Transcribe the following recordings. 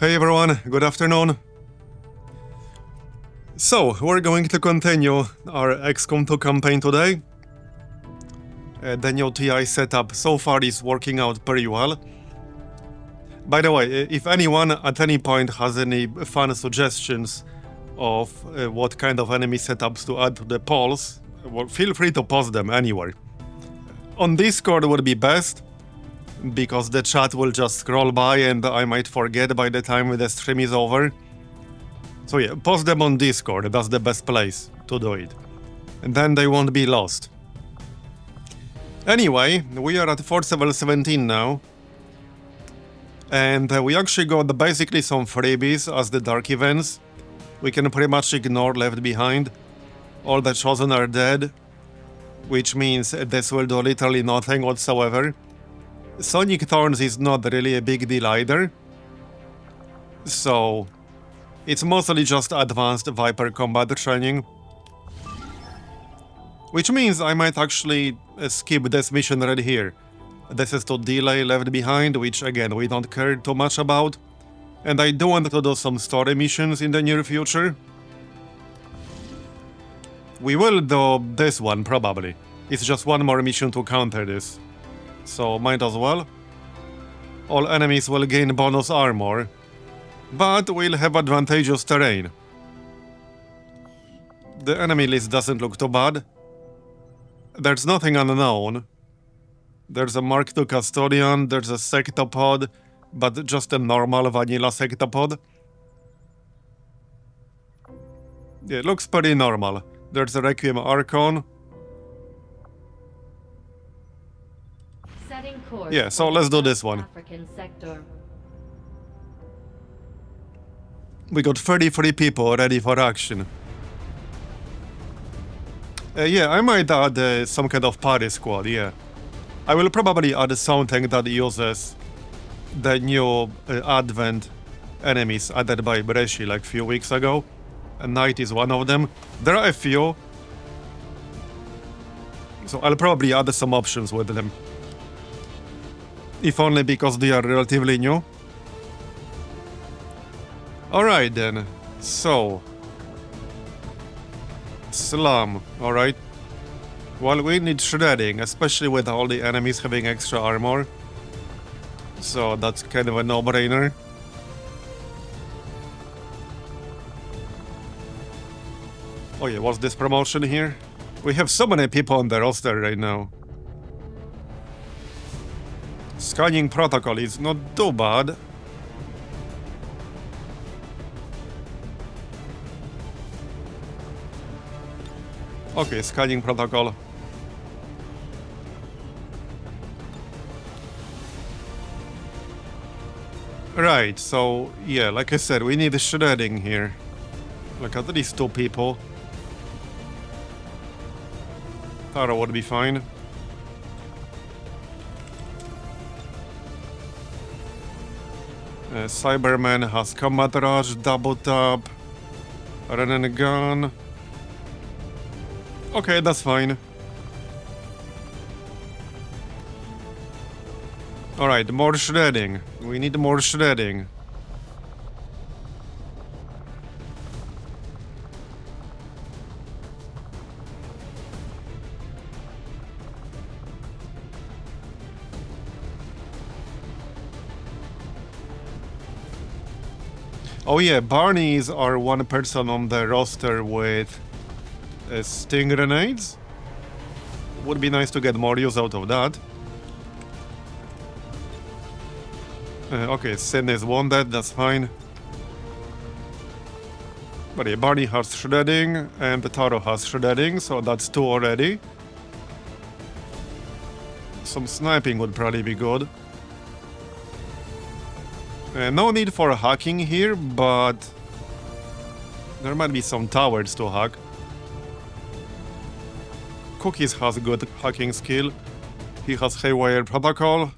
Hey everyone, good afternoon. So, we're going to continue our XCOM 2 campaign today. The new TI setup so far is working out pretty well. By the way, if anyone at any point has any fun suggestions of what kind of enemy setups to add to the polls, well, feel free to post them anywhere. On Discord would be best, because the chat will just scroll by and I might forget by the time the stream is over. So yeah, post them on Discord, that's the best place to do it. And then they won't be lost. Anyway, we are at FL17 now. And we actually got basically some freebies as the dark events. We can pretty much ignore Left Behind. All the Chosen are dead, which means this will do literally nothing whatsoever. Sonic Thorns is not really a big deal either. So it's mostly just advanced Viper combat training. Which means I might actually skip this mission right here. This is to delay Left Behind, which again we don't care too much about. And I do want to do some story missions in the near future. We will do this one probably. It's just one more mission to counter this. So might as well. All enemies will gain bonus armor, but we'll have advantageous terrain. The enemy list doesn't look too bad. There's nothing unknown. There's a Mark II Custodian, there's a Sectopod, but just a normal vanilla Sectopod. Yeah, it looks pretty normal. There's a Requiem Archon. Yeah, so let's do this one. We got 33 people ready for action. Yeah, I might add some kind of party squad, yeah. I will probably add something that uses the new Advent enemies added by Bresci like a few weeks ago. A Knight is one of them. There are a few. So I'll probably add some options with them. If only because they are relatively new. Alright then, so... Slum, alright. Well, we need shredding, especially with all the enemies having extra armor. So that's kind of a no-brainer. Oh yeah, what's this promotion here? We have so many people on the roster right now. Scanning protocol is not too bad. Okay, scanning protocol. Right, so yeah, like I said, we need shredding here. Like at least 2 people. Taro would be fine. Cyberman has combat rush, double tap, run and gun. Okay, that's fine. Alright, more shredding. We need more shredding. Oh yeah, Barneys are one person on the roster with sting grenades. Would be nice to get more use out of that. Okay, Sin is wounded, that's fine. But yeah, Barney has shredding and Taro has shredding, so that's 2 already. Some sniping would probably be good. No need for hacking here, but there might be some towers to hack. Cookies has good hacking skill. He has Haywire Protocol.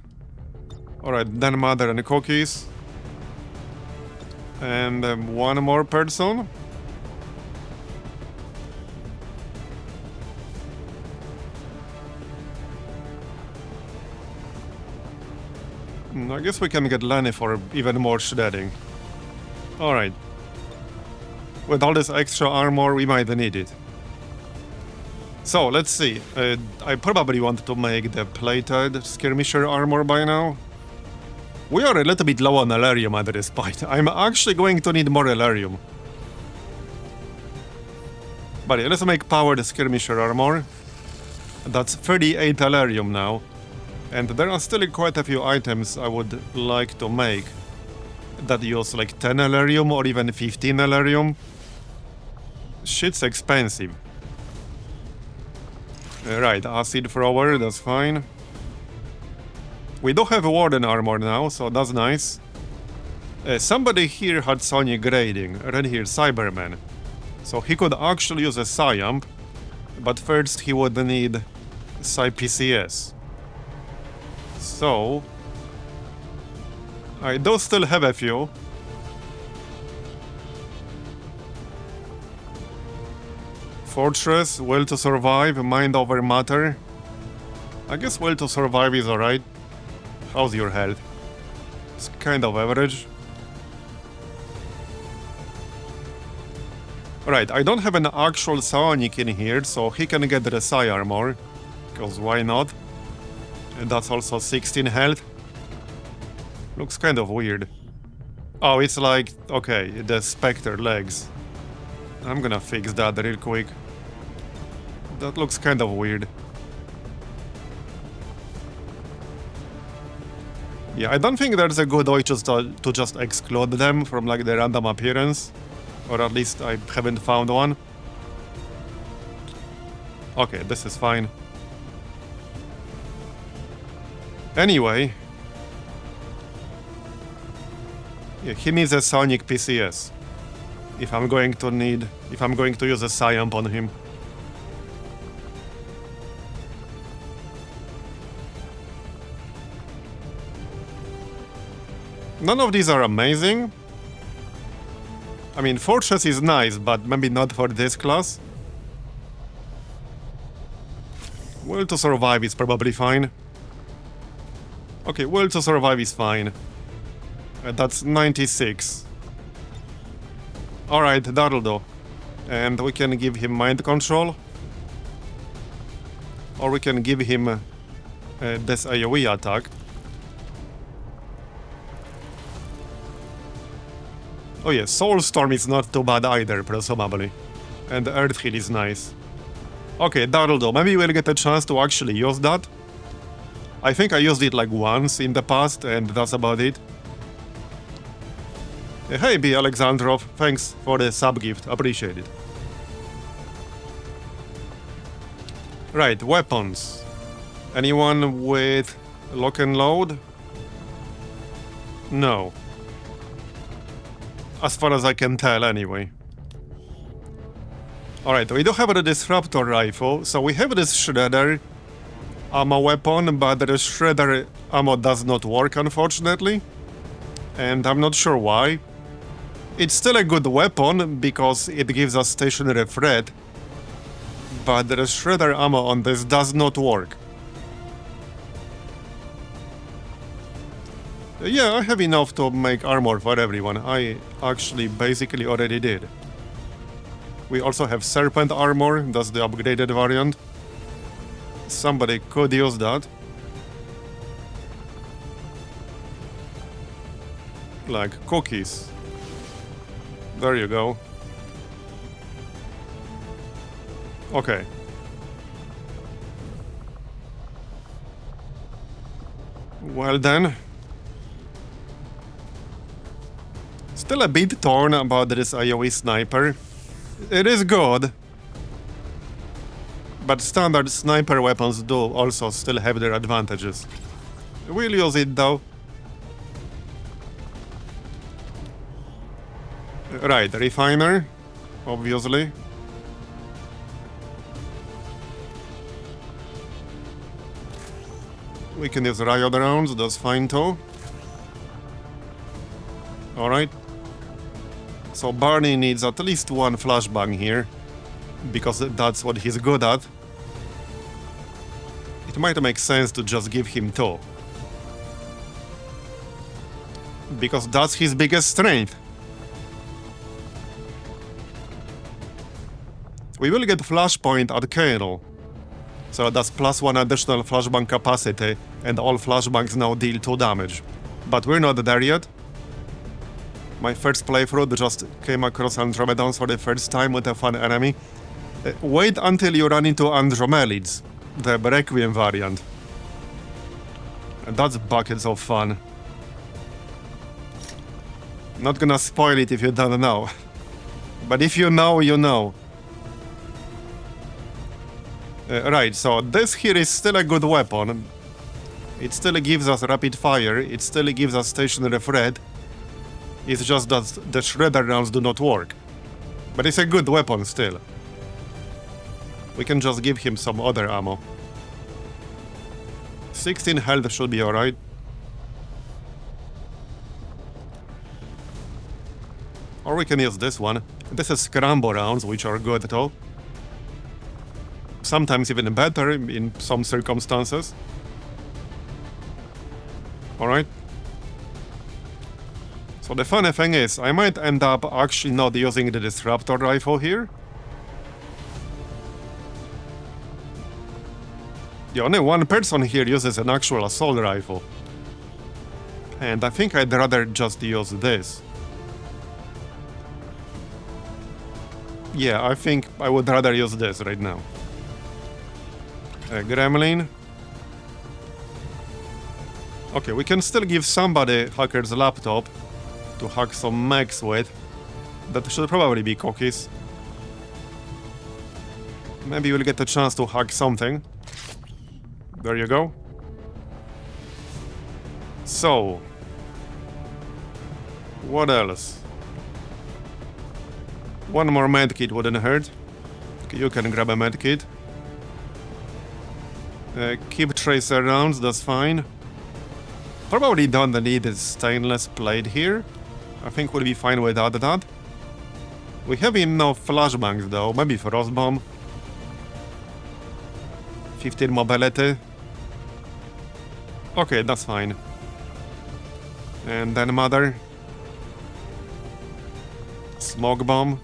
Alright, then Mother and Cookies. And one more person. I guess we can get Lenny for even more shredding. Alright. With all this extra armor, we might need it. So, let's see. I probably want to make the plated skirmisher armor by now. We are a little bit low on Elerium at this point. I'm actually going to need more Elerium. But yeah, let's make powered skirmisher armor. That's 38 Elerium now. And there are still quite a few items I would like to make that use like 10 Elerium or even 15 Elerium. Shit's expensive. Right, acid thrower, that's fine. We do have warden armor now, so that's nice. Somebody here had Sonic grading, right here, Cyberman. So he could actually use a Psyamp, but first he would need PCS. So I do still have a few. Fortress, Will to Survive, Mind Over Matter. I guess Will to Survive is alright. How's your health? It's kind of average. Right, I don't have an actual Psionic in here, so he can get the Psi armor. Because why not? And that's also 16 health. Looks kind of weird. Oh, it's like, okay, the Spectre legs. I'm gonna fix that real quick. That looks kind of weird. Yeah, I don't think there's a good way to just exclude them from like the random appearance. Or at least I haven't found one. Okay, this is fine. Anyway. Yeah, he needs a Sonic PCS. If I'm going to use a Psyamp on him. None of these are amazing. I mean, Fortress is nice, but maybe not for this class. Will to Survive is probably fine. Okay, Will to Survive is fine. That's 96. Alright, that'll do. And we can give him Mind Control. Or we can give him this AoE attack. Oh yeah, Soulstorm is not too bad either, presumably. And Earth Heal is nice. Okay, that'll do. Maybe we'll get a chance to actually use that. I think I used it like once in the past, and that's about it. Hey B. Alexandrov, thanks for the sub-gift, appreciate it. Right, weapons. Anyone with lock and load? No. As far as I can tell, anyway. Alright, we do have the Disruptor Rifle, so we have this Shredder ammo weapon, but the Shredder ammo does not work, unfortunately. And I'm not sure why. It's still a good weapon, because it gives us stationary threat, but the Shredder ammo on this does not work. Yeah, I have enough to make armor for everyone. I actually basically already did. We also have Serpent armor, that's the upgraded variant. Somebody could use that. Like cookies. There you go. Okay. Well then. Still a bit torn about this AoE sniper. It is good. But standard sniper weapons do also still have their advantages. We'll use it though. Right, refiner, obviously. We can use riot rounds, that's fine too. Alright. So Barney needs at least one flashbang here, because that's what he's good at. It might make sense to just give him 2. Because that's his biggest strength. We will get flashpoint at Kernel. So that's +1 additional flashbang capacity, and all flashbangs now deal 2 damage. But we're not there yet. My first playthrough just came across Andromedons for the first time with a fun enemy. Wait until you run into Andromelids, the Requiem variant. And that's buckets of fun. Not gonna spoil it if you don't know. But if you know, you know. Right, so this here is still a good weapon. It still gives us rapid fire, it still gives us stationary threat. It's just that the shredder rounds do not work. But it's a good weapon still. We can just give him some other ammo. 16 health should be alright. Or we can use this one. This is scramble rounds, which are good though. Sometimes even better in some circumstances. Alright. So the funny thing is, I might end up actually not using the disruptor rifle here. The only one person here uses an actual assault rifle. And I think I'd rather just use this. Yeah, I think I would rather use this right now. Gremlin. Okay, we can still give somebody Hacker's laptop to hack some mechs with. That should probably be cookies. Maybe we'll get a chance to hack something. There you go. So, what else? One more medkit wouldn't hurt. You can grab a medkit. Keep tracer rounds, that's fine. Probably don't need a stainless plate here. I think we'll be fine without that. We have enough flashbangs though, maybe frostbomb. 15 mobility. Okay, that's fine. And then mother. Smoke bomb.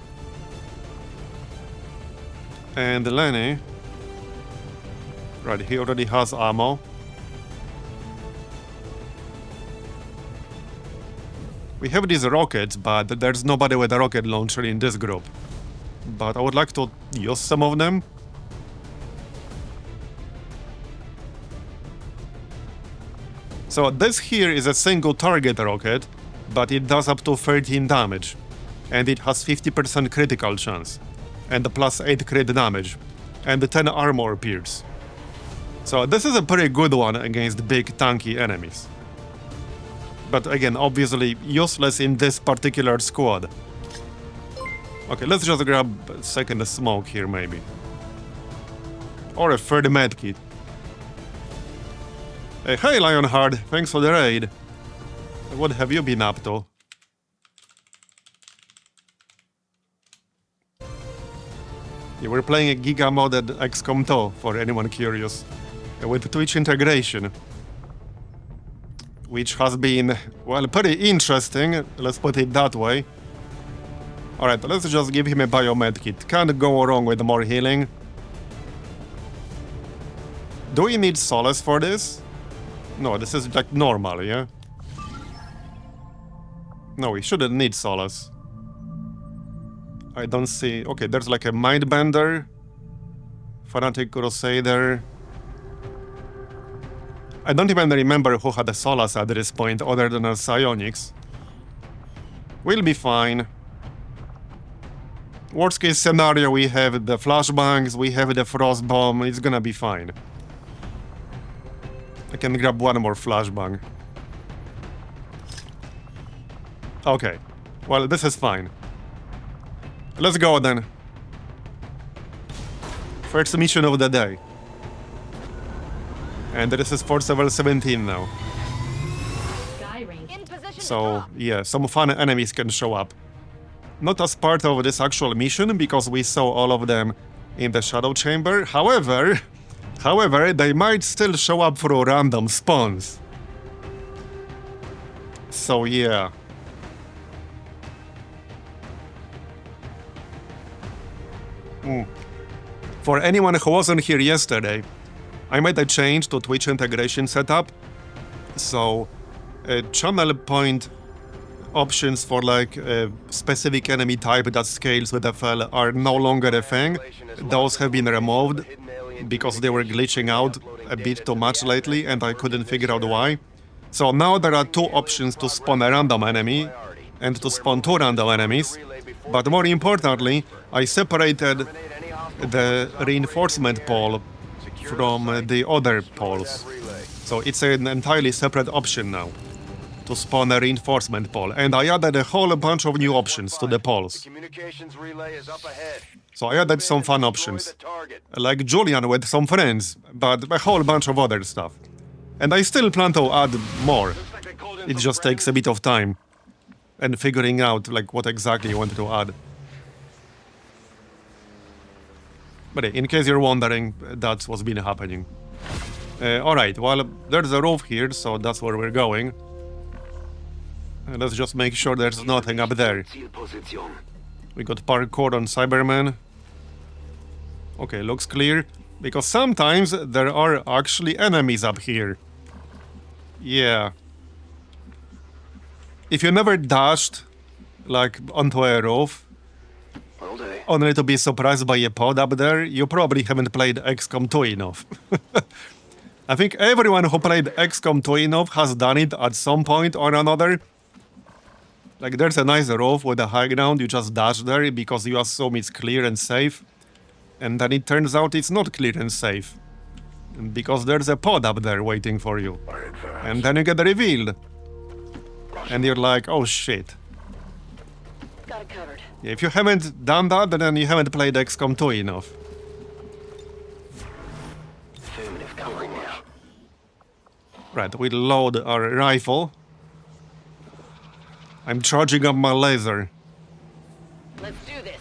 And Lenny. Right, he already has ammo. We have these rockets, but there's nobody with a rocket launcher in this group. But I would like to use some of them. So this here is a single target rocket, but it does up to 13 damage. And it has 50% critical chance. And a +8 crit damage. And 10 armor pierce. So this is a pretty good one against big tanky enemies. But again, obviously useless in this particular squad. Okay, let's just grab a second smoke here maybe. Or a third medkit. Hey Lionheart, thanks for the raid. What have you been up to? Yeah, we're playing a giga-modded XCOM 2, for anyone curious. With Twitch integration. Which has been, well, pretty interesting, let's put it that way. Alright, let's just give him a biomed kit. Can't go wrong with more healing. Do we need Solace for this? No, this is like normal, yeah? No, we shouldn't need Solace. I don't see... Okay, there's like a Mindbender. Fanatic Crusader. I don't even remember who had a Solace at this point other than a Psionics. We'll be fine. Worst case scenario, we have the flashbangs, we have the frost bomb, it's gonna be fine. I can grab one more flashbang. Okay. Well, this is fine. Let's go then. First mission of the day. And this is for FL17 now. So, yeah, some fun enemies can show up. Not as part of this actual mission, because we saw all of them in the Shadow Chamber. However, they might still show up through random spawns. So, yeah. For anyone who wasn't here yesterday, I made a change to Twitch integration setup. So, channel point options for like a specific enemy type that scales with FL are no longer a thing. Those have been removed because they were glitching out a bit too much lately and I couldn't figure out why. So now there are two options to spawn a random enemy and to spawn two random enemies. But more importantly, I separated the reinforcement pole from the other poles. So it's an entirely separate option now to spawn a reinforcement pole. And I added a whole bunch of new options to the poles. So I added some fun options, like Julian with some friends, but a whole bunch of other stuff. And I still plan to add more. It just takes a bit of time and figuring out like what exactly you want to add. But in case you're wondering, that's what's been happening. Alright, well, there's a roof here, so that's where we're going. Let's just make sure there's nothing up there. We got parkour on Cyberman. Okay, looks clear. Because sometimes there are actually enemies up here. Yeah. If you never dashed, like, onto a roof, only to be surprised by a pod up there, you probably haven't played XCOM 2 enough. I think everyone who played XCOM 2 enough has done it at some point or another. Like, there's a nice roof with a high ground, you just dash there because you assume it's clear and safe. And then it turns out it's not clear and safe. Because there's a pod up there waiting for you. And then you get revealed. And you're like, oh shit. Got it covered. If you haven't done that, then you haven't played XCOM 2 enough. Affirmative, covering now. Right, we load our rifle. I'm charging up my laser. Let's do this.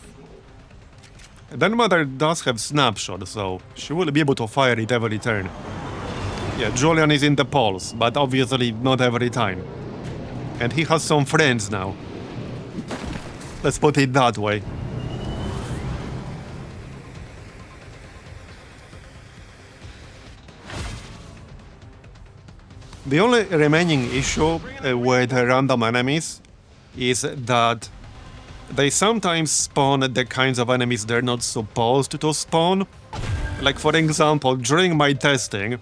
Then Mother does have snapshot, so she will be able to fire it every turn. Yeah, Julian is in the polls, but obviously not every time. And he has some friends now. Let's put it that way. The only remaining issue with random enemies is that they sometimes spawn the kinds of enemies they're not supposed to spawn. Like, for example, during my testing,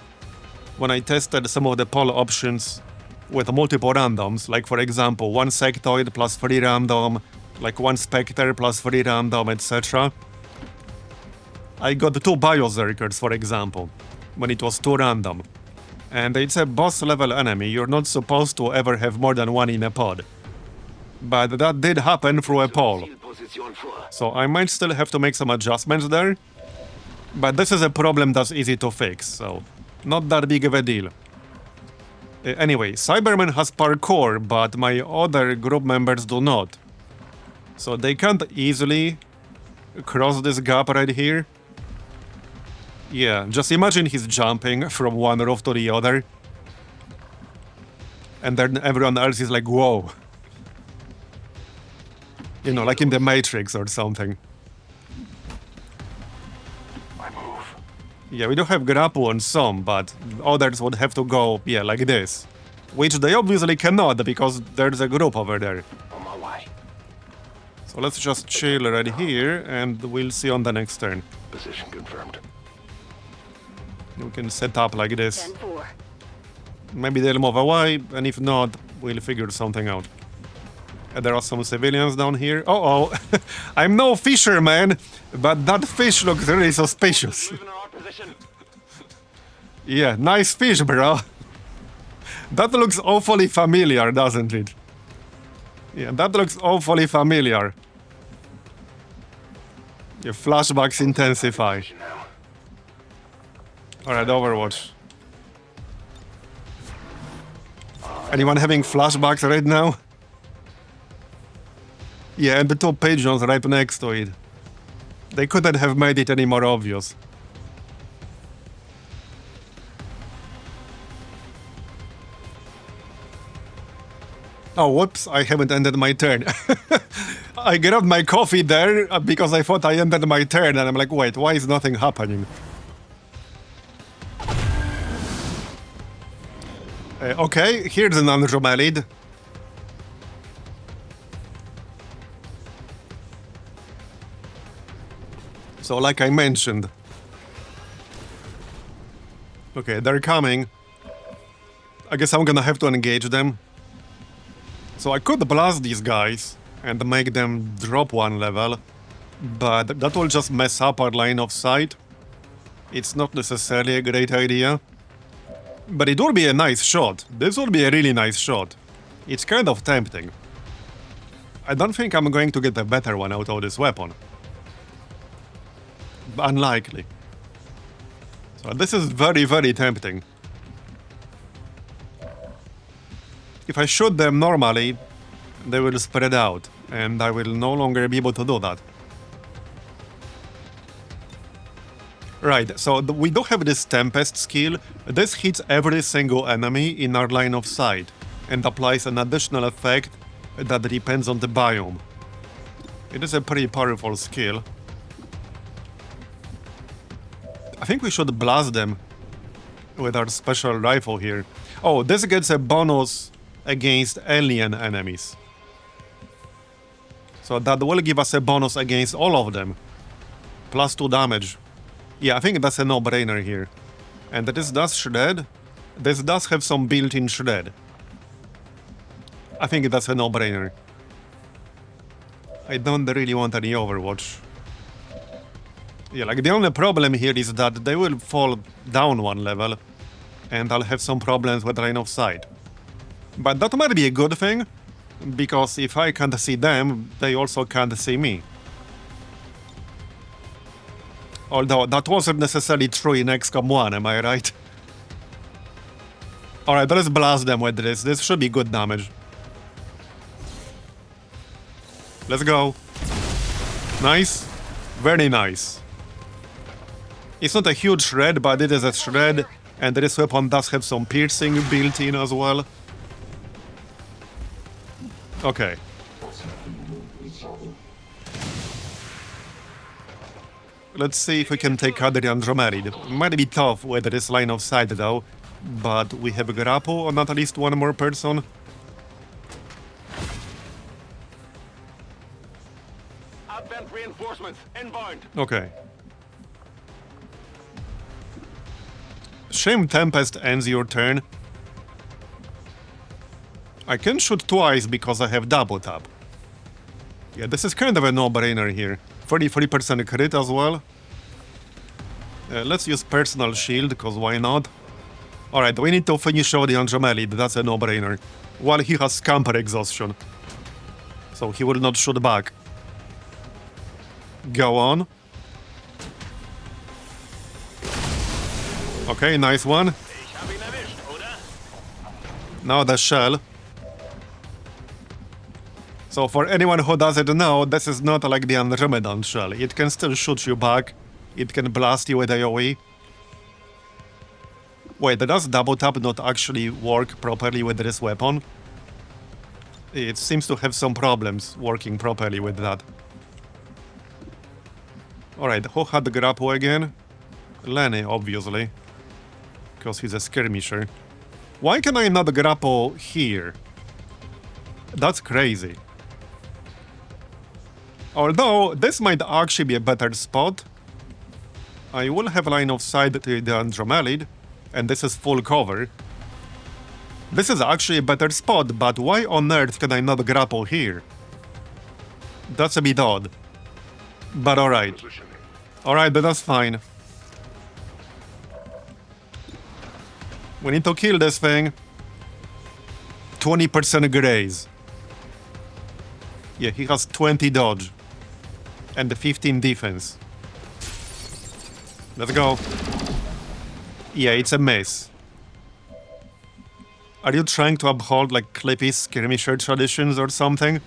when I tested some of the poll options with multiple randoms, like for example, 1 sectoid plus 3 random, like 1 specter plus 3 random, etc. I got 2 biozerkers, for example, when it was 2 random. And it's a boss level enemy, you're not supposed to ever have more than 1 in a pod. But that did happen through a poll. So I might still have to make some adjustments there. But this is a problem that's easy to fix, so not that big of a deal. Anyway, Cyberman has parkour, but my other group members do not. So they can't easily cross this gap right here. Yeah, just imagine he's jumping from one roof to the other. And then everyone else is like, whoa. You know, like in the Matrix or something. Yeah, we do have grapple on some, but others would have to go, yeah, like this. Which they obviously cannot, because there's a group over there. On my way. So let's just chill right here, and we'll see on the next turn. Position confirmed. We can set up like this. 10-4. Maybe they'll move away, and if not, we'll figure something out. There are some civilians down here. Uh-oh! I'm no fisherman, but that fish looks really suspicious. Yeah, nice fish, bro. That looks awfully familiar, doesn't it? Yeah, that looks awfully familiar. Your flashbacks intensify. Alright, Overwatch. Anyone having flashbacks right now? Yeah, and the 2 pigeons right next to it. They couldn't have made it any more obvious. Oh, whoops, I haven't ended my turn. I grabbed my coffee there because I thought I ended my turn, and I'm like, wait, why is nothing happening? Okay, here's an Andromelid. So, like I mentioned. Okay, they're coming. I guess I'm gonna have to engage them. So I could blast these guys and make them drop one level, but that will just mess up our line of sight. It's not necessarily a great idea. But it will be a nice shot. This will be a really nice shot. It's kind of tempting. I don't think I'm going to get a better one out of this weapon. Unlikely. So this is very, very tempting. If I shoot them normally, they will spread out, and I will no longer be able to do that. Right, so we do have this Tempest skill. This hits every single enemy in our line of sight, and applies an additional effect that depends on the biome. It is a pretty powerful skill. I think we should blast them with our special rifle here. Oh, this gets a bonus against alien enemies. So that will give us a bonus against all of them. Plus 2 damage. Yeah, I think that's a no-brainer here. And this does shred. This does have some built-in shred. I think that's a no-brainer. I don't really want any Overwatch. Yeah, like the only problem here is that they will fall down one level, and I'll have some problems with line of sight. But that might be a good thing, because if I can't see them, they also can't see me. Although that wasn't necessarily true in XCOM 1, am I right? Alright, let's blast them with this. This should be good damage. Let's go. Nice. Very nice. It's not a huge shred, but it is a shred, and this weapon does have some piercing built in as well. Okay. Let's see if we can take out the Andromelid. Might be tough with this line of sight though, but we have a grapple on at least one more person. Outbound reinforcements inbound. Okay. Shame Tempest ends your turn. I can shoot twice because I have double tap. Yeah, this is kind of a no-brainer here. 33% crit as well. Let's use personal shield, because why not? Alright, we need to finish off the Andromelid, that's a no-brainer. While he has scamper exhaustion. So he will not shoot back. Go on. Okay, nice one. Now the shell. So for anyone who doesn't know, this is not like the Andromedan shell. It can still shoot you back. It can blast you with AoE. Wait, does double tap not actually work properly with this weapon? It seems to have some problems working properly with that. Alright, who had the grapple again? Lenny, obviously. Because he's a skirmisher. Why can I not grapple here? That's crazy. Although, this might actually be a better spot. I will have line of sight to the Andromelid, and this is full cover. This is actually a better spot, but why on earth can I not grapple here? That's a bit odd. But alright. Alright, that's fine. We need to kill this thing. 20% graze. Yeah, he has 20 dodge. And 15 defense. Let's go. Yeah, it's a mess. Are you trying to uphold like Clippy's skirmisher traditions or something?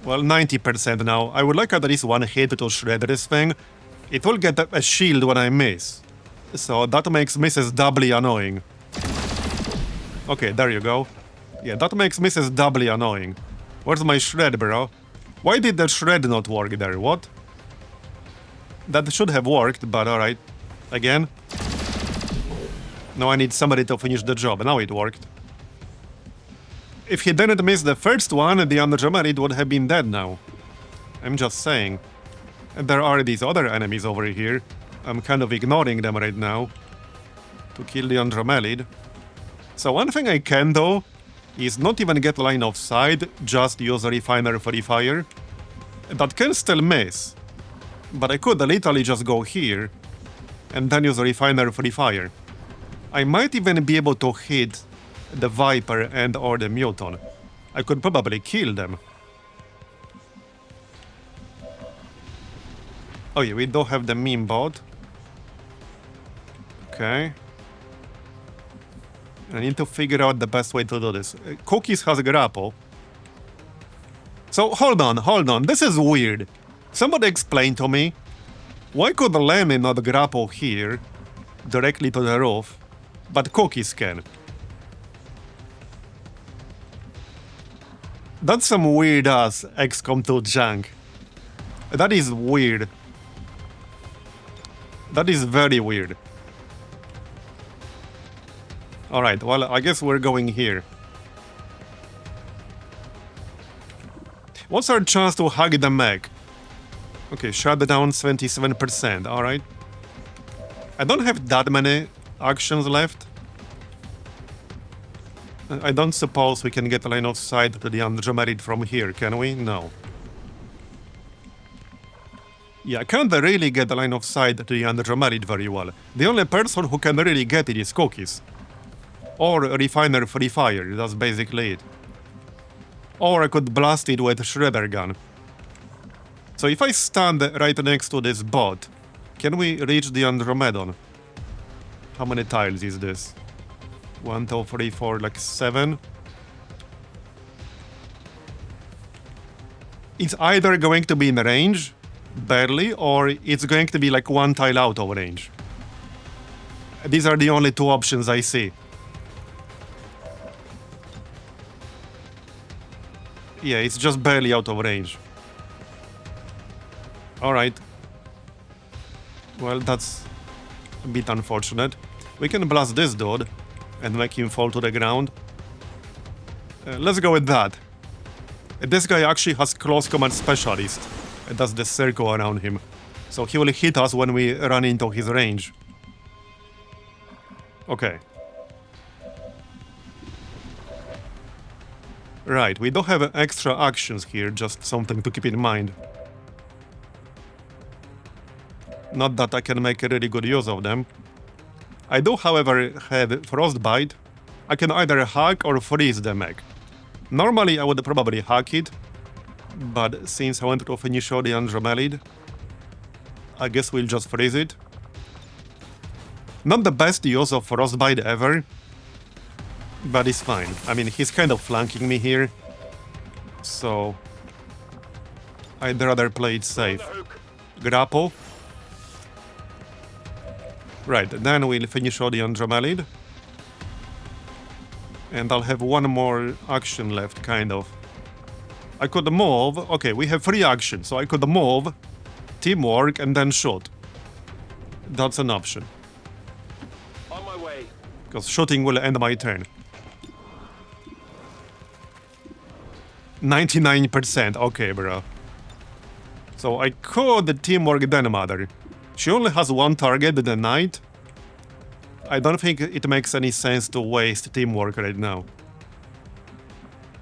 Well, 90% now. I would like at least one hit to shred this thing. It will get a shield when I miss. So that makes misses doubly annoying. Okay, there you go. Yeah, that makes misses doubly annoying. Where's my shred, bro? Why did the shred not work there? What? That should have worked, but alright. Again. Now I need somebody to finish the job. Now it worked. If he didn't miss the first one, the Andromerid would have been dead now. I'm just saying. And there are these other enemies over here. I'm kind of ignoring them right now. To kill the Andromelid. So one thing I can do is not even get line of sight, just use a refiner for fire. That can still miss. But I could literally just go here and then use a refiner for fire. I might even be able to hit the Viper and or the Muton. I could probably kill them. Oh yeah, we do have the meme bot. Okay. I need to figure out the best way to do this. Cookies has a grapple. So, hold on. This is weird. Somebody explain to me. Why could Lemmy not grapple here, directly to the roof, but Cookies can? That's some weird-ass XCOM 2 junk. That is weird. That is very weird. Alright, well, I guess we're going here. What's our chance to hug the mech? Okay, shut down 77%, alright. I don't have that many actions left. I don't suppose we can get a line of sight to the Andromerid from here, can we? No. Yeah, I can't really get a line of sight to the Andromerid very well. The only person who can really get it is Cookies. Or a refiner for fire, that's basically it. Or I could blast it with a shredder gun. So if I stand right next to this bot, can we reach the Andromedon? How many tiles is this? 1, 2, 3, 4, like 7? It's either going to be in range, barely, or it's going to be like 1 tile out of range. These are the only 2 options I see. Yeah, it's just barely out of range. Alright. Well, that's a bit unfortunate. We can blast this dude and make him fall to the ground. Let's go with that. This guy actually has close combat specialist. That's the circle around him. So he will hit us when we run into his range. Okay. Right, we don't have extra actions here, just something to keep in mind. Not that I can make a really good use of them. I do, however, have Frostbite. I can either hack or freeze the mech. Normally I would probably hack it, but since I want to finish all the Andromelid, I guess we'll just freeze it. Not the best use of Frostbite ever, but it's fine. I mean, he's kind of flanking me here, so I'd rather play it safe. Grapple. Right, then we'll finish all the Andromelid. And I'll have one more action left, kind of. I could move. Okay, we have 3 actions, so I could move, teamwork, and then shoot. That's an option. On my way. Because shooting will end my turn. 99%, okay, bro. So I could teamwork then Mother. She only has 1 target, the Knight. I don't think it makes any sense to waste teamwork right now.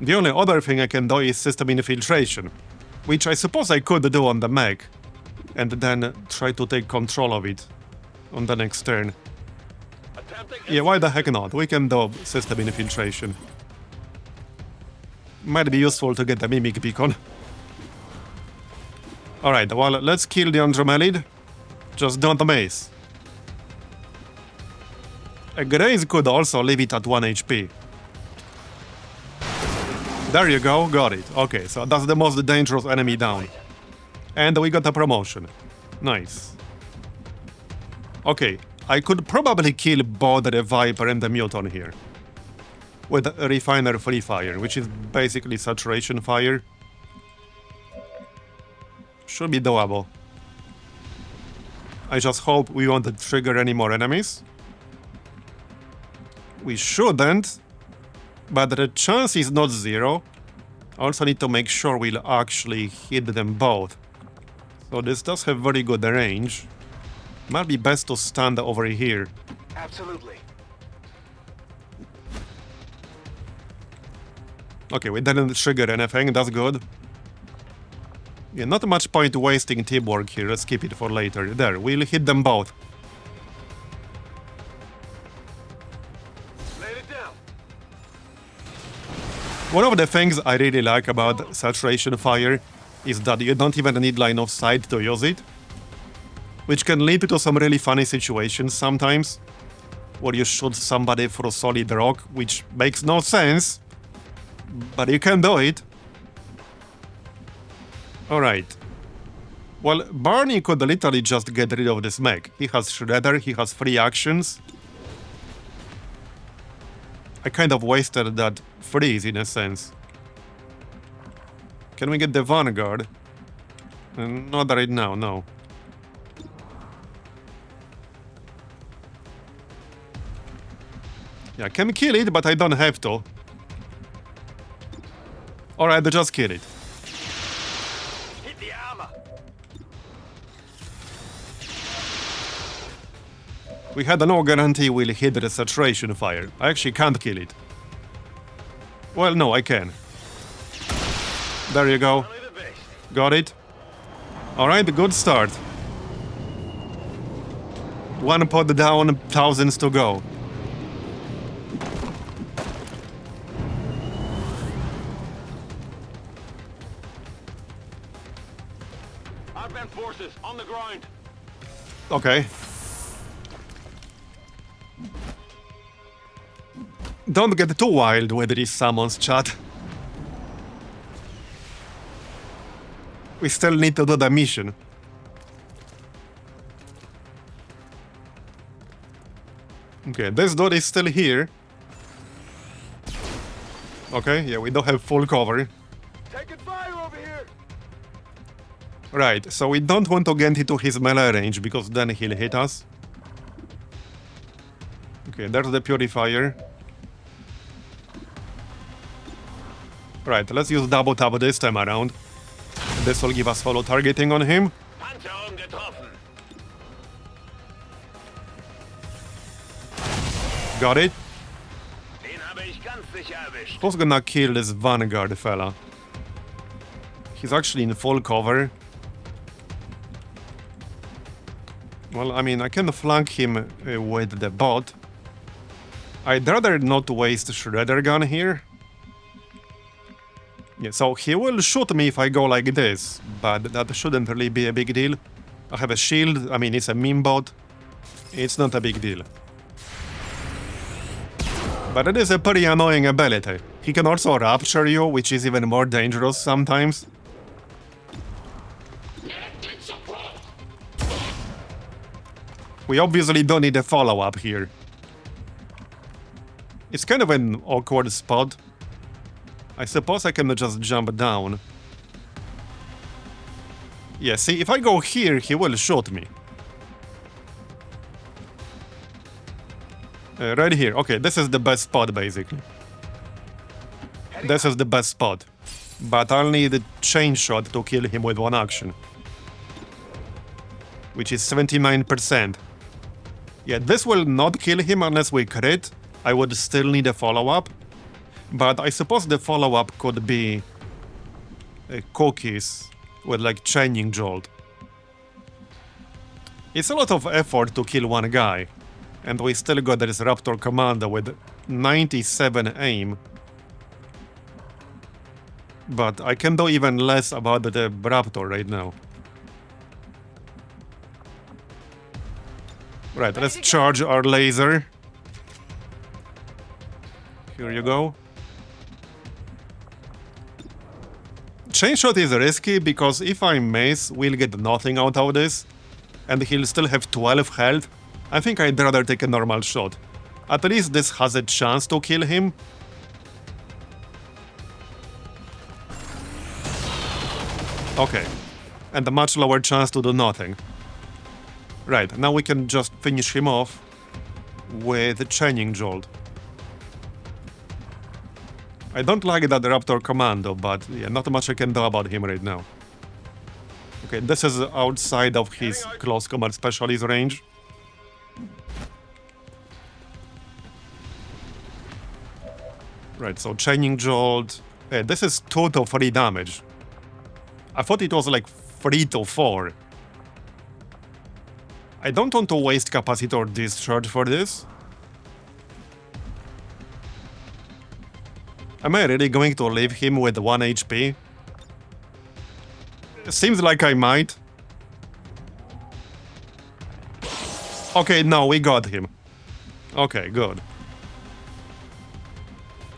The only other thing I can do is system infiltration, which I suppose I could do on the mech, and then try to take control of it on the next turn. Yeah, why the heck not? We can do system infiltration. Might be useful to get the Mimic Beacon. Alright, well, let's kill the Andromelid. Just don't miss. A Graze could also leave it at 1 HP. There you go, got it. Okay, so that's the most dangerous enemy down. And we got a promotion. Nice. Okay, I could probably kill both the Viper and the Muton here. With a Refiner Free Fire, which is basically saturation fire. Should be doable. I just hope we won't trigger any more enemies. We shouldn't, but the chance is not zero. I also need to make sure we'll actually hit them both. So this does have very good range. Might be best to stand over here. Absolutely. Okay, we didn't trigger anything, that's good. Yeah, not much point wasting teamwork here, let's keep it for later. There, we'll hit them both. Laid it down. One of the things I really like about saturation fire is that you don't even need line of sight to use it, which can lead to some really funny situations sometimes, where you shoot somebody through solid rock, which makes no sense, but you can do it. Alright. Well, Barney could literally just get rid of this mech. He has Shredder, he has 3 actions. I kind of wasted that freeze in a sense. Can we get the Vanguard? Not right now, no. Yeah, can kill it, but I don't have to. Alright, just kill it. Hit the armor. We had no guarantee we'll hit the saturation fire. I actually can't kill it. Well, no, I can. There you go. Only the best. Got it. Alright, good start. 1 pod down, thousands to go. Outbound forces on the ground. Okay. Don't get too wild with these summons, chat. We still need to do the mission. Okay, this door is still here. Okay, yeah, we don't have full cover. Taking fire over here. Right, so we don't want to get into his melee range because then he'll hit us. Okay, there's the purifier. Right, let's use double tap this time around. This will give us follow targeting on him. Panzerung getroffen. Got it. Den habe ich ganz sicher erwischt. Who's gonna kill this Vanguard fella? He's actually in full cover. Well, I mean, I can flank him with the bot. I'd rather not waste Shredder gun here. Yeah, so he will shoot me if I go like this, but that shouldn't really be a big deal. I have a shield, I mean, it's a meme bot. It's not a big deal. But it is a pretty annoying ability. He can also rapture you, which is even more dangerous sometimes. We obviously don't need a follow-up here. It's kind of an awkward spot. I suppose I can just jump down. Yeah, see, if I go here, he will shoot me. Right here. Okay, this is the best spot, basically. This is the best spot. But I'll need a chain shot to kill him with 1 action. Which is 79%. Yeah, this will not kill him unless we crit. I would still need a follow-up. But I suppose the follow-up could be cookies with like chaining jolt. It's a lot of effort to kill 1 guy. And we still got this Raptor Commander with 97 aim. But I can do even less about the Raptor right now. Right, let's charge our laser. Here you go. Chain shot is risky because if I miss, we'll get nothing out of this. And he'll still have 12 health. I think I'd rather take a normal shot. At least this has a chance to kill him. Okay. and a much lower chance to do nothing. Right, now we can just finish him off with a chaining jolt. I don't like that Raptor Commando, but yeah, not much I can do about him right now. Okay, this is outside of his close combat specialist range. Right, so chaining jolt. This is 2 to 3 damage. I thought it was like 3 to 4. I don't want to waste capacitor discharge for this. Am I really going to leave him with 1 HP? Seems like I might. Okay, no, we got him. Okay, good.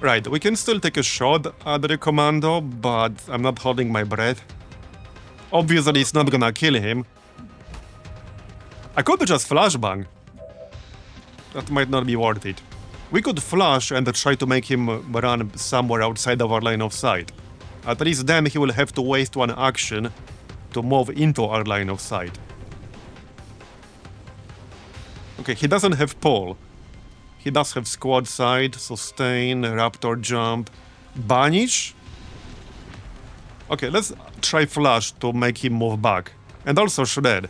Right, we can still take a shot at the commando, but I'm not holding my breath. Obviously, it's not gonna kill him. I could just flashbang. That might not be worth it. We could flash and try to make him run somewhere outside of our line of sight. At least then he will have to waste 1 action to move into our line of sight. Okay, he doesn't have pull. He does have squad side, sustain, raptor jump, banish. Okay, let's try flash to make him move back. And also shred.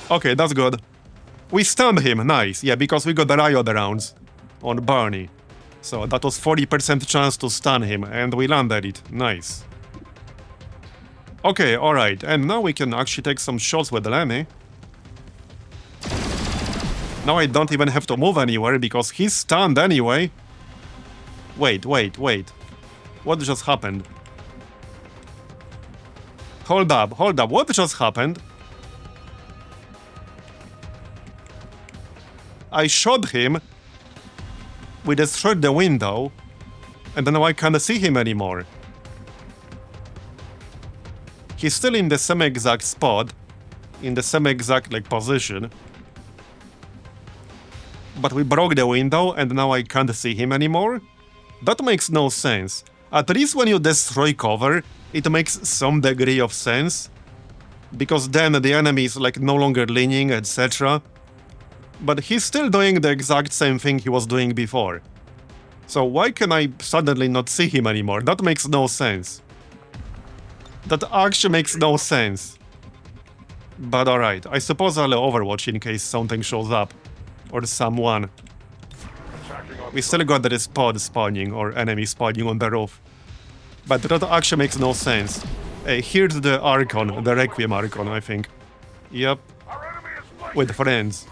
Okay, that's good. We stunned him, nice. Yeah, because we got the riot rounds on Barney. So that was 40% chance to stun him, and we landed it. Nice. Okay, alright, and now we can actually take some shots with Lenny. Now I don't even have to move anywhere, because he's stunned anyway. Wait. What just happened? Hold up, what just happened? I shot him, we destroyed the window, and now I can't see him anymore. He's still in the same exact spot, in the same exact position. But we broke the window and now I can't see him anymore? That makes no sense. At least when you destroy cover, it makes some degree of sense. Because then the enemy is no longer leaning, etc. But he's still doing the exact same thing he was doing before. So why can I suddenly not see him anymore? That makes no sense. That actually makes no sense. But alright, I suppose I'll overwatch in case something shows up. Or someone. We still got the pod spawning, or enemy spawning on the roof. But that actually makes no sense. Here's the Archon, the Requiem Archon, I think. Yep. With friends.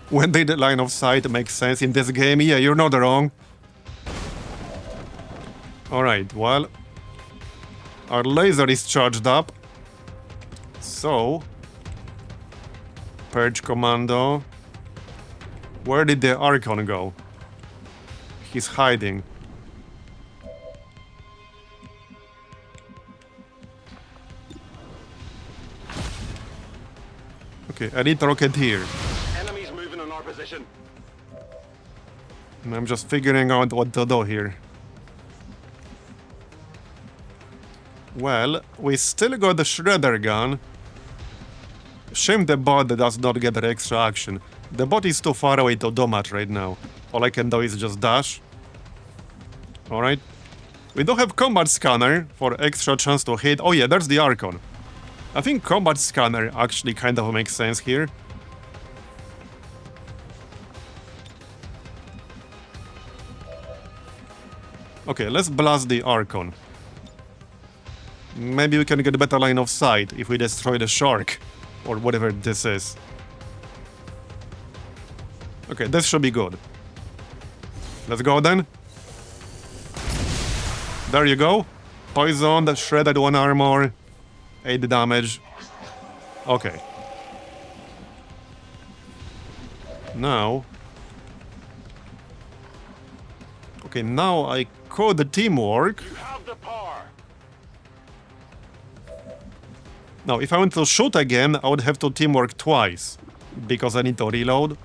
When the line of sight makes sense in this game, yeah, you're not wrong. Alright, well. Our laser is charged up. So... Purge Commando. Where did the Archon go? He's hiding. Okay, Elite Rocketeer. Enemies moving in our position. I'm just figuring out what to do here. Well, we still got the Shredder gun. Shame the bot does not get the extra action. The bot is too far away to do much right now. All I can do is just dash. Alright. We do have Combat Scanner for extra chance to hit. Oh yeah, there's the Archon. I think Combat Scanner actually kind of makes sense here. Okay, let's blast the Archon. Maybe we can get a better line of sight if we destroy the shark. Or whatever this is. Okay, this should be good. Let's go then. There you go. Poisoned, shredded 1 armor, 8 damage. Okay. Now... Okay, now I could teamwork. You have the power. Now, if I want to shoot again, I would have to teamwork twice. Because I need to reload.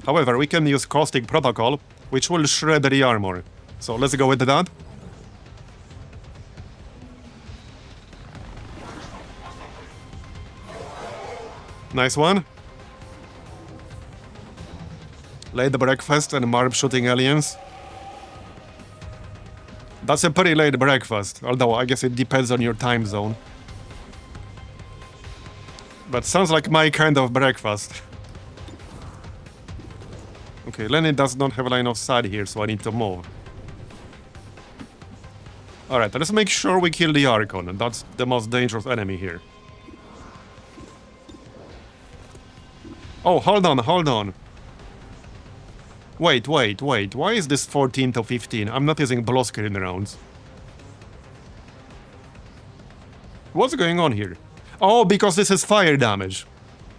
However, we can use caustic protocol, which will shred the armor. So let's go with that. Nice one. Late breakfast and Marb shooting aliens. That's a pretty late breakfast, although I guess it depends on your time zone. But sounds like my kind of breakfast. Okay, Lenny does not have a line of sight here, so I need to move. Alright, let's make sure we kill the Archon. That's the most dangerous enemy here. Oh, hold on, hold on. Wait. Why is this 14 to 15? I'm not using blue screen rounds. What's going on here? Oh, because this is fire damage.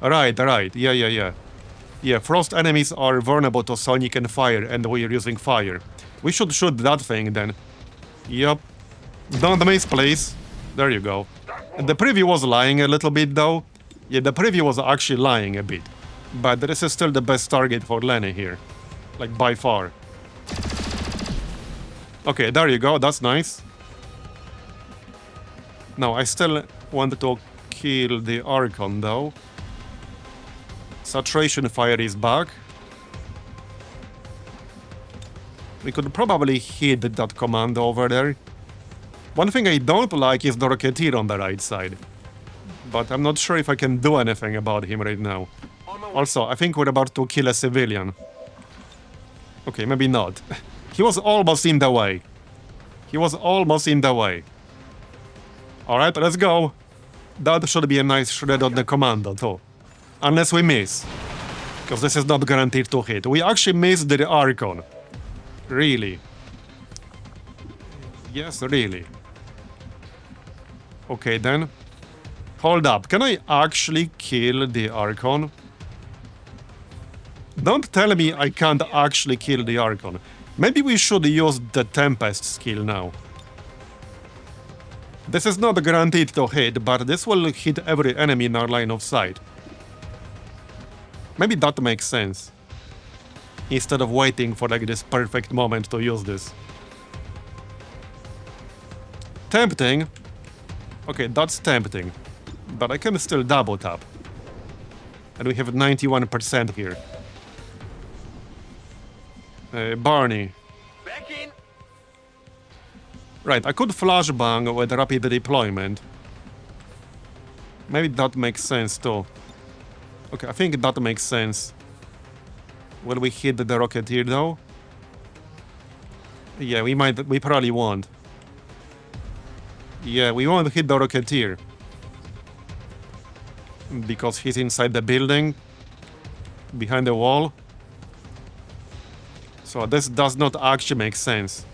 Right. Yeah. Yeah, frost enemies are vulnerable to sonic and fire, and we're using fire. We should shoot that thing then. Yup. Don't miss, please. There you go. The preview was lying a little bit, though. Yeah, the preview was actually lying a bit. But this is still the best target for Lenny here. Like, by far. Okay, there you go. That's nice. Now, I still want to kill the Archon, though. Saturation fire is back. We could probably hit that command over there. One thing I don't like is the Rocketeer on the right side. But I'm not sure if I can do anything about him right now. Also, I think we're about to kill a civilian. Okay, maybe not. He was almost in the way. Alright, let's go. That should be a nice shred on the commando, too. Unless we miss. Because this is not guaranteed to hit. We actually missed the Archon. Really. Yes, really. Okay, then. Hold up. Can I actually kill the Archon? Don't tell me I can't actually kill the Archon. Maybe we should use the Tempest skill now. This is not guaranteed to hit, but this will hit every enemy in our line of sight. Maybe that makes sense. Instead of waiting for like this perfect moment to use this. Tempting. Okay, that's tempting. But I can still double tap. And we have 91% here. Barney. Back in. Right, I could flashbang with rapid deployment. Maybe that makes sense too. Okay, I think that makes sense. Will we hit the Rocketeer though? Yeah, we probably won't. Yeah, we won't hit the Rocketeer. Because he's inside the building. Behind the wall. So this does not actually make sense.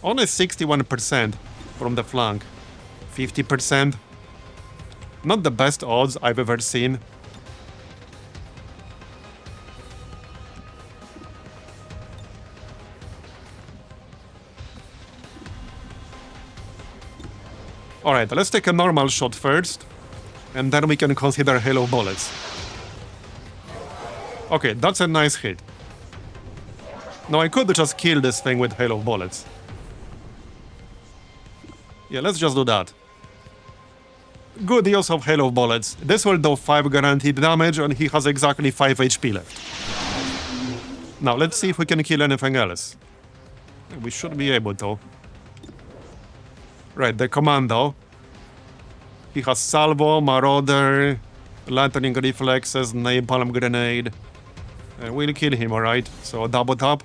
Only 61% from the flank. 50%. Not the best odds I've ever seen. Alright, let's take a normal shot first. And then we can consider Halo bullets. Okay, that's a nice hit. Now I could just kill this thing with Halo bullets. Yeah, let's just do that. Good use of Halo bullets. This will do 5 guaranteed damage and he has exactly 5 HP left. Now let's see if we can kill anything else. We should be able to. Right, the commando. He has salvo, marauder, lightning reflexes, napalm grenade. And we'll kill him, alright? So double tap.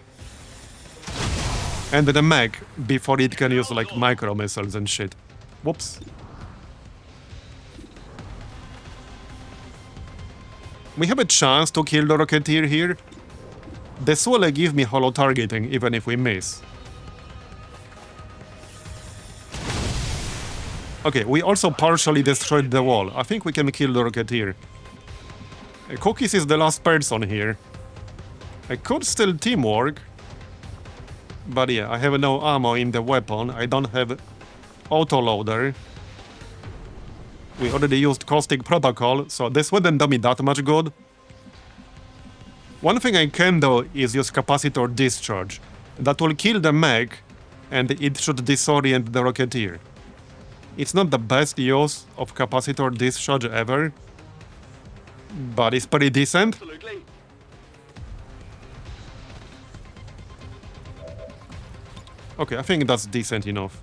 And the mech before it can use like micro missiles and shit. Whoops. We have a chance to kill the Rocketeer here. This will give me holo targeting even if we miss. Okay, we also partially destroyed the wall. I think we can kill the Rocketeer. Cookies is the last person here. I could still teamwork. But yeah, I have no ammo in the weapon. I don't have autoloader. We already used caustic protocol, so this wouldn't do me that much good. One thing I can do is use capacitor discharge. That will kill the mech, and it should disorient the Rocketeer. It's not the best use of capacitor discharge ever, but it's pretty decent. Absolutely. Okay, I think that's decent enough.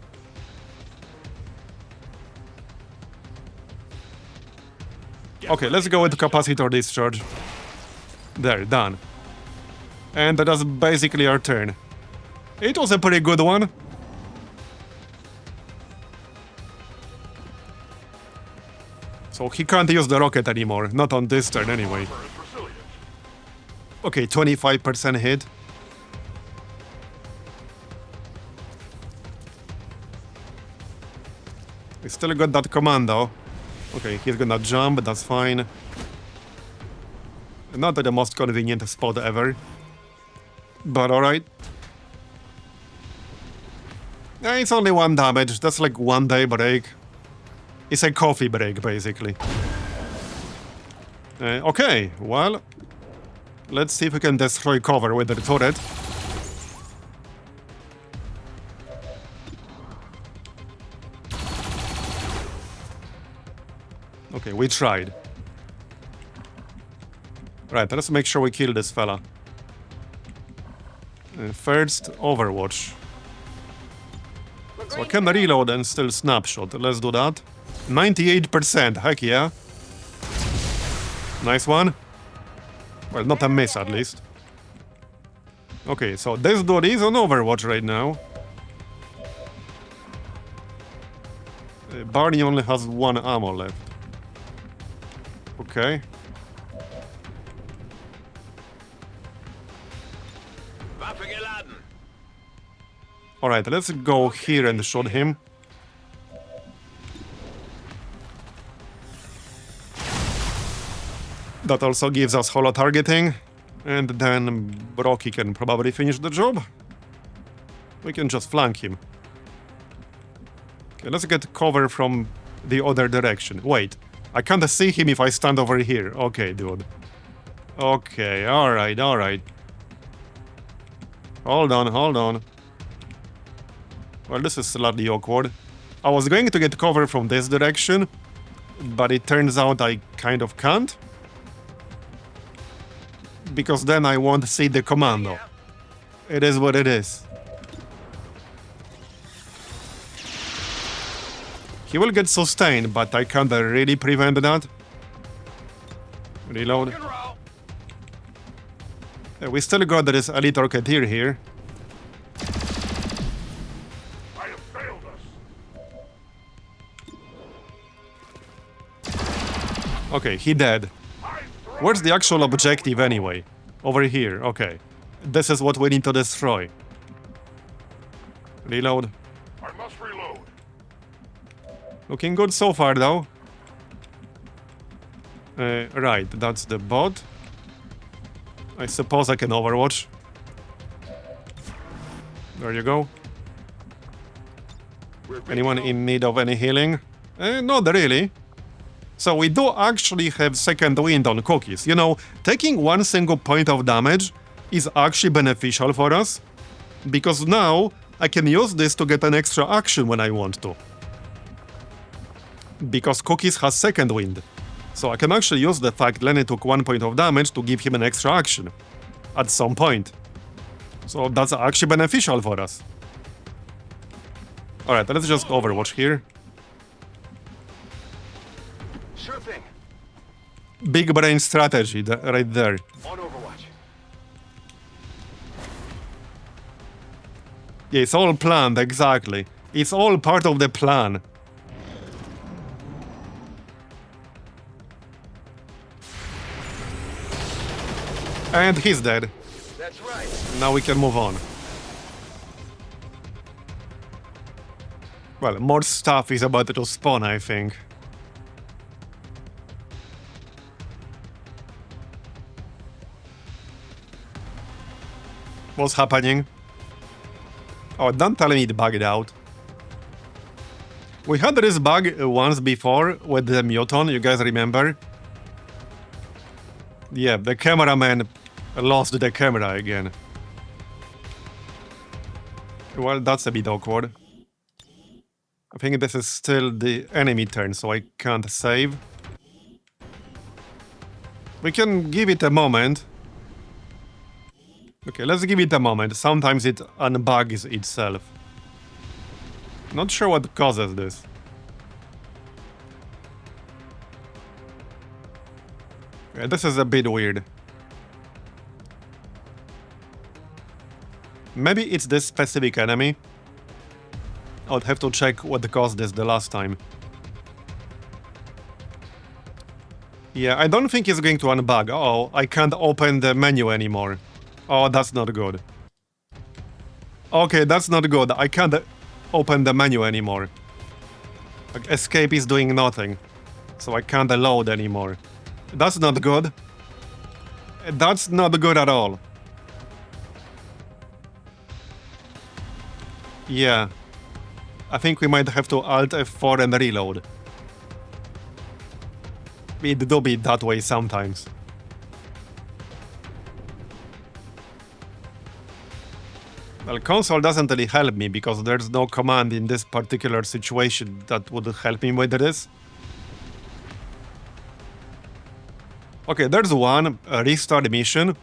Okay, let's go with capacitor discharge. There, done. And that's basically our turn. It was a pretty good one. So he can't use the rocket anymore, not on this turn anyway. Okay, 25% hit. We still got that commando. Okay, he's gonna jump, that's fine. Not the most convenient spot ever. But alright. It's only 1 damage, that's like 1 day break. It's a coffee break, basically. Okay, well... Let's see if we can destroy cover with the turret. Okay, we tried. Right, let's make sure we kill this fella. First, Overwatch. So I can reload and still snapshot. Let's do that. 98%, heck yeah. Nice one. Well, not a miss at least. Okay, so this dude is on Overwatch right now. Barney only has 1 ammo left. Okay. Alright, let's go here and shoot him. That also gives us holo targeting. And then Brocky can probably finish the job. We can just flank him. Okay, let's get cover from the other direction. Wait, I can't see him if I stand over here. Okay, dude. Okay, alright, alright. Hold on, hold on. Well, this is slightly awkward. I was going to get cover from this direction, but it turns out I kind of can't. Because then I won't see the commando. It is what it is. He will get sustained, but I can't really prevent that. Reload. We still got this elite Rocketeer here. Okay, he dead. Where's the actual objective anyway? Over here, okay. This is what we need to destroy. Reload. I must reload. Looking good so far though. Right, that's the bot. I suppose I can Overwatch. There you go. Anyone in need of any healing? Not really. So we do actually have second wind on cookies. You know, taking 1 single point of damage is actually beneficial for us. Because now I can use this to get an extra action when I want to. Because cookies has second wind. So I can actually use the fact Lenny took 1 point of damage to give him an extra action. At some point. So that's actually beneficial for us. Alright, let's just Overwatch here. Sure thing. Big brain strategy, right there. On Overwatch. Yeah, it's all planned, exactly. It's all part of the plan. And he's dead. That's right. Now we can move on. Well, more stuff is about to spawn, I think. What's happening? Oh, don't tell me it bugged out. We had this bug once before with the Muton, you guys remember? Yeah, the cameraman lost the camera again. Well, that's a bit awkward. I think this is still the enemy turn, so I can't save. We can give it a moment. Okay, let's give it a moment. Sometimes it unbugs itself. Not sure what causes this. Yeah, this is a bit weird. Maybe it's this specific enemy. I would have to check what caused this the last time. Yeah, I don't think it's going to unbug. Oh, I can't open the menu anymore. Oh, that's not good. Okay, that's not good. I can't open the menu anymore. Like, escape is doing nothing. So I can't load anymore. That's not good. That's not good at all. Yeah. I think we might have to Alt F4 and reload. It do be that way sometimes. Well, console doesn't really help me because there's no command in this particular situation that would help me with this. Okay, there's one, a restart mission.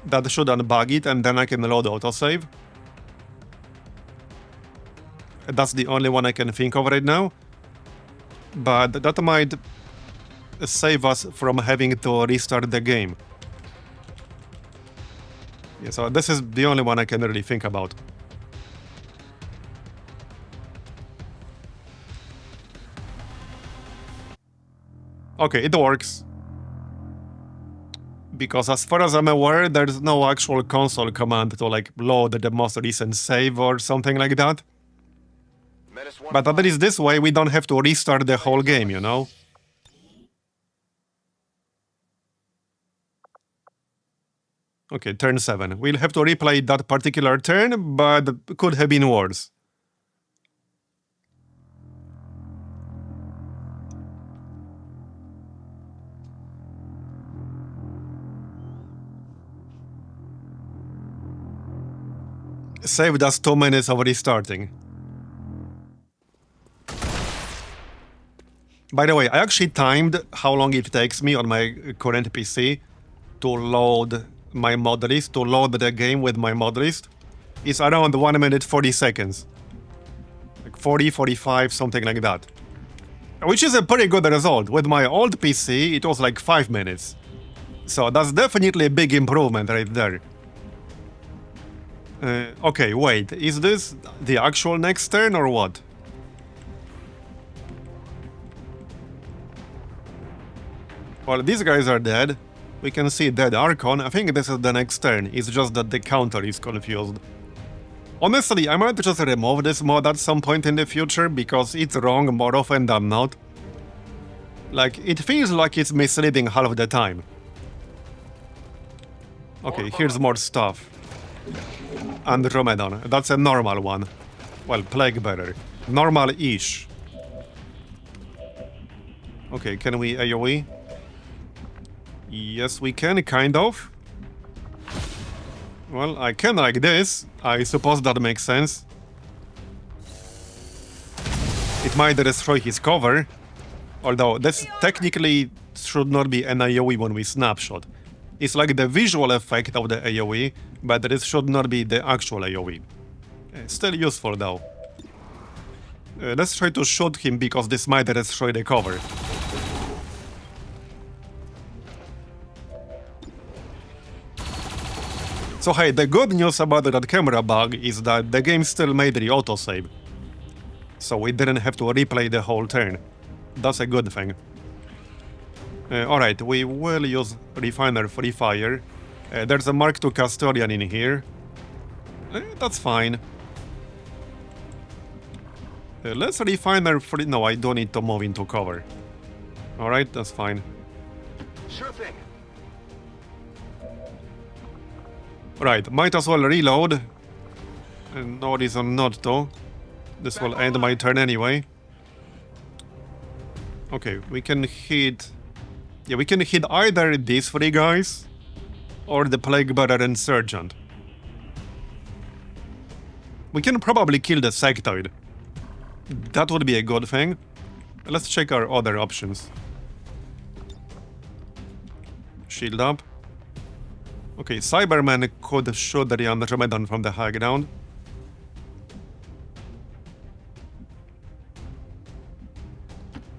That should unbug it and then I can load autosave. That's the only one I can think of right now. But that might save us from having to restart the game. Yeah, so this is the only one I can really think about. Okay, it works. Because as far as I'm aware, there's no actual console command to like load the most recent save or something like that. But at least this way we don't have to restart the whole game, you know? Okay, turn 7. We'll have to replay that particular turn, but could have been worse. Saved us 2 minutes of restarting. By the way, I actually timed how long it takes me on my current PC to load my mod list, to load the game with my mod list. It's around 1 minute 40 seconds. Like 40, 45, something like that. Which is a pretty good result. With my old PC, it was like 5 minutes. So that's definitely a big improvement right there. Okay, wait, is this the actual next turn or what? Well, these guys are dead. We can see dead Archon. I think this is the next turn. It's just that the counter is confused. Honestly, I might just remove this mod at some point in the future because it's wrong more often than not. Like, it feels like it's misleading half of the time. Okay, here's more stuff. Andromedon. That's a normal one. Well, Plague Bearer. Normal-ish. Okay, can we AoE? Yes, we can, kind of. Well, I can like this. I suppose that makes sense. It might destroy his cover. Although, this technically should not be an AoE when we snapshot. It's like the visual effect of the AoE, but this should not be the actual AoE. Still useful though. Let's try to shoot him because this might destroy the cover. So hey, the good news about that camera bug is that the game still made the autosave. So we didn't have to replay the whole turn. That's a good thing. Alright, we will use Refiner Free Fire. There's a Mark II Custodian in here. That's fine. Let's Refiner Free... No, I don't need to move into cover. Alright, that's fine. Sure thing. Right, might as well reload. No reason not to. This will end my turn anyway. Okay, we can hit... Yeah, we can hit either these 3 guys or the Plague Bearer and Sergeant. We can probably kill the Sectoid. That would be a good thing. Let's check our other options. Shield up. Okay, Cyberman could shoot the Andromedan from the high ground.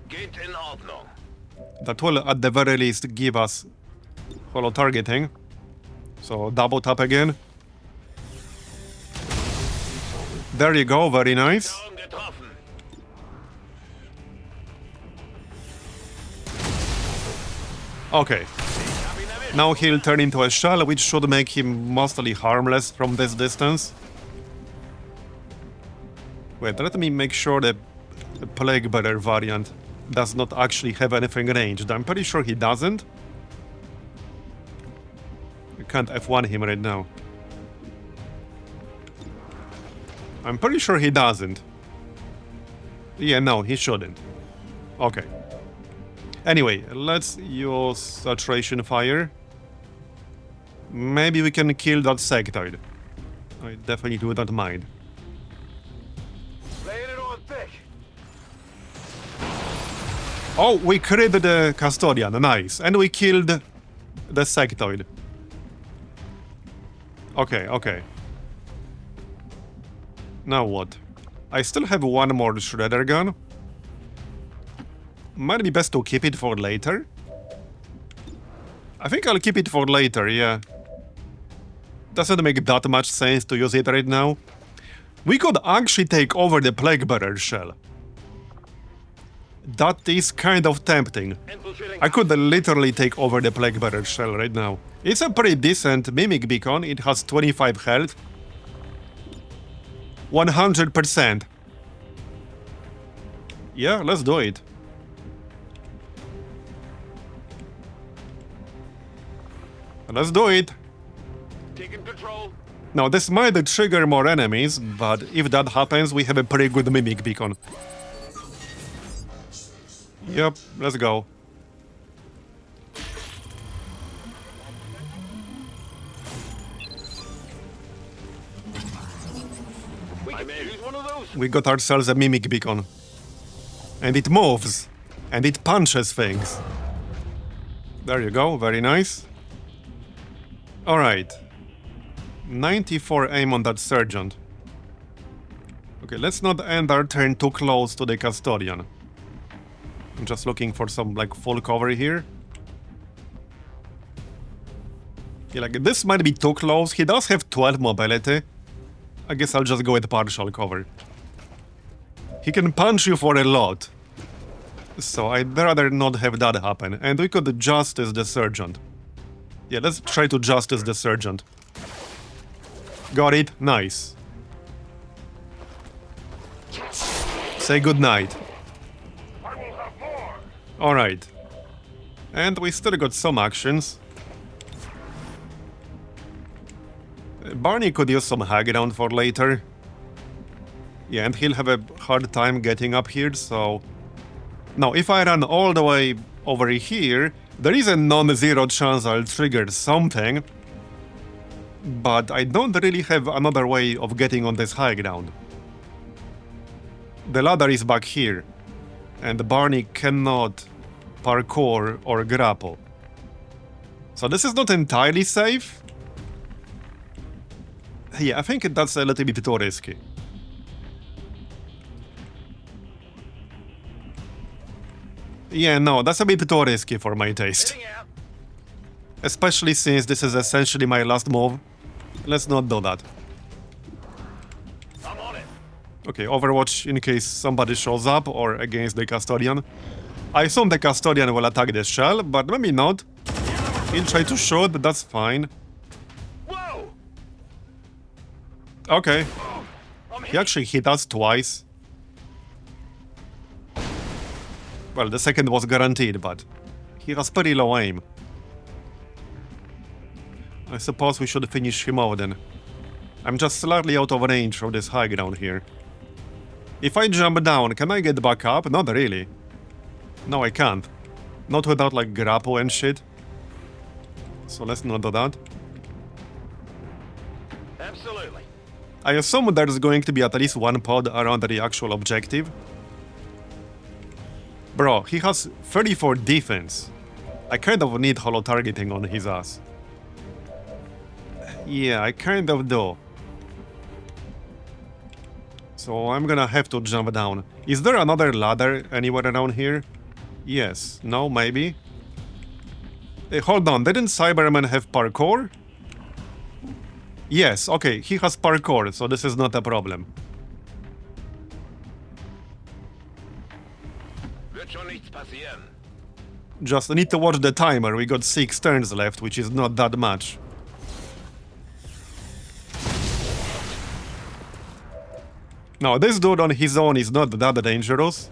Geht in Ordnung. That will at the very least give us holo targeting. So double tap again. There you go, very nice. Down getroffen. Okay. Now he'll turn into a shell, which should make him mostly harmless from this distance. Wait, let me make sure that the Plague Bearer variant does not actually have anything ranged. I'm pretty sure he doesn't. I can't F1 him right now. I'm pretty sure he doesn't. Yeah, no, he shouldn't. Okay. Anyway, let's use saturation fire. Maybe we can kill that Sectoid. I definitely do not mind. Laying it on thick. Oh, we killed the Custodian, nice. And we killed the Sectoid. Okay, okay. Now what? I still have one more Shredder gun. Might be best to keep it for later. I think I'll keep it for later, yeah. Doesn't make that much sense to use it right now. We could actually take over the Plague Bearer shell. That is kind of tempting. Infiltrating. I could literally take over the Plague Bearer shell right now. It's a pretty decent Mimic beacon. It has 25 health. 100%. Yeah, let's do it. Let's do it. Taking control. Now, this might trigger more enemies, but if that happens, we have a pretty good Mimic beacon. Yep, let's go. We can use one of those. We got ourselves a Mimic beacon. And it moves. And it punches things. There you go, very nice. Alright. 94 aim on that Sergeant. Okay, let's not end our turn too close to the Custodian. I'm just looking for some, like, full cover here. Yeah, like, this might be too close. He does have 12 mobility. I guess I'll just go with partial cover. He can punch you for a lot. So I'd rather not have that happen. And we could justice the Sergeant. Yeah, let's try to justice the Sergeant. Got it? Nice. Say goodnight. Alright. And we still got some actions. Barney could use some high ground for later. Yeah, and he'll have a hard time getting up here, so... Now, if I run all the way over here, there is a non-zero chance I'll trigger something. But I don't really have another way of getting on this high ground. The ladder is back here. And Barney cannot parkour or grapple. So this is not entirely safe. Yeah, I think that's a little bit too risky. Yeah, no, that's a bit too risky for my taste. Heading out. Especially since this is essentially my last move. Let's not do that. I'm on it. Okay, Overwatch in case somebody shows up or against the Custodian. I assume the Custodian will attack the shell, but maybe not. He'll try to shoot, but that's fine. Whoa! Okay, I'm he hit. actually hit us twice. Well, the second was guaranteed, but he has pretty low aim. I suppose we should finish him out then. I'm just slightly out of range from this high ground here. If I jump down, can I get back up? Not really. No, I can't. Not without, like, grapple and shit. So let's not do that. Absolutely. I assume there's going to be at least one pod around the actual objective. Bro, he has 34 defense. I kind of need holo targeting on his ass. Yeah, I kind of do. So I'm gonna have to jump down. Is there another ladder anywhere around here? Yes. No, maybe? Hey, hold on, didn't Cyberman have parkour? Yes, okay, he has parkour, so this is not a problem. Wird schon nichts passieren. Just need to watch the timer, we got 6 turns left, which is not that much. Now, this dude on his own is not that dangerous,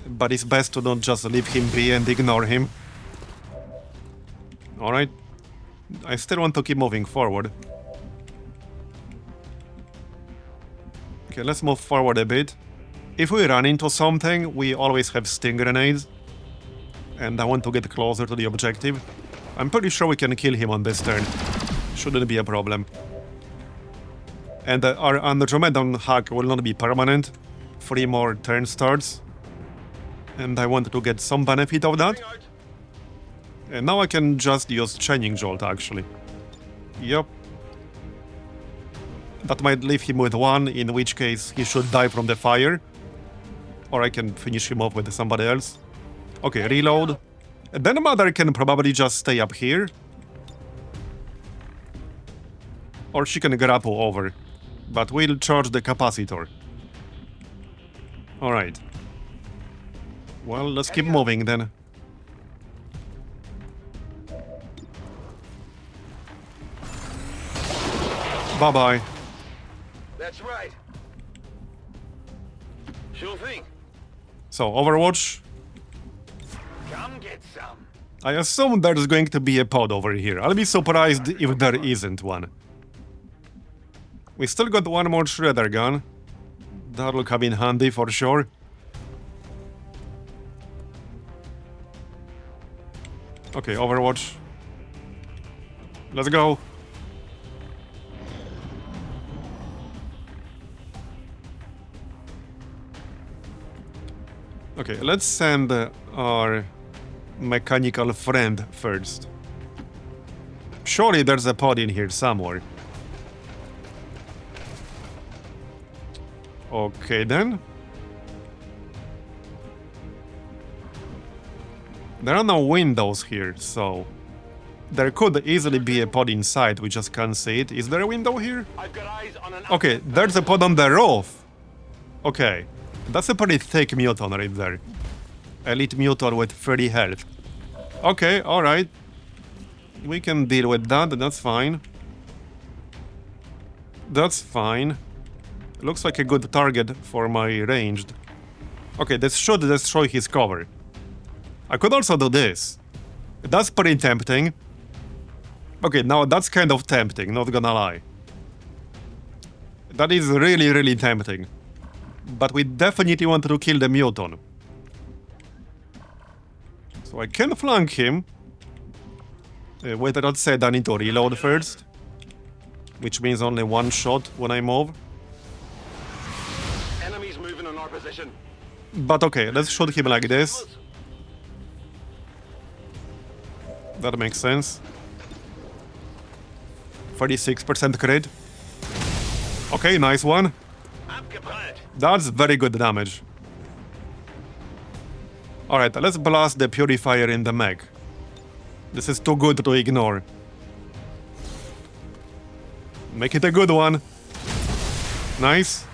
but it's best to not just leave him be and ignore him. Alright. I still want to keep moving forward. Okay, let's move forward a bit. If we run into something, we always have sting grenades. And I want to get closer to the objective. I'm pretty sure we can kill him on this turn. Shouldn't be a problem. And our Andromedan hack will not be permanent. 3 more turn starts. And I want to get some benefit of that. Bring out. And now I can just use Chaining Jolt, actually. Yep. That might leave him with 1, in which case he should die from the fire. Or I can finish him off with somebody else. Okay, reload. Then Mother can probably just stay up here. Or she can grapple over. But we'll charge the capacitor. Alright. Well, let's keep moving then. Bye-bye. That's right. Sure thing. So, Overwatch. Come get some. I assume there's going to be a pod over here. I'll be surprised if there isn't one. We still got 1 more Shredder gun. That'll come in handy for sure. Okay, Overwatch. Let's go. Okay, let's send our mechanical friend first. Surely there's a pod in here somewhere. Okay then. There are no windows here, so there could easily be a pod inside, we just can't see it. Is there a window here? I've got eyes on an. Okay, there's a pod on the roof. Okay, that's a pretty thick muton right there. Elite muton with 30 health. Okay, alright. We can deal with that, that's fine. That's fine. Looks like a good target for my ranged. Okay, this should destroy his cover. I could also do this. That's pretty tempting. Okay, now that's kind of tempting, not gonna lie. That is really, really tempting. But we definitely want to kill the muton. So I can flank him. With that said, I need to reload first. Which means only 1 shot when I move. Enemies moving in our position. But okay, let's shoot him like this. That makes sense. 36% crit. Okay, nice one. Abgeprallt. That's very good damage. Alright, let's blast the purifier in the mech. This is too good to ignore. Make it a good one. Nice.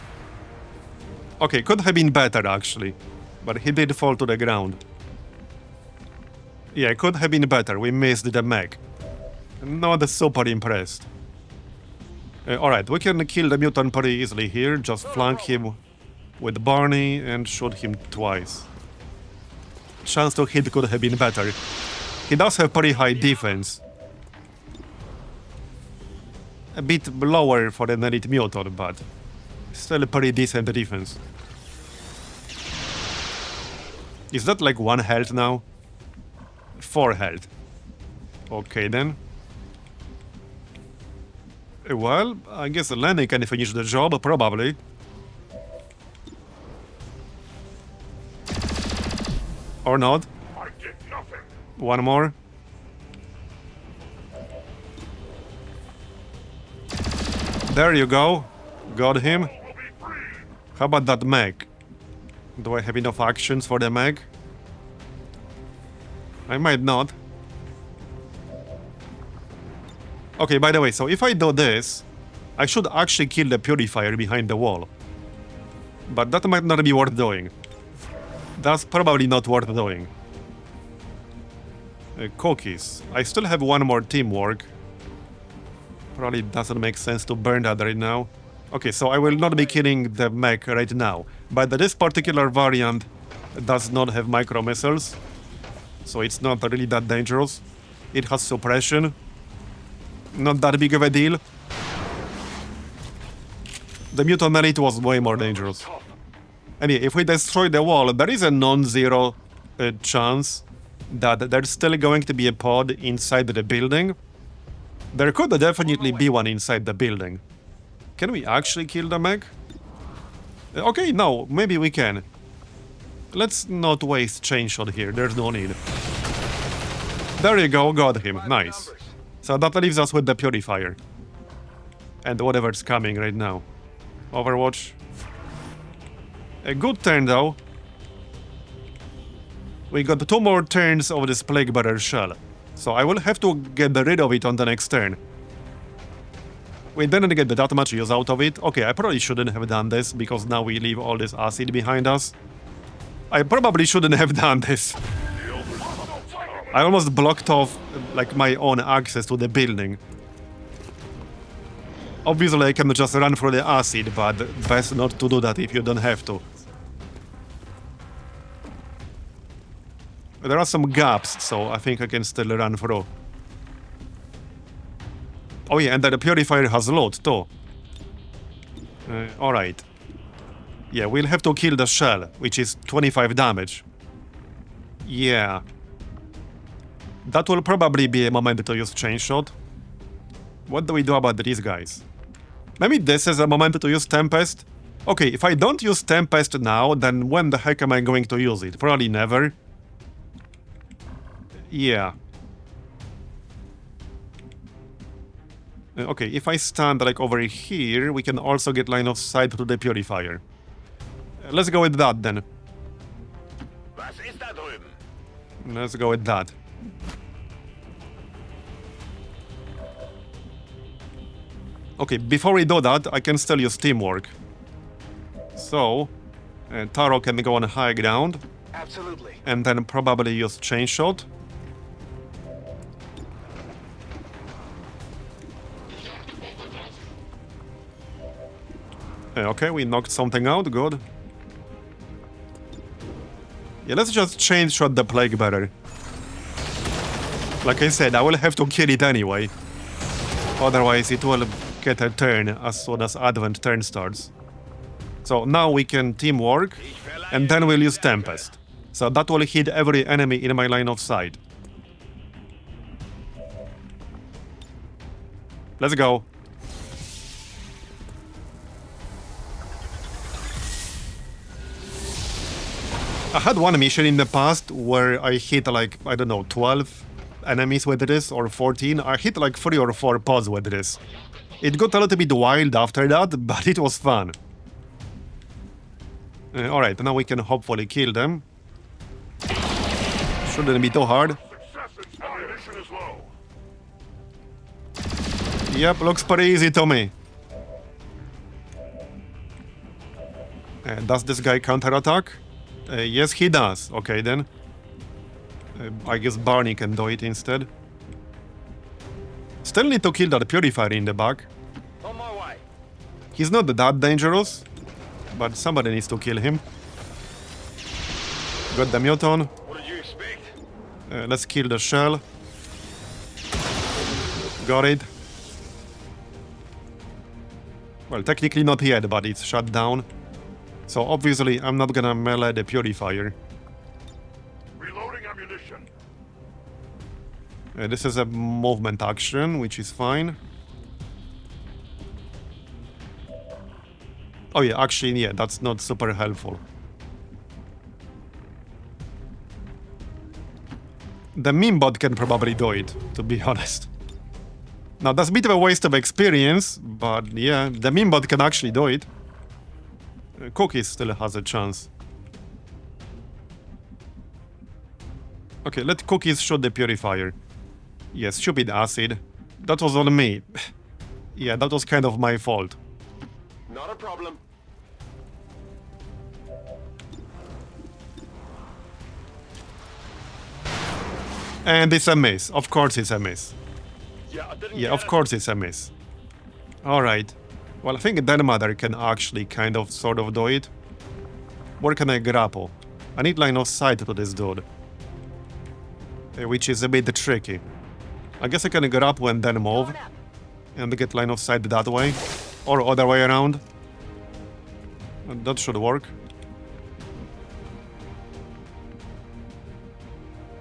Okay, could have been better actually. But he did fall to the ground. Yeah, could have been better. We missed the mech. Not super impressed. Alright, we can kill the mutant pretty easily here. Just flank him with Barney and shoot him twice. Chance to hit could have been better. He does have pretty high defense. A bit lower for an elite mutant, but still a pretty decent defense. Is that like 1 health now? 4 health. Okay then. Well, I guess Lenny can finish the job, probably. Or not. I did nothing. One more. There you go. Got him. How about that mech? Do I have enough actions for the mech? I might not. Okay, by the way, so if I do this, I should actually kill the purifier behind the wall. But that might not be worth doing. That's probably not worth doing. Cookies. I still have one more teamwork. Probably doesn't make sense to burn that right now. Okay, so I will not be killing the mech right now. But this particular variant does not have micro missiles, so it's not really that dangerous. It has suppression. Not that big of a deal. The Mutant Elite was way more dangerous. Anyway, if we destroy the wall, there is a non-zero chance that there's still going to be a pod inside the building. There could definitely be one inside the building. Can we actually kill the mech? Okay, no, maybe we can. Let's not waste chain shot here, there's no need. There you go, got him, nice. So that leaves us with the purifier. And whatever's coming right now. Overwatch. A good turn though. We got 2 more turns of this Plague Bearer shell. So I will have to get rid of it on the next turn. We didn't get that much use out of it. Okay, I probably shouldn't have done this, because now we leave all this acid behind us. I probably shouldn't have done this. I almost blocked off, like, my own access to the building. Obviously I can just run through the acid, but best not to do that if you don't have to. There are some gaps, so I think I can still run through. Oh yeah, and the purifier has load too. Alright. Yeah, we'll have to kill the shell, which is 25 damage. Yeah. That will probably be a moment to use chain shot. What do we do about these guys? Maybe this is a moment to use Tempest? Okay, if I don't use Tempest now, then when the heck am I going to use it? Probably never. Yeah. Okay, if I stand like over here, we can also get line of sight to the purifier. Let's go with that then. Was ist da drüben? Let's go with that. Okay, before we do that, I can still use teamwork. So, Taro can go on high ground. Absolutely. And then probably use chain shot. Okay, we knocked something out, good. Yeah, let's just chain shot the Plague Bearer. Like I said, I will have to kill it anyway. Otherwise it will get a turn as soon as Advent turn starts. So now we can teamwork, and then we'll use Tempest. So that will hit every enemy in my line of sight. Let's go. I had one mission in the past where I hit like, I don't know, 12 enemies with this, or 14. I hit like 3 or 4 pods with this. It got a little bit wild after that, but it was fun. Alright, now we can hopefully kill them. Shouldn't be too hard. Yep, looks pretty easy to me. Does this guy counterattack? Yes, he does. Okay, then. I guess Barney can do it instead. Still need to kill that purifier in the back. On my way. He's not that dangerous, but somebody needs to kill him. Got the muton. What did you expect? Let's kill the shell. Got it. Well, technically not yet, but it's shut down. So obviously I'm not gonna melee the purifier. Reloading ammunition. This is a movement action, which is fine. Oh yeah, actually, yeah, that's not super helpful. The meme bot can probably do it, to be honest. Now, that's a bit of a waste of experience, but yeah, the meme bot can actually do it. Cookies still has a chance. Okay, let Cookies shoot the purifier. Yes, stupid acid. That was on me. Yeah, that was kind of my fault. Not a problem. And it's a miss. Of course it's a miss. Yeah, I didn't Yeah, get of it. course it's a miss. Alright. Well, I think Den Mother can actually kind of sort of do it. Where can I grapple? I need line of sight to this dude. Which is a bit tricky. I guess I can grapple and then move. And get line of sight that way. Or other way around. And that should work.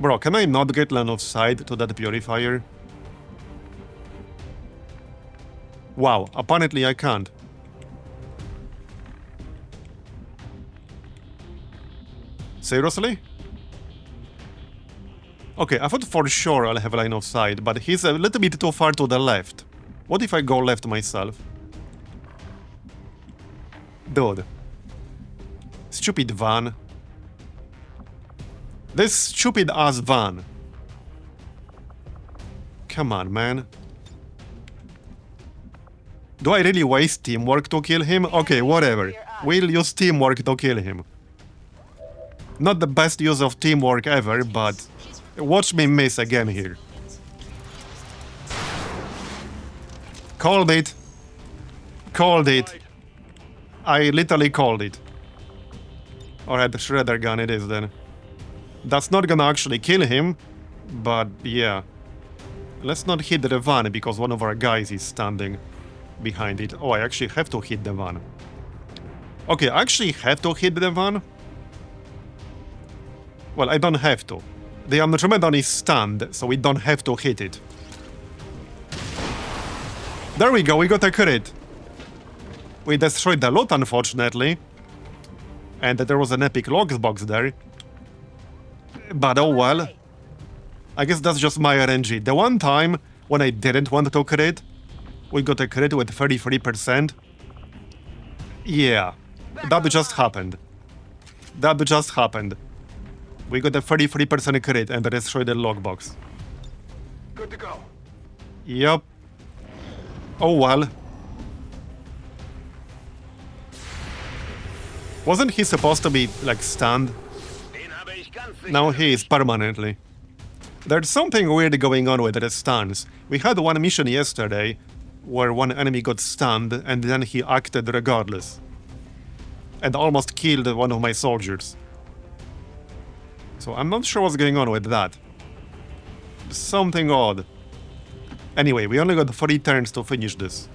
Bro, can I not get line of sight to that purifier? Wow, apparently I can't. Seriously? Okay, I thought for sure I'll have a line of sight, but he's a little bit too far to the left. What if I go left myself? Dude. Stupid van. This stupid ass van. Come on, man. Do I really waste teamwork to kill him? Okay, whatever. We'll use teamwork to kill him. Not the best use of teamwork ever, but watch me miss again here. Called it. Called it. I literally called it. Alright, the shredder gun it is then. That's not gonna actually kill him, but yeah. Let's not hit the van because one of our guys is standing behind it. Oh, I actually have to hit the van. Okay, I actually have to hit the van. Well, I don't have to. The Andromedon is stunned, so we don't have to hit it. There we go, we got a crit. We destroyed the loot, unfortunately. And there was an epic logs box there. But oh well. I guess that's just my RNG. The one time when I didn't want to crit, we got a crit with 33%. Yeah, that just happened. That just happened. We got a 33% crit and destroyed the log box. Good to go. Yep. Oh well. Wasn't he supposed to be, like, stunned? Den habe ich ganz sicher. Now he is permanently. There's something weird going on with the stuns. We had one mission yesterday where one enemy got stunned and then he acted regardless. And almost killed one of my soldiers. So I'm not sure what's going on with that. Something odd. Anyway, we only got 3 turns to finish this.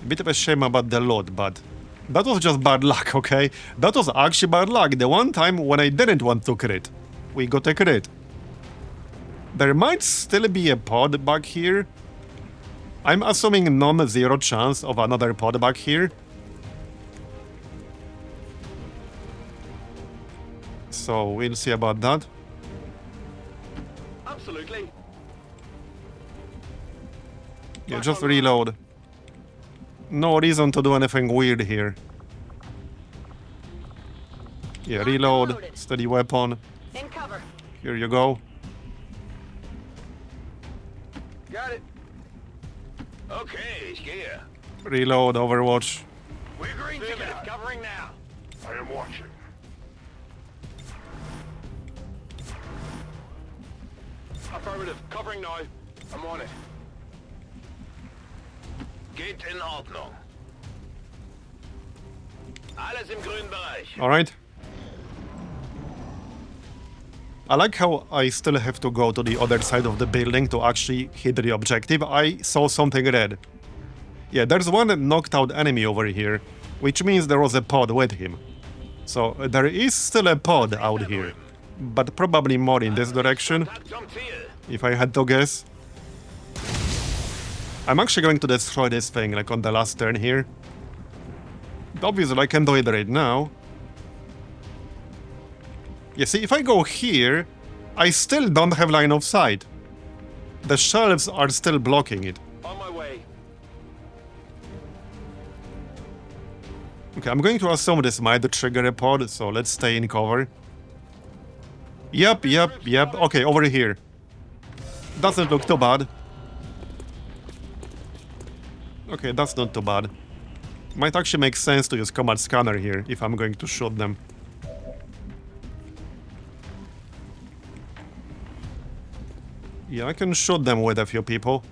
A bit of a shame about the load, but that was just bad luck, okay? That was actually bad luck. The one time when I didn't want to crit, we got a crit. There might still be a pod back here. I'm assuming non-zero chance of another pod back here. So we'll see about that. Absolutely. Yeah, just reload. No reason to do anything weird here. Yeah, reload. Steady weapon. In cover. Here you go. Got it. Okay, ich gehe. Reload, Overwatch. We're green together. Covering now. I am watching. Affirmative. Covering now. I'm on it. Geht in Ordnung. Alles im grünen Bereich. Alright. I like how I still have to go to the other side of the building to actually hit the objective. I saw something red. Yeah, there's one knocked out enemy over here, which means there was a pod with him. So there is still a pod out here, but probably more in this direction, Kontakt zum Ziel. if I had to guess. I'm actually going to destroy this thing, like on the last turn here. Obviously, I can do it right now. You see, if I go here, I still don't have line of sight. The shelves are still blocking it. On my way. Okay, I'm going to assume this might trigger a pod, so let's stay in cover. Yep. Okay, over here. Doesn't look too bad. Okay, that's not too bad. Might actually make sense to use combat scanner here if I'm going to shoot them. Yeah, I can shoot them with a few people.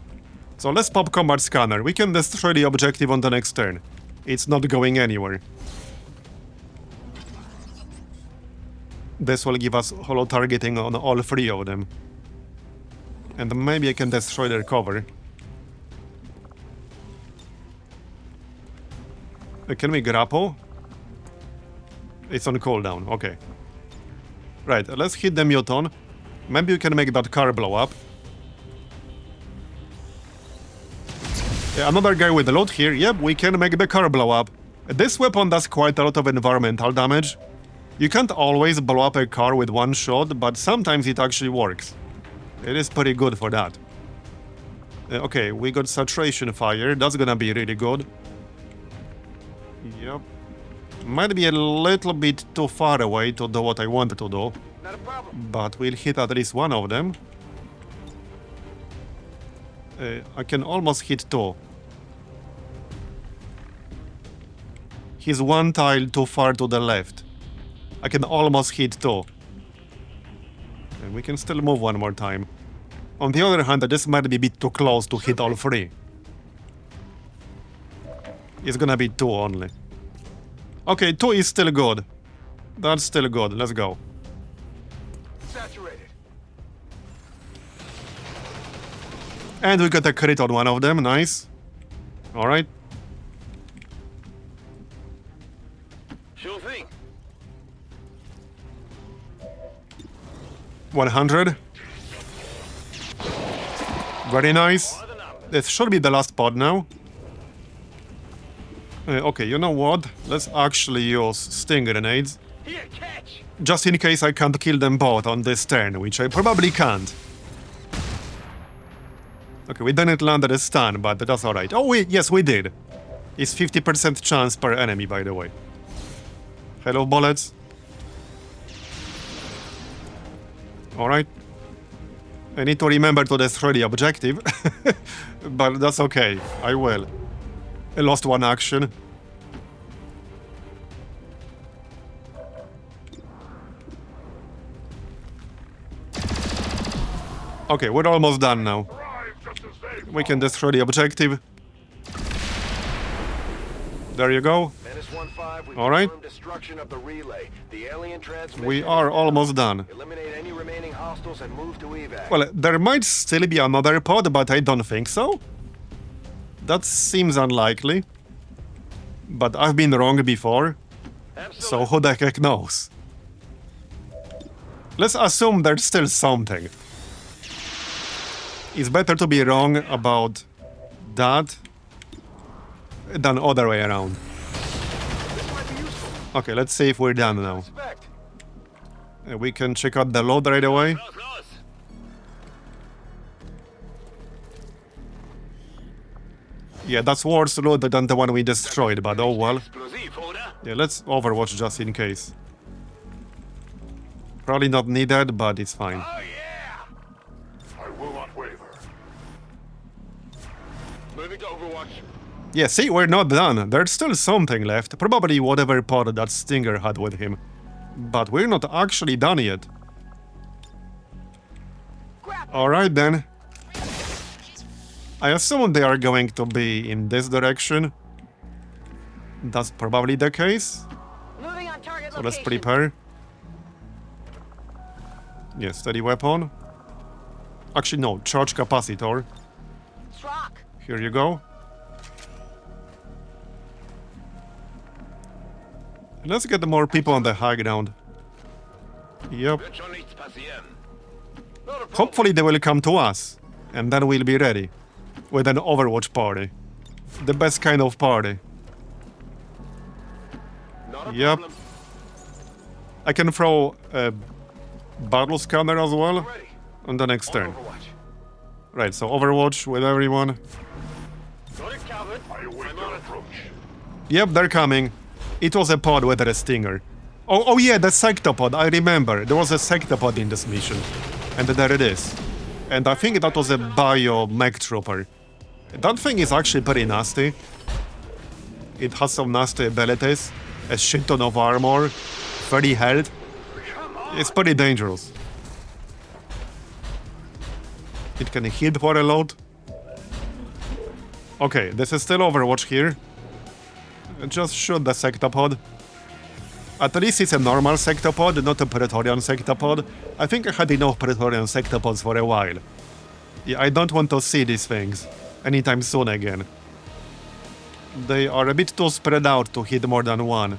So let's pop combat scanner. We can destroy the objective on the next turn. It's not going anywhere. This will give us holo targeting on all three of them. And maybe I can destroy their cover. Can we grapple? It's on cooldown, okay. Right, let's hit the muton. Maybe we can make that car blow up. Yeah, another guy with a load here. Yep, we can make the car blow up. This weapon does quite a lot of environmental damage. You can't always blow up a car with one shot, but sometimes it actually works. It is pretty good for that. Okay, we got saturation fire. That's gonna be really good. Yep. Might be a little bit too far away to do what I wanted to do. Not a problem. But we'll hit at least one of them. I can almost hit two. He's one tile too far to the left. I can almost hit two. And we can still move one more time. On the other hand, this might be a bit too close to hit all three. It's gonna be two only. Okay, two is still good. That's still good. Let's go. Saturated. And we got a crit on one of them. Nice. Alright. Sure thing. 100. Very nice. More than enough. This should be the last pod now. Okay, you know what? Let's actually use sting grenades. Here, catch. Just in case I can't kill them both on this turn, which I probably can't. Okay, we didn't land a stun, but that's alright. Oh, yes, we did. It's 50% chance per enemy, by the way. Hello, bullets. Alright. I need to remember to destroy the objective. But that's okay. I will. I lost one action. Okay, we're almost done now. We can destroy the objective. There you go. All right. Destruction of the relay. The alien transmission. We are almost done. Eliminate any remaining hostiles and move to evac. Well, there might still be another pod, but I don't think so. That seems unlikely. But I've been wrong before. So who the heck knows? Let's assume there's still something. It's better to be wrong about that than other way around. Okay, let's see if we're done now. We can check out the load right away. Yeah, that's worse load than the one we destroyed, but oh well. Yeah, let's overwatch just in case. Probably not needed, but it's fine. Oh yeah! I will not waver. Moving to Overwatch. Yeah, see, we're not done. There's still something left. Probably whatever pod that Stinger had with him. But we're not actually done yet. Alright then. I assume they are going to be in this direction. That's probably the case. Moving on target So let's location. prepare. Yeah, steady weapon. Actually, no, charge capacitor. Strock. Here you go. Let's get more people on the high ground. Yep. Wird schon nichts passieren. Not a problem. Hopefully they will come to us. And then we'll be ready. With an Overwatch party. The best kind of party. Not a Yep. problem. I can throw a battle scanner as well Ready. on the next On turn. Overwatch. Right, so Overwatch with everyone. Got it covered. I'm on it. Yep, they're coming. It was a pod with a stinger. Oh yeah, the sectopod, I remember. There was a sectopod in this mission. And there it is. And I think that was a bio mech trooper. That thing is actually pretty nasty. It has some nasty abilities. A shit ton of armor. 30 health. It's pretty dangerous. It can hit for a lot. Okay, this is still Overwatch here. Just shoot the sectopod. At least it's a normal sectopod, not a Praetorian sectopod. I think I had enough Praetorian sectopods for a while. Yeah, I don't want to see these things anytime soon again. They are a bit too spread out to hit more than one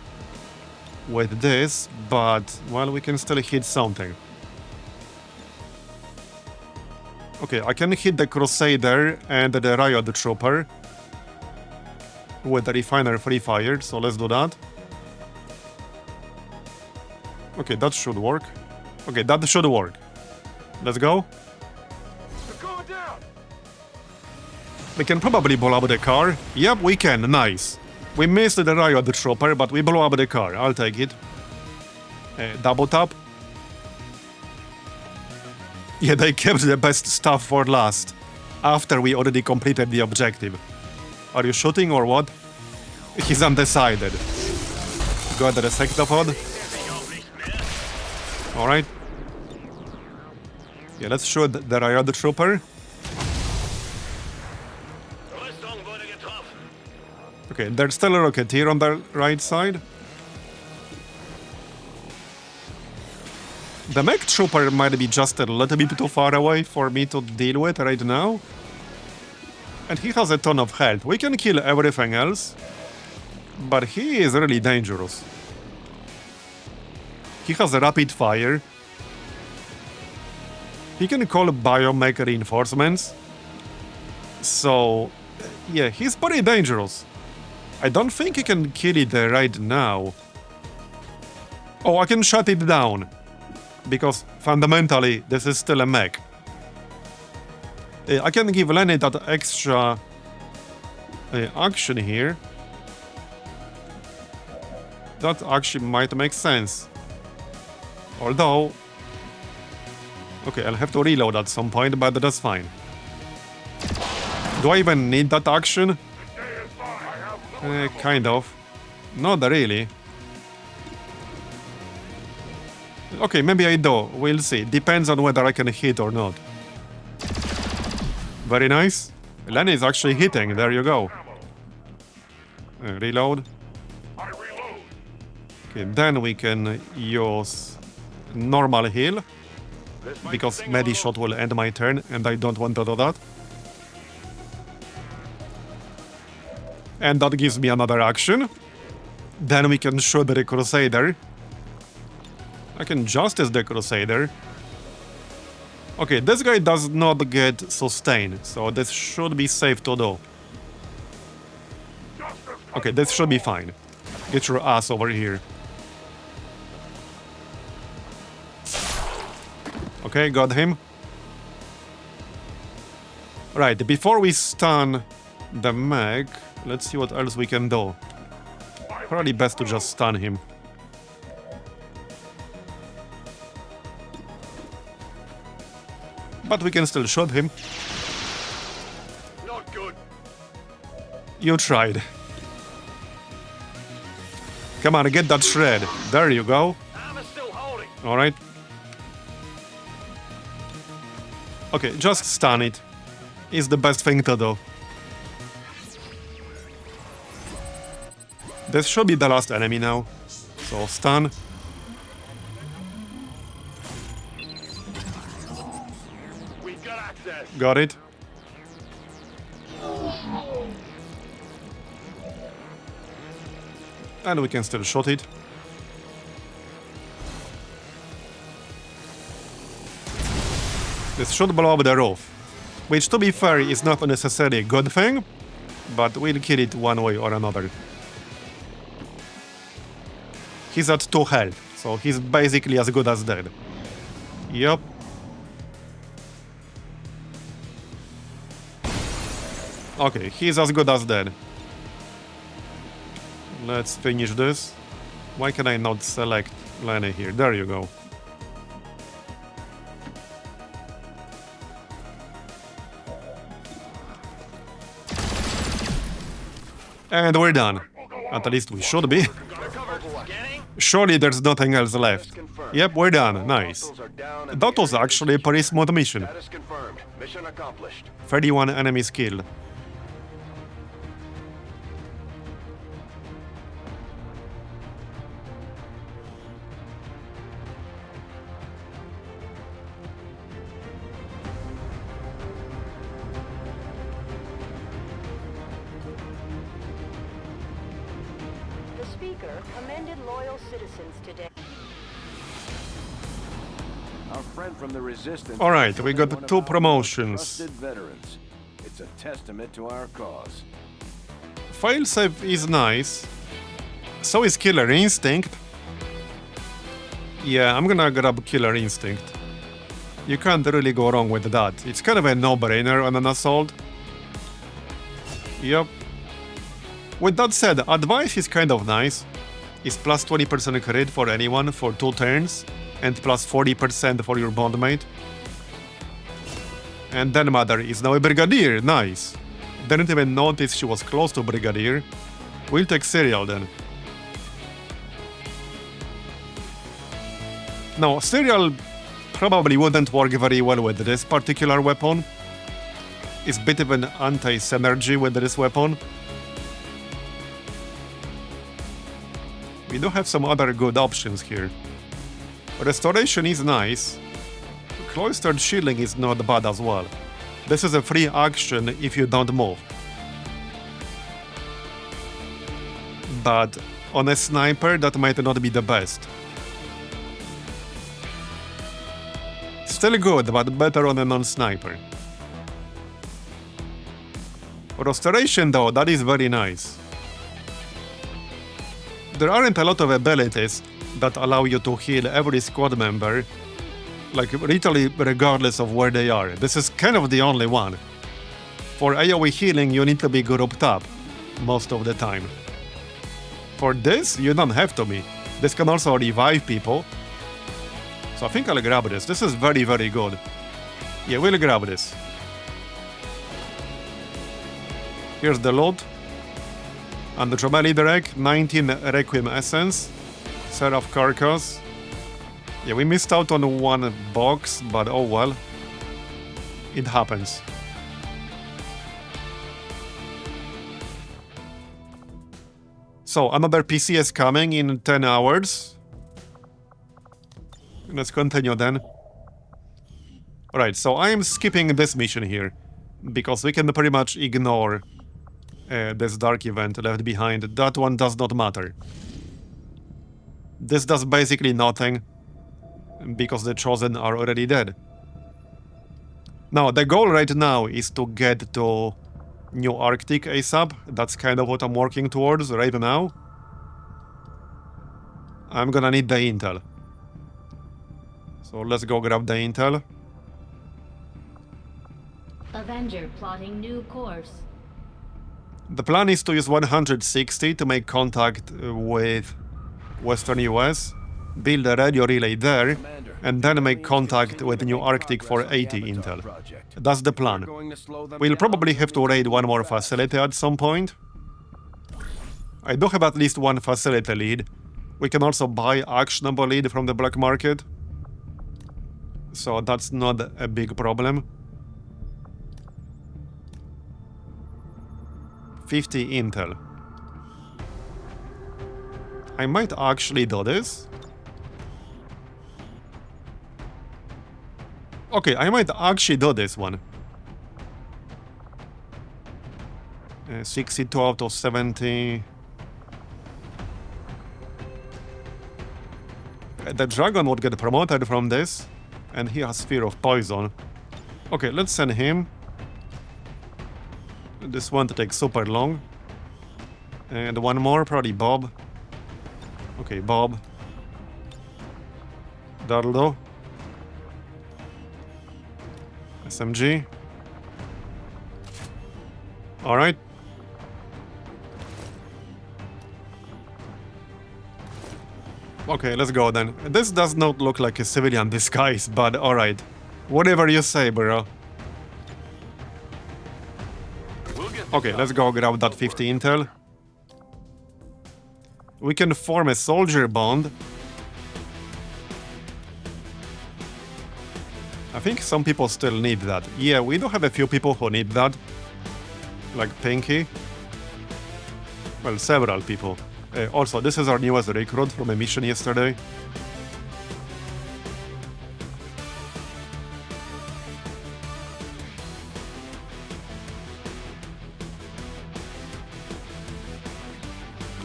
with this, but, well, we can still hit something. Okay, I can hit the Crusader and the Riot Trooper with the Refiner free fire, so let's do that. Okay, that should work. Okay, that should work. Let's go. They're going down. We can probably blow up the car. Yep, we can. Nice. We missed the Riot Trooper, but we blew up the car. I'll take it. Double tap. Yeah, they kept the best stuff for last. After we already completed the objective. Are you shooting or what? He's undecided. Got the sectopod. Alright. Yeah, let's shoot the Riot Trooper. Okay, there's still a Rocketeer on the right side. The Mech Trooper might be just a little bit too far away for me to deal with right now. And he has a ton of health. We can kill everything else. But he is really dangerous. He has a rapid fire. He can call biomech reinforcements. So, yeah, he's pretty dangerous. I don't think he can kill it right now. Oh, I can shut it down. Because fundamentally, this is still a mech. I can give Lenny that extra action here. That actually might make sense. Although... Okay, I'll have to reload at some point, but that's fine. Do I even need that action? Kind of. Not really. Okay, maybe I do. We'll see. Depends on whether I can hit or not. Very nice. Lenny is actually hitting. There you go. Reload. Okay, then we can use normal heal. Because Medishot will end my turn, and I don't want to do that. And that gives me another action. Then we can shoot the Crusader. I can Justice the Crusader. Okay, this guy does not get sustained, so this should be safe to do. Okay, this should be fine. Get your ass over here. Okay, got him. Right, before we stun the mech, let's see what else we can do. Probably best to just stun him. But we can still shoot him. Not good. You tried. Come on, get that shred. There you go. Armor's still holding. Alright. Okay, just stun it. It's the best thing to do. This should be the last enemy now. So stun. We got access. Got it. And we can still shoot it. This should blow up the roof. Which, to be fair, is not necessarily a good thing, but we'll kill it one way or another. He's at 2 health, so he's basically as good as dead. Yup. Okay, he's as good as dead. Let's finish this. Why can I not select Lenny here? There you go. And we're done. At least we should be. Surely there's nothing else left. Yep, we're done. Nice. That was actually a pretty smooth mission. Status confirmed. Mission accomplished. 31 enemies killed. The speaker commended loyal citizens today. Our friend from the resistance. All right, we got one of 2 our promotions. trusted veterans. It's a testament to our cause. Failsafe is nice. So is Killer Instinct. Yeah, I'm gonna grab Killer Instinct. You can't really go wrong with that. It's kind of a no-brainer on an assault. Yep. With that said, Advice is kind of nice. It's plus 20% crit for anyone for 2 turns, and plus 40% for your bondmate. And then Mother is now a Brigadier, nice. Didn't even notice she was close to Brigadier. We'll take Serial then. Now, Serial probably wouldn't work very well with this particular weapon. It's a bit of an anti-synergy with this weapon. We do have some other good options here. Restoration is nice. Cloistered Shielding is not bad as well. This is a free action if you don't move. But on a sniper, that might not be the best. Still good, but better on a non-sniper. Restoration though, that is very nice. There aren't a lot of abilities that allow you to heal every squad member, like literally regardless of where they are. This is kind of the only one. For AoE healing, you need to be grouped up most of the time. For this, you don't have to be. This can also revive people. So I think I'll grab this. This is very, very good. Yeah, we'll grab this. Here's the loot. And the Jomeli Direct, 19 Requiem Essence, Seraph Carcass. Yeah, we missed out on 1 box, but oh well. It happens. So, another PC is coming in 10 hours. Let's continue then. Alright, so I am skipping this mission here, because we can pretty much ignore this dark event left behind. That one does not matter. This does basically nothing, because the Chosen are already dead. Now, the goal right now is to get to New Arctic ASAP. That's kind of what I'm working towards right now. I'm gonna need the intel. So let's go grab the intel. Avenger plotting new course. The plan is to use 160 to make contact with Western US, build a radio relay there, and then make contact with New Arctic for 80 intel. That's the plan. We'll probably have to raid 1 more facility at some point. I do have at least 1 facility lead. We can also buy actionable lead from the black market. So that's not a big problem. 50 intel. I might actually do this. Okay, I might actually do this one. 62 out of 70. The dragon would get promoted from this, and he has fear of poison. Okay, let's send him. This won't take super long. And 1 more, probably Bob. Okay, Bob. Darlo. SMG. Alright. Okay, let's go then. This does not look like a civilian disguise, but alright. Whatever you say, bro. We'll get Okay, let's go grab that 50 intel. We can form a soldier bond. I think some people still need that. Yeah, we do have a few people who need that. Like Pinky. Well, several people. Also, this is our newest recruit from a mission yesterday.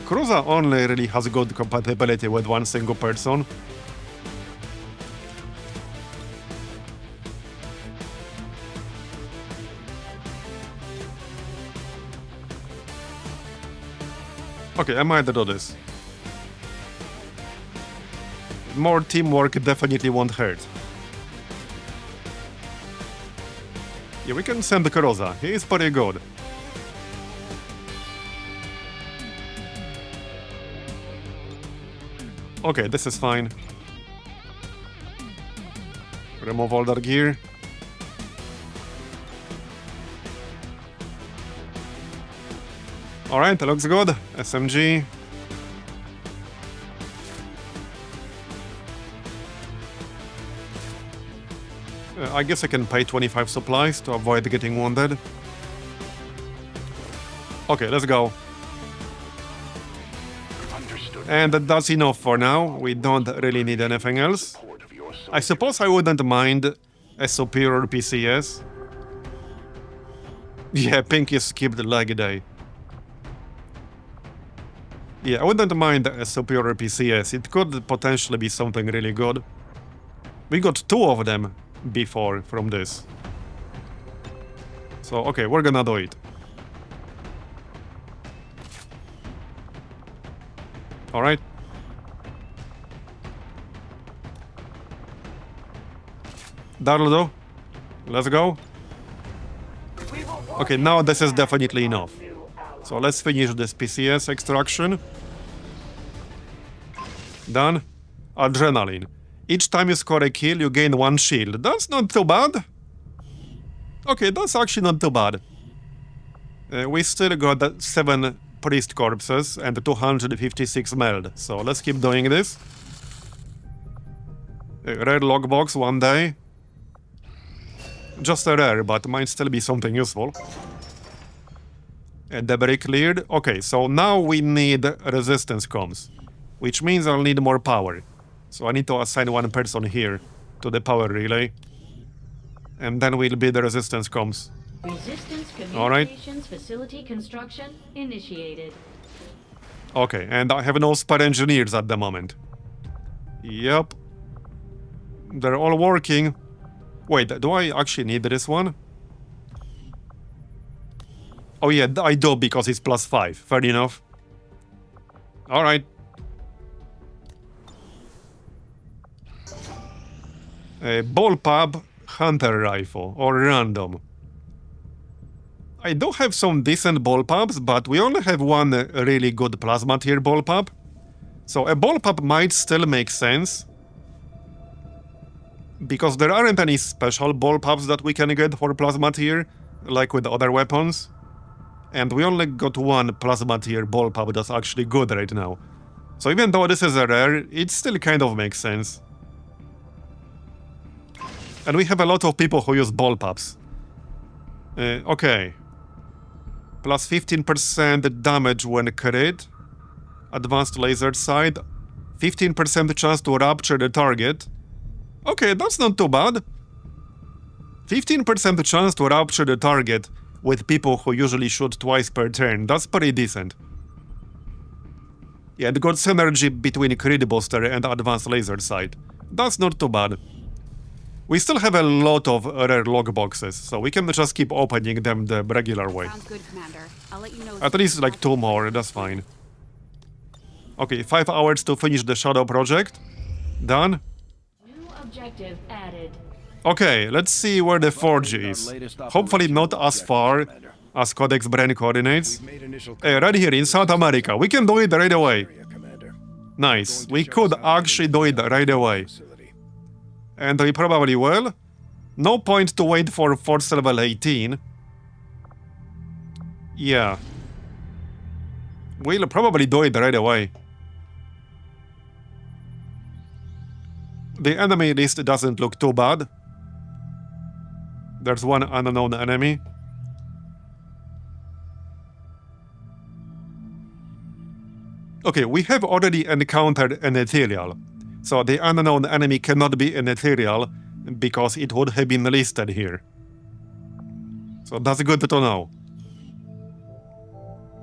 Cruiser only really has good compatibility with one single person. Okay, I might do this. More teamwork definitely won't hurt. Yeah, we can send Cruiser. He is pretty good. Okay, this is fine. Remove all that gear. Alright, that looks good. SMG. I guess I can pay 25 supplies to avoid getting wounded. Okay, let's go. understood. And that's enough for now. We don't really need anything else. Report of your I suppose I wouldn't mind a superior PCS. Yeah, Pinky skipped leg day. Yeah, I wouldn't mind a superior PCS. It could potentially be something really good. We got 2 of them before from this. So, okay, we're gonna do it. Alright. That'll do. Let's go. Okay, now this is definitely enough. So let's finish this PCS extraction. Done. Adrenaline. Each time you score a kill, you gain 1 shield. That's not too bad. Okay, that's actually not too bad. We still got 7 priest corpses and 256 meld. So let's keep doing this. Rare logbox 1 day. Just a rare, but might still be something useful. Debris cleared. Okay, so now we need resistance comms, which means I'll need more power. So I need to assign 1 person here to the power relay. And then we'll be the resistance comms. Resistance Alright. communications facility construction initiated. Okay, and I have no spare engineers at the moment. Yep. They're all working. Wait, do I actually need this one? Oh yeah, I do because it's +5. Fair enough. Alright. Bullpup, hunter rifle, or random. I do have some decent bullpups, but we only have 1 really good plasma tier bullpup. So a bullpup might still make sense. Because there aren't any special bullpups that we can get for plasma tier, like with other weapons. And we only got 1 plasma tier bullpup that's actually good right now. So even though this is a rare, it still kind of makes sense. And we have a lot of people who use bullpups. Okay. Plus 15% damage when crit. Advanced laser sight. 15% chance to rapture the target. Okay, that's not too bad. 15% chance to rapture the target with people who usually shoot twice per turn. That's pretty decent. Yeah, and got synergy between crit booster and advanced laser sight. That's not too bad. We still have a lot of rare log boxes, so we can just keep opening them the regular way. Sounds good, Commander. I'll let you know. At least like 2 more, that's fine. Okay, 5 hours to finish the shadow project. Done. New objective added. Okay, let's see where the forge is. Hopefully not as far as Codex Brain coordinates. Made initial Right here in South America. We can do it right away. area, Commander. Nice. We could actually do it right away. Facility. And we probably will. No point to wait for force level 18. Yeah. We'll probably do it right away. The enemy list doesn't look too bad. There's one unknown enemy. Okay, we have already encountered an ethereal. So the unknown enemy cannot be an ethereal because it would have been listed here. So that's good to know.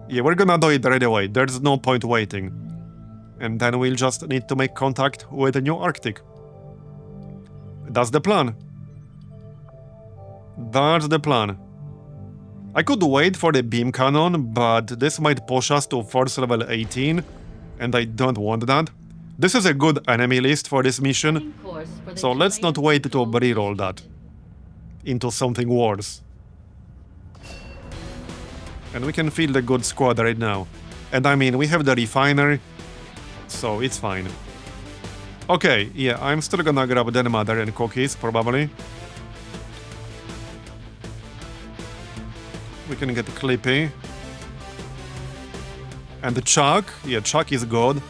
Yeah, we're gonna do it right away. There's no point waiting. And then we'll just need to make contact with the new Arctic. That's the plan. That's the plan. I could wait for the beam cannon, but this might push us to force level 18, and I don't want that. This is a good enemy list for this mission, Course for the so let's not terrain wait to control reroll that into something worse. And we can feel the good squad right now. And I mean, we have the refiner, so it's fine. Okay, yeah, I'm still gonna grab den mother and cookies, probably. We can get Clippy. And the Chuck, yeah, Chuck is good.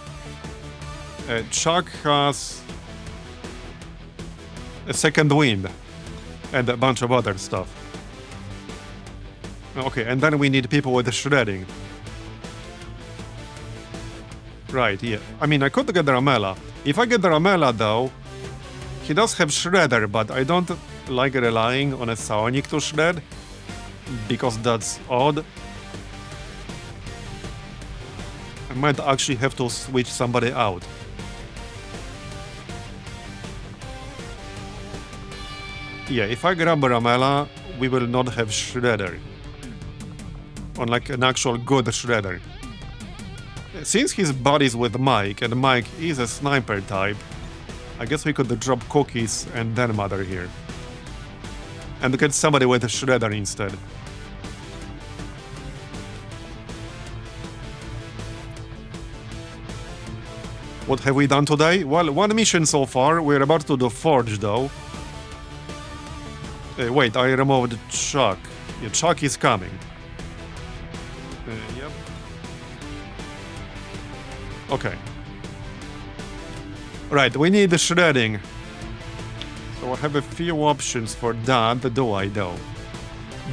Chuck has a second wind and a bunch of other stuff. Okay, and then we need people with shredding. Right, yeah. I mean, I could get Ramela. If I get Ramela, though, he does have Shredder, but I don't like relying on a Psionic to shred, because that's odd. I might actually have to switch somebody out. Yeah, if I grab Ramela, we will not have Shredder. Unlike an actual good Shredder. Since his body's with Mike, and Mike is a sniper type, I guess we could drop cookies and then mother here. And get somebody with a Shredder instead. What have we done today? Well, one mission so far. We're about to do Forge, though. Wait, I removed Chuck. Yeah, Chuck is coming. Yep. Okay. Right, we need the shredding. So I have a few options for that. Do I, though?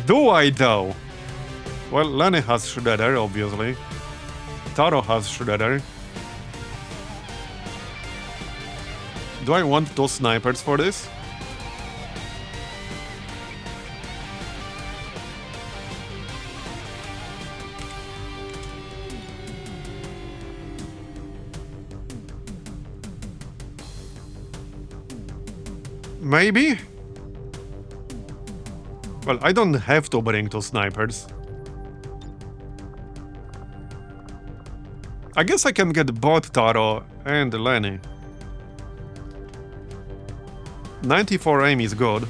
Do I, though? Well, Lenny has Shredder, obviously. Taro has Shredder. Do I want 2 snipers for this? Maybe? Well, I don't have to bring 2 snipers. I guess I can get both Taro and Lenny. 94 aim is good.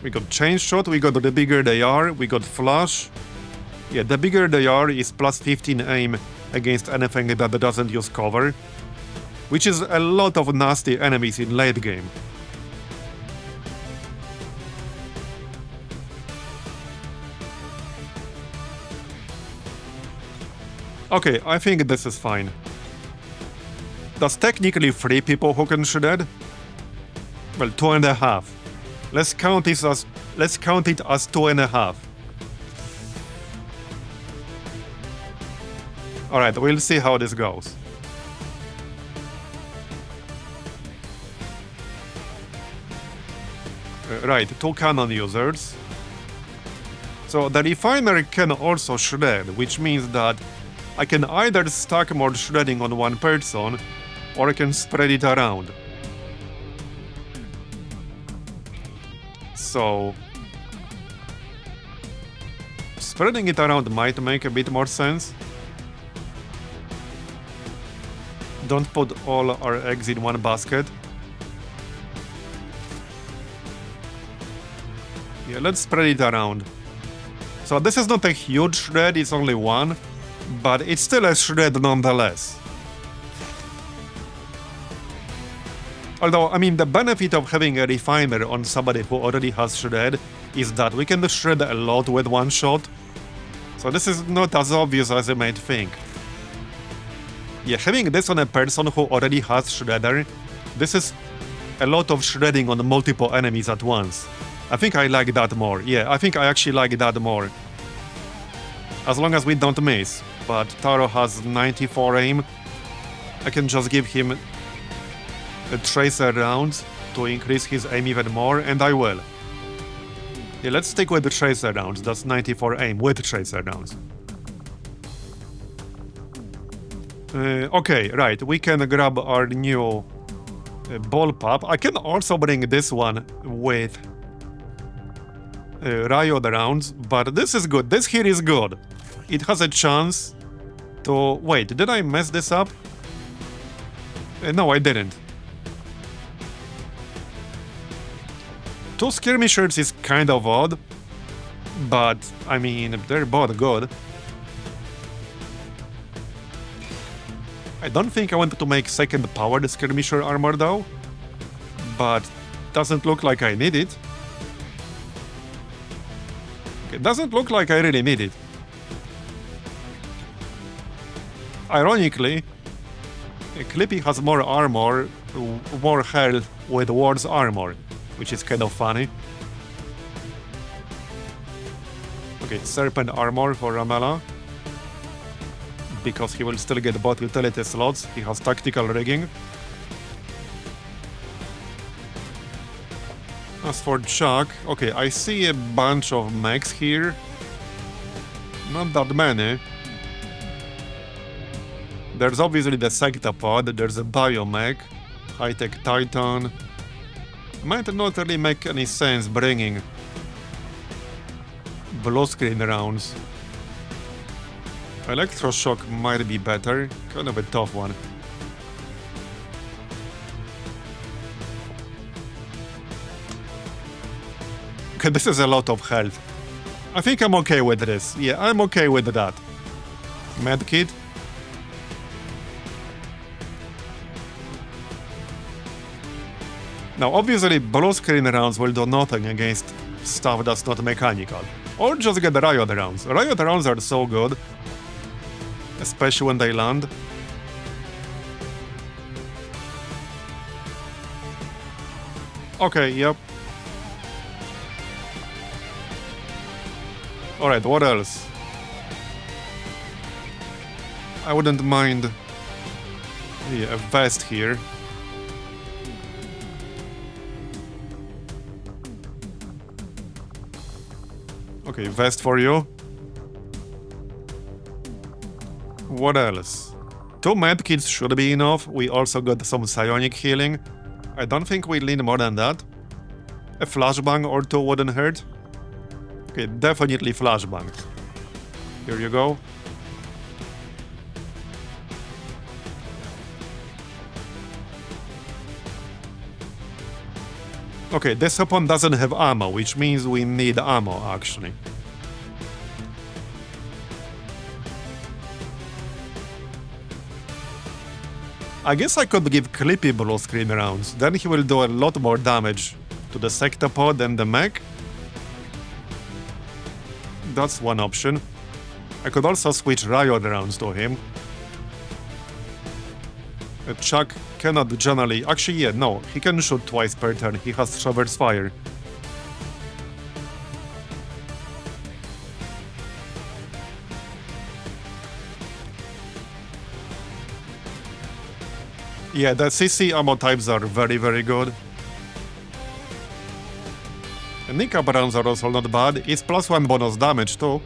We got chain shot, we got the bigger they are, we got flash. Yeah, the bigger they are is plus 15 aim against anything that doesn't use cover. Which is a lot of nasty enemies in late game. Okay, I think this is fine. There's technically 3 people who can shred. Well, 2.5. Let's count it as 2.5. Alright, we'll see how this goes. Right, 2 cannon users. So the refiner can also shred, which means that I can either stack more shredding on one person, or I can spread it around. So spreading it around might make a bit more sense. Don't put all our eggs in one basket. Yeah, let's spread it around. So this is not a huge shred, it's only one, but it's still a shred nonetheless. Although, I mean, the benefit of having a refiner on somebody who already has shred is that we can shred a lot with one shot. So this is not as obvious as you might think. Yeah, having this on a person who already has shredder, this is a lot of shredding on multiple enemies at once. I think I like that more. Yeah, I think I actually like that more. As long as we don't miss. But Taro has 94 aim. I can just give him a tracer rounds to increase his aim even more, and I will. Yeah, let's stick with the tracer rounds. That's 94 aim with tracer rounds. Okay, right. We can grab our new ball pop. I can also bring this one with riot rounds, but this is good. This here is good. It has a chance to... Wait, did I mess this up? No, I didn't. 2 skirmishers is kind of odd, but I mean, they're both good. I don't think I wanted to make second powered skirmisher armor though, but doesn't look like I need it. It doesn't look like I really need it. Ironically, Clippy has more armor, more health with Ward's armor, which is kind of funny. Okay, Serpent armor for Ramela. Because he will still get both utility slots, he has tactical rigging. As for Chuck, okay, I see a bunch of mechs here. Not that many. There's obviously the Sectapod, there's a Biomech, High-Tech Titan. Might not really make any sense bringing blue screen rounds. Electroshock might be better, kind of a tough one. Okay, this is a lot of health. I think I'm okay with this. Yeah, I'm okay with that. Medkit. Now, obviously, blue screen rounds will do nothing against stuff that's not mechanical. Or just get the riot rounds. Riot rounds are so good. Especially when they land. Okay, yep. Alright, what else? I wouldn't mind a vest here. Okay, vest for you. What else? 2 medkits should be enough. We also got some psionic healing. I don't think we need more than that. A flashbang or 2 wouldn't hurt. Okay, definitely flashbang. Here you go. Okay, this weapon doesn't have ammo, which means we need ammo, actually. I guess I could give Clippy blue screen rounds, then he will do a lot more damage to the Sectapod and the mech. That's one option. I could also switch riot rounds to him. Chuck cannot generally... Actually, yeah, no, he can shoot twice per turn, he has Traverse Fire. Yeah, the CC ammo types are very, very good. And Nika rounds are also not bad. It's +1 bonus damage too.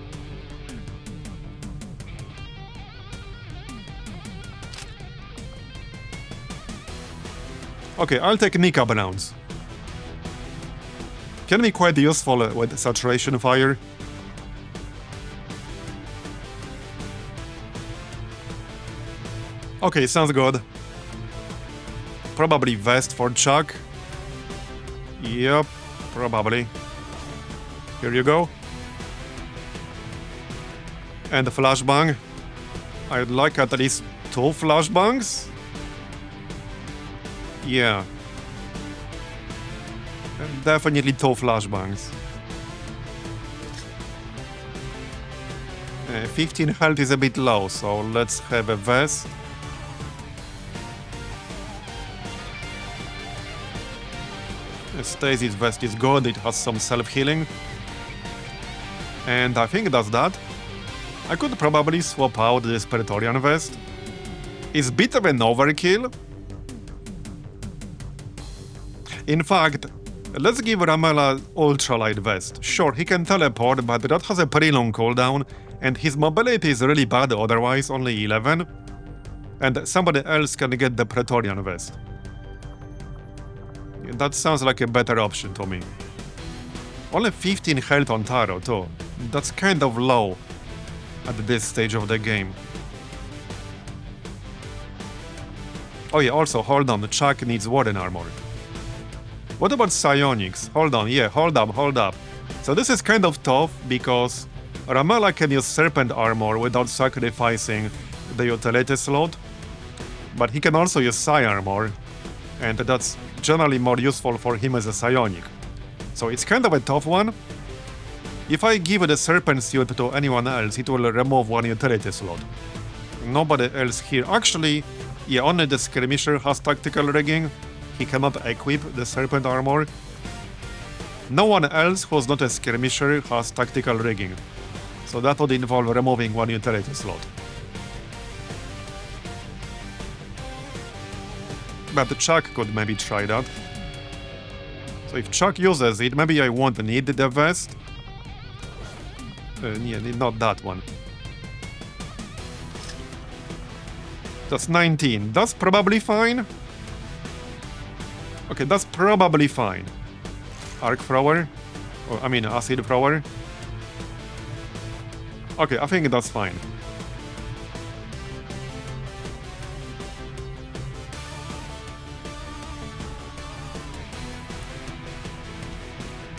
Okay, I'll take Nika rounds. Can be quite useful with saturation fire. Okay, sounds good. Probably vest for Chuck. Yep, probably. Here you go. And a flashbang. I'd like at least 2 flashbangs. Yeah. Definitely 2 flashbangs. 15 health is a bit low, so let's have a vest. Stasis vest is good, it has some self-healing. And I think that's that. I could probably swap out this Praetorian vest. It's a bit of an overkill. In fact, let's give Ramela ultralight vest. Sure, he can teleport, but that has a pretty long cooldown, and his mobility is really bad otherwise, only 11. And somebody else can get the Praetorian vest. That sounds like a better option to me. Only 15 health on Taro too. That's kind of low at this stage of the game. Oh yeah, also, hold on, Chuck needs Warden armor. What about psionics? Hold on, yeah, hold up. So this is kind of tough because Ramela can use Serpent armor without sacrificing the utility slot, but he can also use Psi armor, and that's generally more useful for him as a psionic. So it's kind of a tough one. If I give the Serpent suit to anyone else, it will remove 1 utility slot. Nobody else here. Actually, yeah, only the Skirmisher has tactical rigging. He cannot equip the Serpent armor. No one else who's not a Skirmisher has tactical rigging. So that would involve removing 1 utility slot. But Chuck could maybe try that. So if Chuck uses it, maybe I won't need the vest. Yeah, not that one. That's 19. That's probably fine. Okay, that's probably fine. Arc thrower? Oh, I mean, acid thrower. Okay, I think that's fine.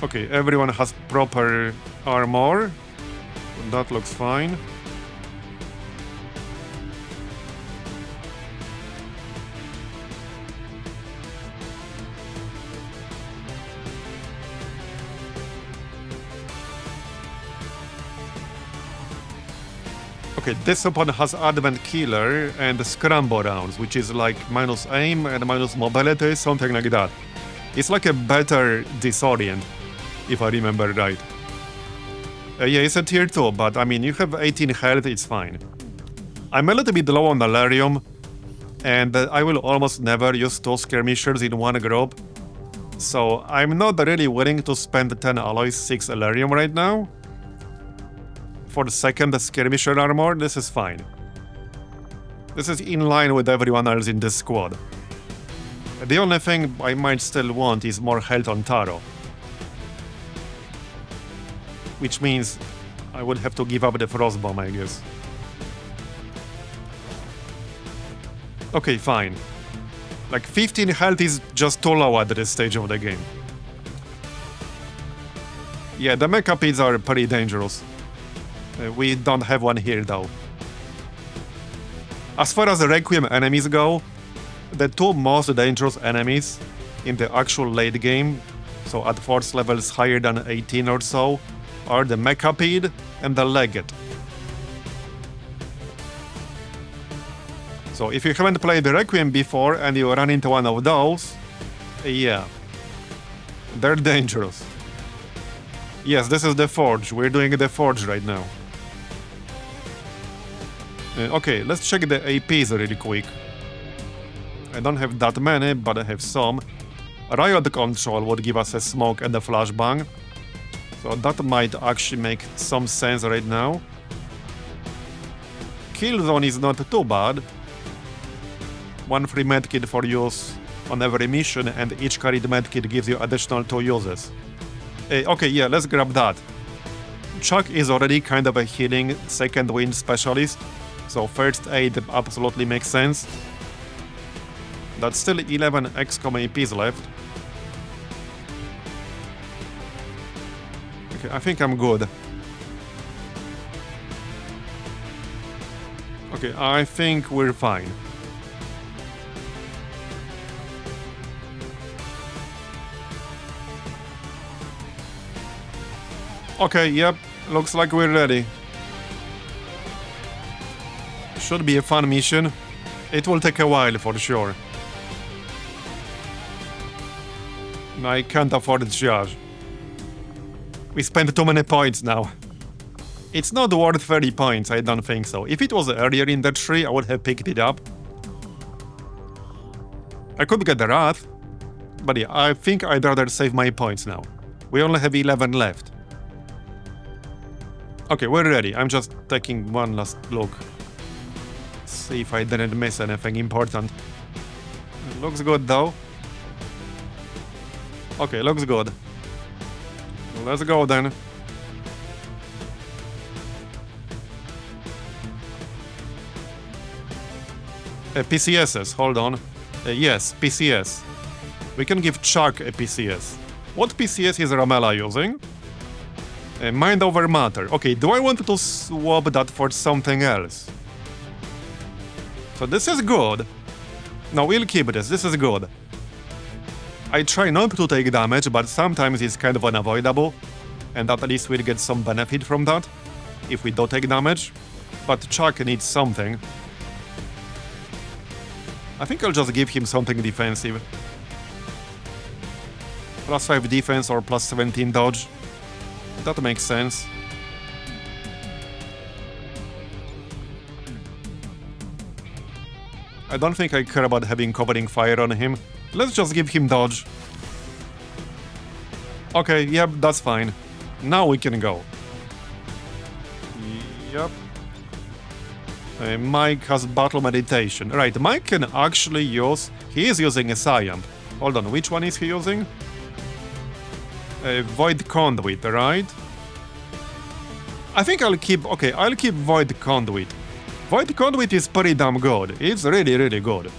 Okay, everyone has proper armor. That looks fine. Okay, this weapon has Advent Killer and Scramble rounds, which is like minus aim and minus mobility, something like that. It's like a better Disorient, if I remember right. Yeah, it's a tier 2, but I mean, you have 18 health, it's fine. I'm a little bit low on Alarium, and I will almost never use 2 skirmishers in one group. So I'm not really willing to spend 10 alloys, 6 Alarium right now. For the second skirmisher armor, this is fine. This is in line with everyone else in this squad. The only thing I might still want is more health on Taro. Which means I would have to give up the Frostbomb, I guess. Okay, fine. Like 15 health is just too low at this stage of the game. Yeah, the mecha pits are pretty dangerous. We don't have one here though. As far as the Requiem enemies go, the 2 most dangerous enemies in the actual late game, so at force levels higher than 18 or so, are the Mechapede and the Legate. So if you haven't played the Requiem before and you run into one of those, yeah, they're dangerous. Yes, this is the Forge. We're doing the Forge right now. Okay, let's check the APs really quick. I don't have that many, but I have some. Riot Control would give us a smoke and a flashbang. So that might actually make some sense right now. Killzone is not too bad. 1 free medkit for use on every mission, and each carried medkit gives you additional 2 uses. Okay, yeah, let's grab that. Chuck is already kind of a healing second wind specialist, so first aid absolutely makes sense. That's still 11 XCOM APs left. Okay, I think I'm good. Okay, I think we're fine. Okay, yep, looks like we're ready. Should be a fun mission. It will take a while for sure. I can't afford the charge. We spent too many points now. It's not worth 30 points, I don't think so. If it was earlier in the tree, I would have picked it up. I could get the Wrath, but yeah, I think I'd rather save my points now. We only have 11 left. Okay, we're ready. I'm just taking one last look. See if I didn't miss anything important. Looks good though. Okay, looks good. Let's go then. PCSs, hold on. Yes, PCS. We can give Chuck a PCS. What PCS is Ramela using? Mind over matter. Okay, do I want to swap that for something else? So this is good. No, we'll keep this. This is good. I try not to take damage, but sometimes it's kind of unavoidable. And at least we'll get some benefit from that, if we don't take damage. But Chuck needs something. I think I'll just give him something defensive. Plus 5 defense or plus 17 dodge. That makes sense. I don't think I care about having covering fire on him. Let's just give him dodge. Okay, yep, that's fine. Now we can go. Yep. Mike has battle meditation. Right, Mike can actually use... He is using a Scion. Hold on, which one is he using? Void Conduit, right? I think I'll keep... Okay, I'll keep Void Conduit. Void Conduit is pretty damn good. It's really, really good.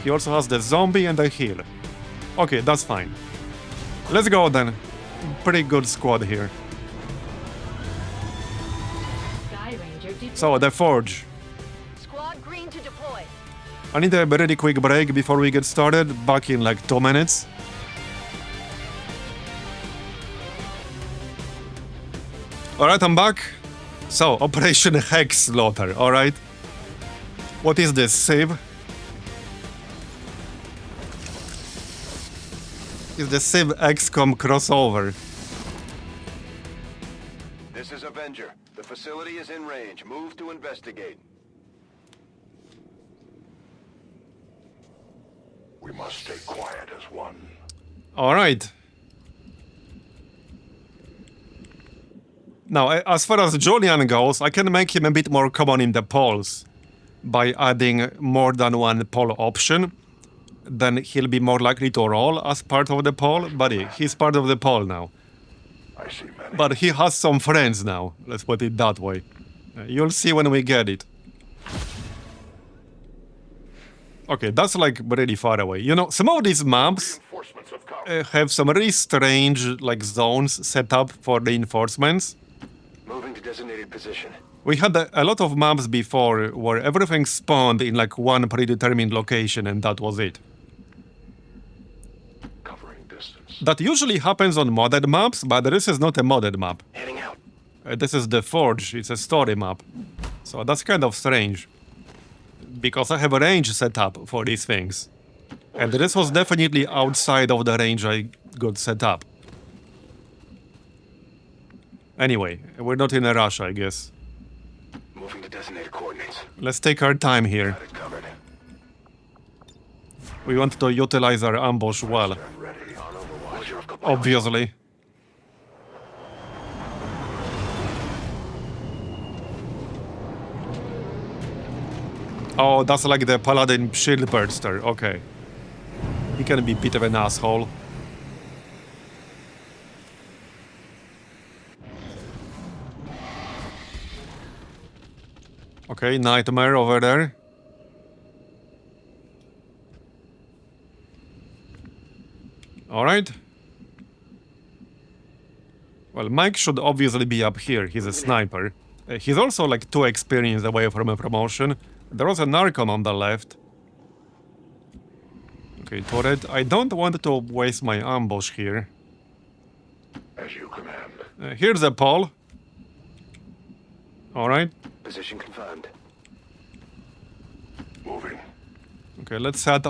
He also has the zombie and the heal. Okay, that's fine. Let's go then. Pretty good squad here. Sky Ranger deployed. So, the Forge. Squad green to deploy. I need a really quick break before we get started. Back in like 2 minutes. Alright, I'm back. So, Operation Hex Slaughter, alright? What is this, Civ? Is the Civ XCOM crossover? This is Avenger. The facility is in range. Move to investigate. We must stay quiet as one. Alright. Now, as far as Julian goes, I can make him a bit more common in the polls by adding more than one poll option. Then he'll be more likely to roll as part of the poll. Buddy, he's part of the poll now. I see many. But he has some friends now, let's put it that way. You'll see when we get it. Okay, that's like really far away. You know, some of these maps Reinforcements have come. have some really strange like zones set up for reinforcements. Moving to designated position. We had a lot of maps before where everything spawned in like one predetermined location and that was it. Covering distance. That usually happens on modded maps, but this is not a modded map. Heading out. This is the Forge, it's a story map. So that's kind of strange. Because I have a range set up for these things. And this was definitely outside of the range I got set up. Anyway, we're not in a rush, I guess. Moving to designated coordinates. Let's take our time here. Got it covered. We want to utilize our ambush well, Ready. On overwatch. obviously. Oh, that's like the Paladin shield burster, okay. He can be a bit of an asshole. Okay, Nightmare over there. Alright. Well, Mike should obviously be up here. He's a sniper. He's also like too experienced away from a promotion. There was a Narcon on the left. Okay, turret. I don't want to waste my ambush here. As you command. Here's a pole. Alright. Position confirmed. Moving. Okay, let's set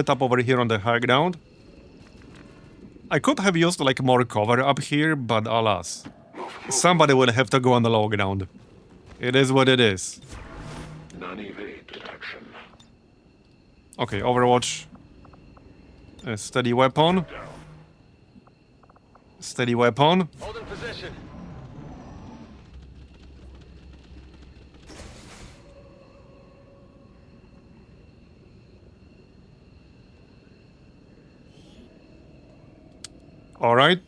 up over here on the high ground. I could have used like more cover up here, but alas. Somebody will have to go on the low ground. It is what it is. Non-evade detection. Okay, Overwatch. A steady weapon. Down. Steady weapon. Hold in position. Alright.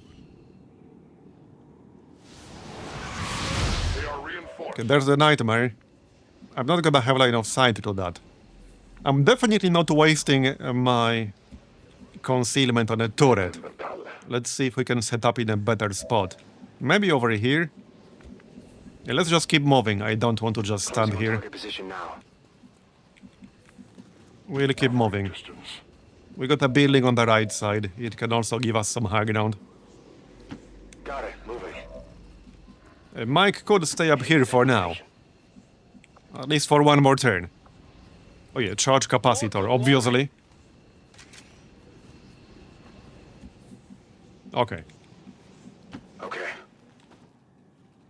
They are reinforced. Okay, there's the nightmare. I'm not gonna have line of sight to that. I'm definitely not wasting my concealment on a turret. Let's see if we can set up in a better spot. Maybe over here. Yeah, let's just keep moving. I don't want to just stand here. Target position now. We'll keep moving. Distance. We got a building on the right side. It can also give us some high ground. Got it. Moving. Mike could stay up here for now. At least for one more turn. Oh yeah, charge capacitor, obviously. Okay. Okay.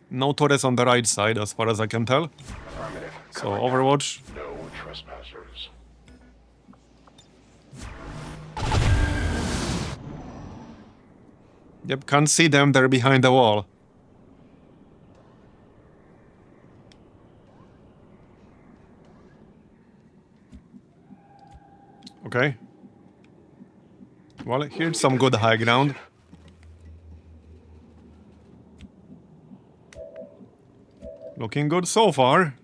No turrets on the right side, as far as I can tell. Affirmative. So, Overwatch. No trespassers. Yep, can't see them, they're behind the wall. Okay. Well, here's some good high ground. Looking good so far.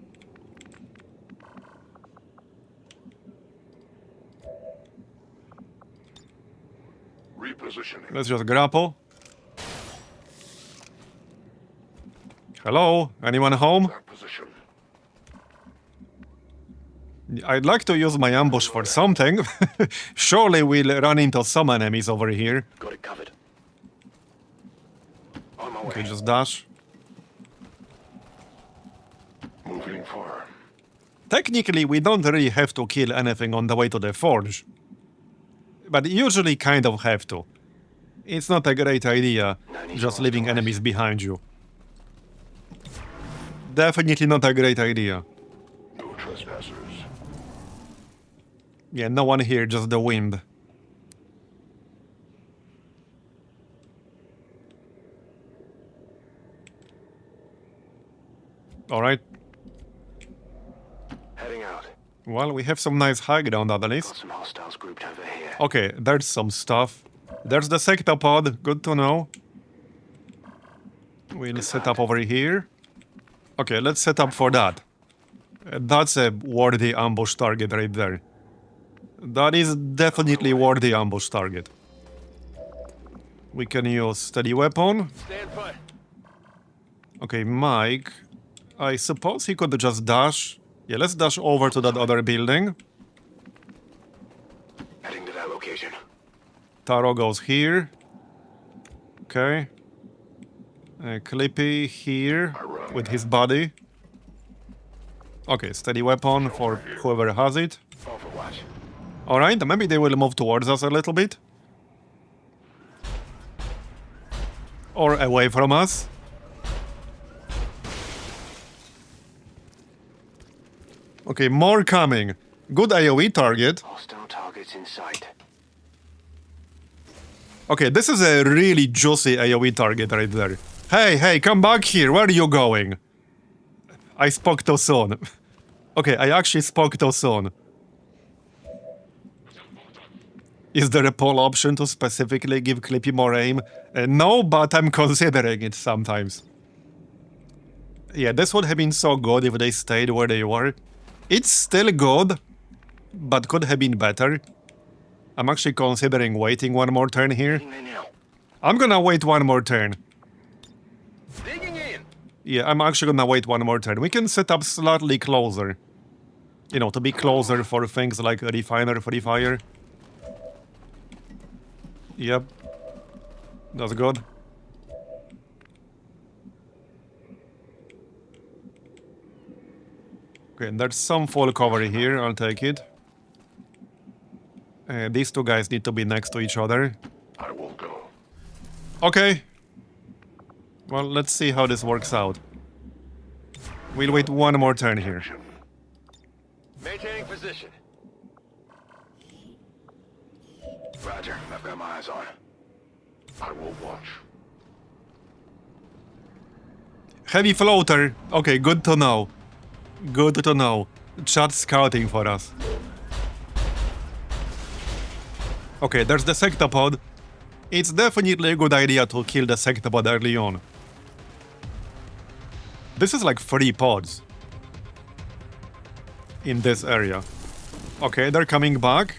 Repositioning. Let's just grapple. Hello? Anyone home? That position. I'd like to use my ambush for something. Surely we'll run into some enemies over here. Got it covered. On my way. Okay, just dash. Moving far. Technically, we don't really have to kill anything on the way to the forge. But usually kind of have to. It's not a great idea just leaving enemies behind you. Definitely not a great idea. No trespassers. Yeah, no one here, just the wind. Alright. Heading out. Well, we have some nice high ground at least. Got some hostiles grouped over here. Okay, there's some stuff. There's the sectopod, good to know. We'll set up over here. Okay, let's set up for that. That's a worthy ambush target right there. That is definitely worthy ambush target. We can use steady weapon. Stand put. Okay, Mike. I suppose he could just dash. Yeah, let's dash over to that other building. Heading to that location. Taro goes here. Okay. Clippy here with his body. Okay, steady weapon for whoever has it. Overwatch. Alright, maybe they will move towards us a little bit. Or away from us. Okay, more coming. Good AoE target. Hostile targets in sight. Okay, this is a really juicy AoE target right there. Hey, come back here. Where are you going? I spoke too soon. Okay, I actually spoke too soon. Is there a poll option to specifically give Clippy more aim? No, but I'm considering it sometimes. Yeah, this would have been so good if they stayed where they were. It's still good, but could have been better. I'm actually considering waiting one more turn here. Digging in now. I'm gonna wait one more turn. Digging in. Yeah, I'm actually gonna wait one more turn. We can set up slightly closer. You know, to be closer for things like a refiner free fire. Yep. That's good. Okay, there's some full cover here, I'll take it. These two guys need to be next to each other. I will go. Okay. Well, let's see how this works out. We'll wait one more turn here. Maintaining position. Roger, I've got my eyes on. I will watch. Heavy floater. Okay, good to know. Good to know. Chat scouting for us. Okay, there's the sectopod. It's definitely a good idea to kill the sectopod early on. This is like 3 pods in this area. Okay, they're coming back.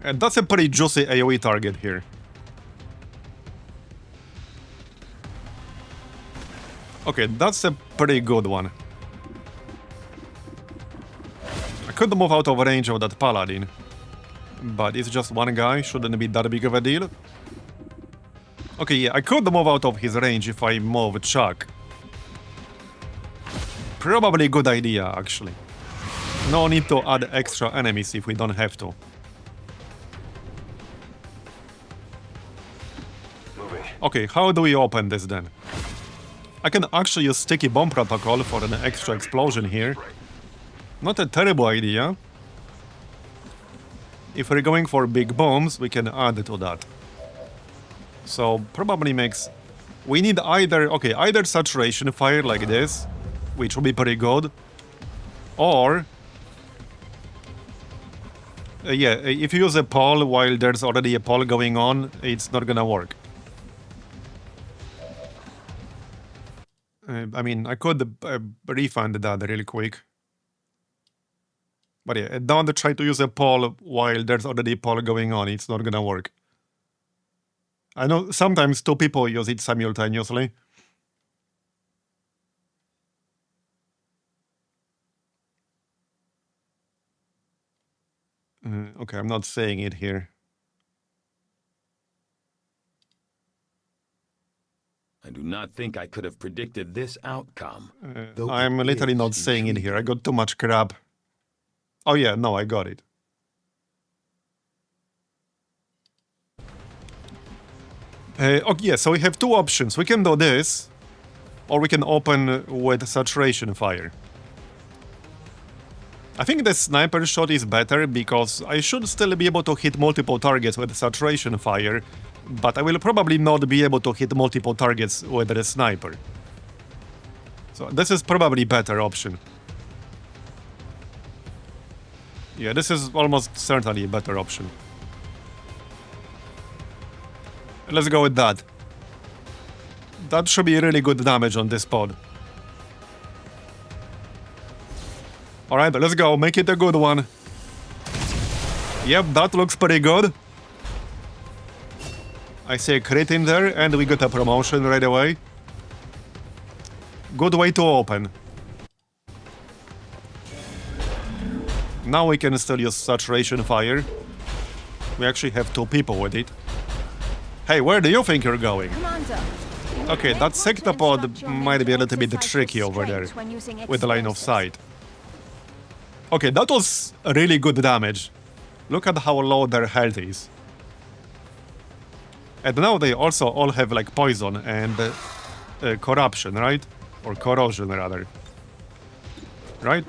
And that's a pretty juicy AoE target here. Okay, that's a pretty good one. I could move out of range of that paladin. But it's just one guy, shouldn't be that big of a deal. Okay, yeah, I could move out of his range if I move Chuck. Probably a good idea, actually. No need to add extra enemies if we don't have to. Moving. Okay, how do we open this then? I can actually use sticky bomb protocol for an extra explosion here. Not a terrible idea. If we're going for big bombs, we can add to that. So, probably makes... We need either... Okay, either saturation fire like this, which will be pretty good. Or... yeah, if you use a pole while there's already a pole going on, it's not gonna work. I mean, I could refund that really quick. But yeah, don't try to use a pole while there's already a pole going on. It's not gonna work. I know sometimes 2 people use it simultaneously. Okay, I'm not saying it here. I do not think I could have predicted this outcome. though I'm it literally is not saying it here. I got too much crap. Oh yeah, no, I got it. Okay, yeah, so we have 2 options. We can do this, or we can open with saturation fire. I think the sniper shot is better, because I should still be able to hit multiple targets with saturation fire, but I will probably not be able to hit multiple targets with the sniper. So this is probably better option. Yeah, this is almost certainly a better option. Let's go with that. That should be really good damage on this pod. Alright, let's go. Make it a good one. Yep, that looks pretty good. I see a crit in there, and we got a promotion right away. Good way to open. Now we can still use saturation fire. We actually have 2 people with it. Hey, where do you think you're going? Commander. Okay, that sectopod might be a little bit tricky over there with the line of sight. Okay, that was really good damage. Look at how low their health is. And now they also all have like poison and corruption, right? Or corrosion rather. Right?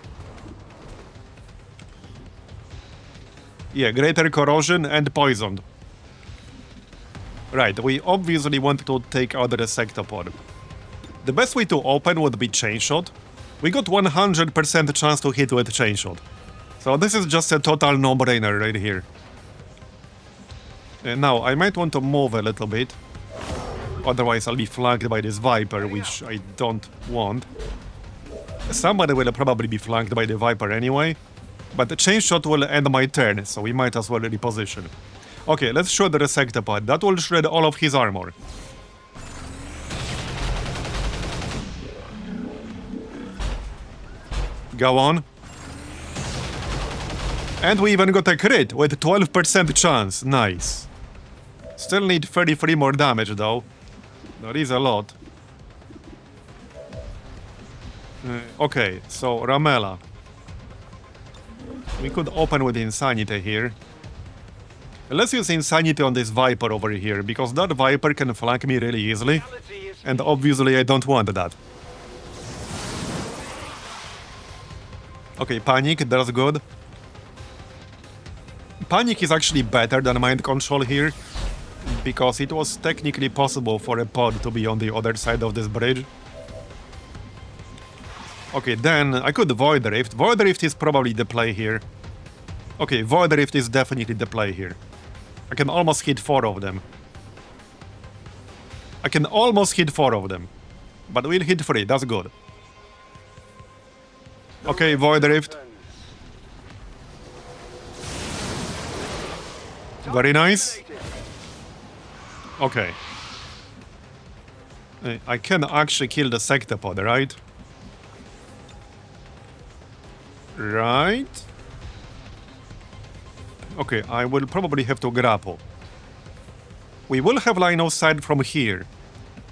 Yeah, greater corrosion and poisoned. Right, we obviously want to take out the sectopod. The best way to open would be chain shot. We got 100% chance to hit with chain shot. So this is just a total no-brainer right here. Now, I might want to move a little bit. Otherwise I'll be flanked by this Viper, which I don't want. Somebody will probably be flanked by the Viper anyway. But the chain shot will end my turn, so we might as well reposition. Okay, let's shred the Resectapod. That will shred all of his armor. Go on. And we even got a crit with 12% chance. Nice. Still need 33 more damage though. That is a lot. Okay, so Ramela. We could open with Insanity here. Let's use Insanity on this Viper over here, because that Viper can flank me really easily. And obviously I don't want that. Okay, Panic, that's good. Panic is actually better than Mind Control here, because it was technically possible for a pod to be on the other side of this bridge. Okay, then I could Void Rift. Void Rift is probably the play here. Okay, Void Rift is definitely the play here. I can almost hit 4 of them. I can almost hit 4 of them. But we'll hit 3, that's good. Okay, Void Rift. Very nice. Okay. I can actually kill the Sectopod, right? Right. Okay, I will probably have to grapple. We will have line of sight from here.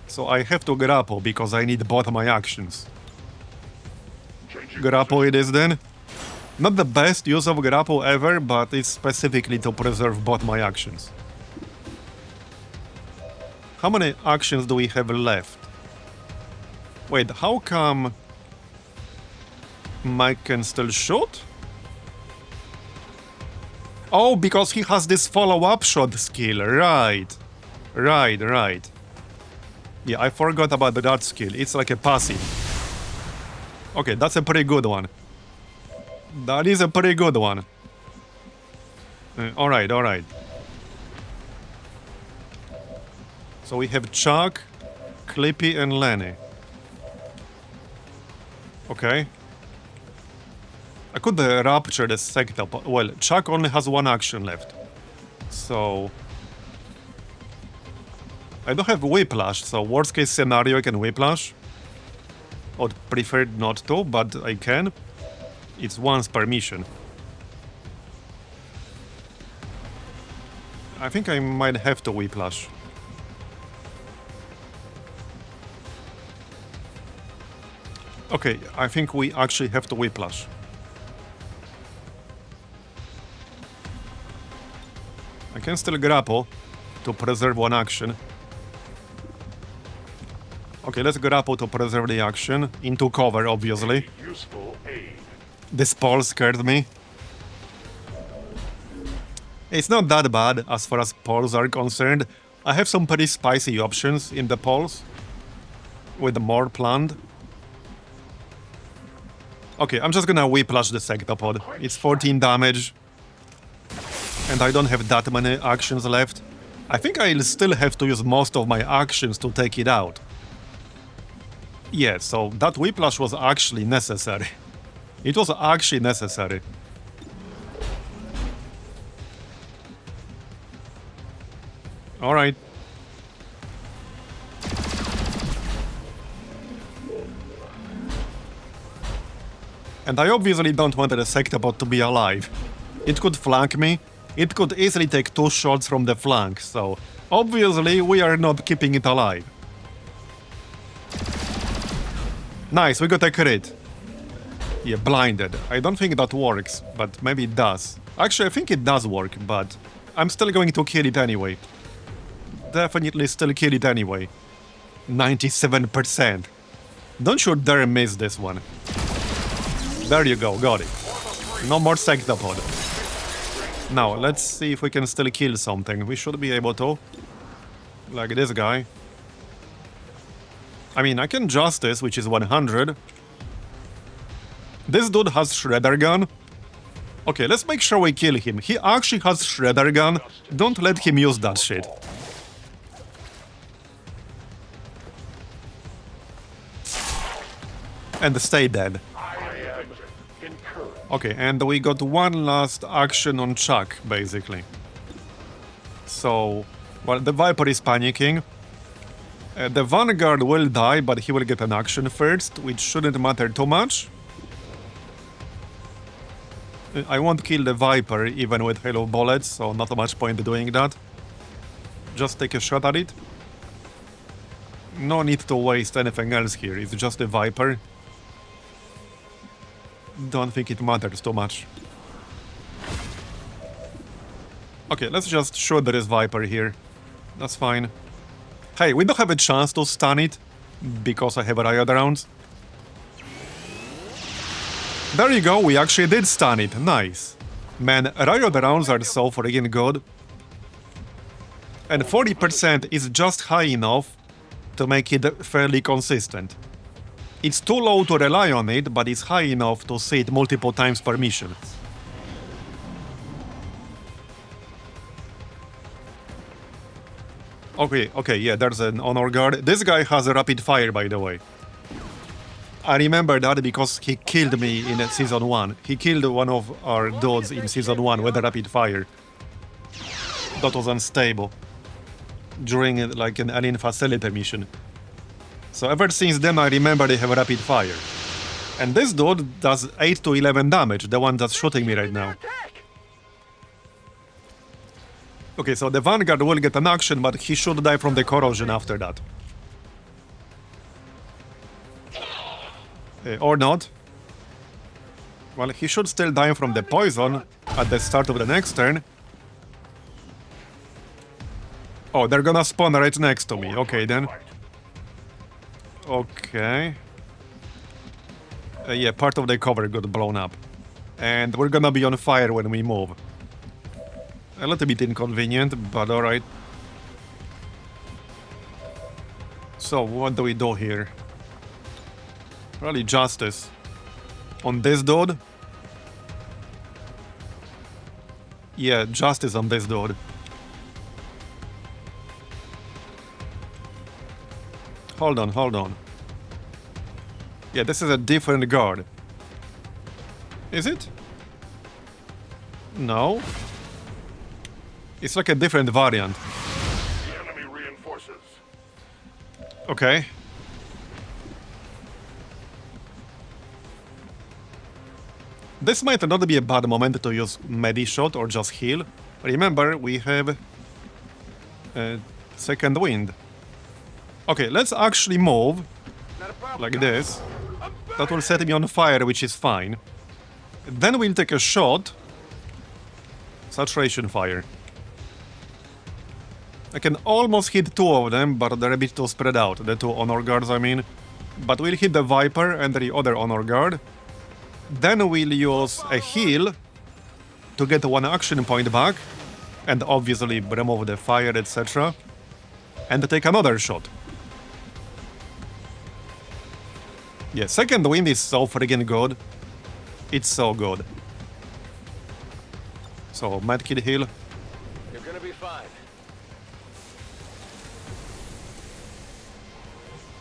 So I have to grapple because I need both my actions. Grapple it is then. Not the best use of grapple ever, but it's specifically to preserve both my actions. How many actions do we have left? Wait, how come Mike can still shoot? Oh, because he has this follow-up shot skill, right. Right. Yeah, I forgot about that skill. It's like a passive. Okay, that's a pretty good one. That is a pretty good one. Alright. So we have Chuck, Clippy, and Lenny. Okay. I could rapture the Sectopod. Well, Chuck only has 1 action left. So... I don't have Whiplash, so worst case scenario I can Whiplash. I'd prefer not to, but I can. It's once per mission. I think I might have to Whiplash. Okay, I think we actually have to Whiplash. I can still grapple to preserve 1 action. Okay, let's grapple to preserve the action. Into cover, obviously. Useful aid. This pole scared me. It's not that bad as far as poles are concerned. I have some pretty spicy options in the poles. With more planned. Okay, I'm just gonna Whiplash the Sectopod. It's 14 damage. And I don't have that many actions left. I think I'll still have to use most of my actions to take it out. Yeah, so that Whiplash was actually necessary. It was actually necessary. Alright. And I obviously don't want the Sectopod to be alive. It could flank me. It could easily take 2 shots from the flank, so obviously we are not keeping it alive. Nice, we got a crit. Yeah, blinded. I don't think that works, but maybe it does. Actually, I think it does work, but I'm still going to kill it anyway. Definitely still kill it anyway. 97%. Don't you dare miss this one. There you go, got it. No more Sectopod. Now, let's see if we can still kill something. We should be able to. Like this guy. I mean, I can Justice, which is 100. This dude has Shredder Gun. Okay, let's make sure we kill him. He actually has Shredder Gun. Don't let him use that shit. And stay dead. I am encouraged. Okay, and we got one last action on Chuck, basically. So, well, the Viper is panicking. The Vanguard will die, but he will get an action first, which shouldn't matter too much. I won't kill the Viper, even with Halo bullets, so not much point doing that. Just take a shot at it. No need to waste anything else here, it's just the Viper. Don't think it matters too much. Okay, let's just shoot this Viper here. That's fine. Hey, we don't have a chance to stun it, because I have riot rounds. There you go, we actually did stun it, nice. Man, riot rounds are so friggin' good. And 40% is just high enough to make it fairly consistent. It's too low to rely on it, but it's high enough to see it multiple times per mission. Okay, yeah, there's an honor guard. This guy has a rapid fire, by the way. I remember that because he killed me in Season 1. He killed one of our dudes in Season 1 with a rapid fire. That was unstable. During, like, an alien facility mission. So ever since then I remember they have a rapid fire. And this dude does 8 to 11 damage, the one that's shooting me right now. Okay, so the Vanguard will get an action, but he should die from the corrosion after that. Or not. Well, he should still die from the poison at the start of the next turn. Oh, they're gonna spawn right next to me. Okay, then. Okay. Yeah, part of the cover got blown up. And we're gonna be on fire when we move. A little bit inconvenient, but alright. So, what do we do here? Probably justice. On this dude? Yeah, justice on this dude. Hold on. Yeah, this is a different guard. Is it? No. It's like a different variant. The enemy reinforces. Okay. This might not be a bad moment to use Medi-Shot or just heal. Remember, we have second wind. Okay, let's actually move like this. That will set me on fire, which is fine. Then we'll take a shot. Saturation fire. I can almost hit two of them, but they're a bit too spread out. The two honor guards, I mean. But we'll hit the Viper and the other honor guard. Then we'll use a heal to get one action point back. And obviously remove the fire, etc. And take another shot. Yeah, second wind is so friggin' good. It's so good. So, medkit heal. You're gonna be fine.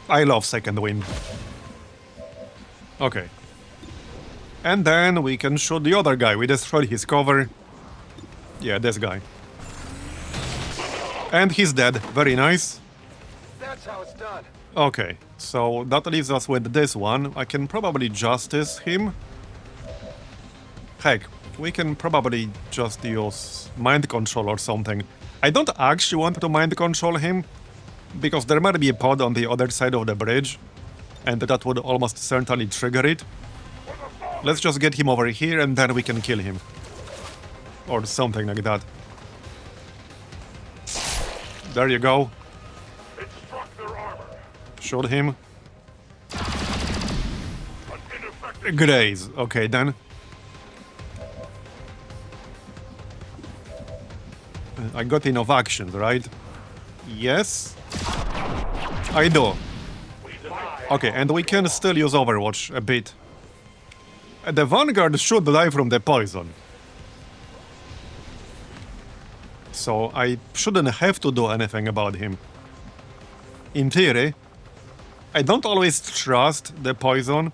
I love second wind. Okay. And then we can shoot the other guy. We destroyed his cover. Yeah, this guy. And he's dead. Very nice. That's how it's done. Okay, so that leaves us with this one. I can probably justice him. Heck, we can probably just use mind control or something. I don't actually want to mind control him, because there might be a pod on the other side of the bridge, and that would almost certainly trigger it. Let's just get him over here and then we can kill him. Or something like that. There you go. It struck their armor. Shoot him. An ineffective. Graze. Okay, then. I got enough actions, right? Yes. I do. Okay, and we can still use Overwatch a bit. The Vanguard should die from the poison. So I shouldn't have to do anything about him. In theory, I don't always trust the poison,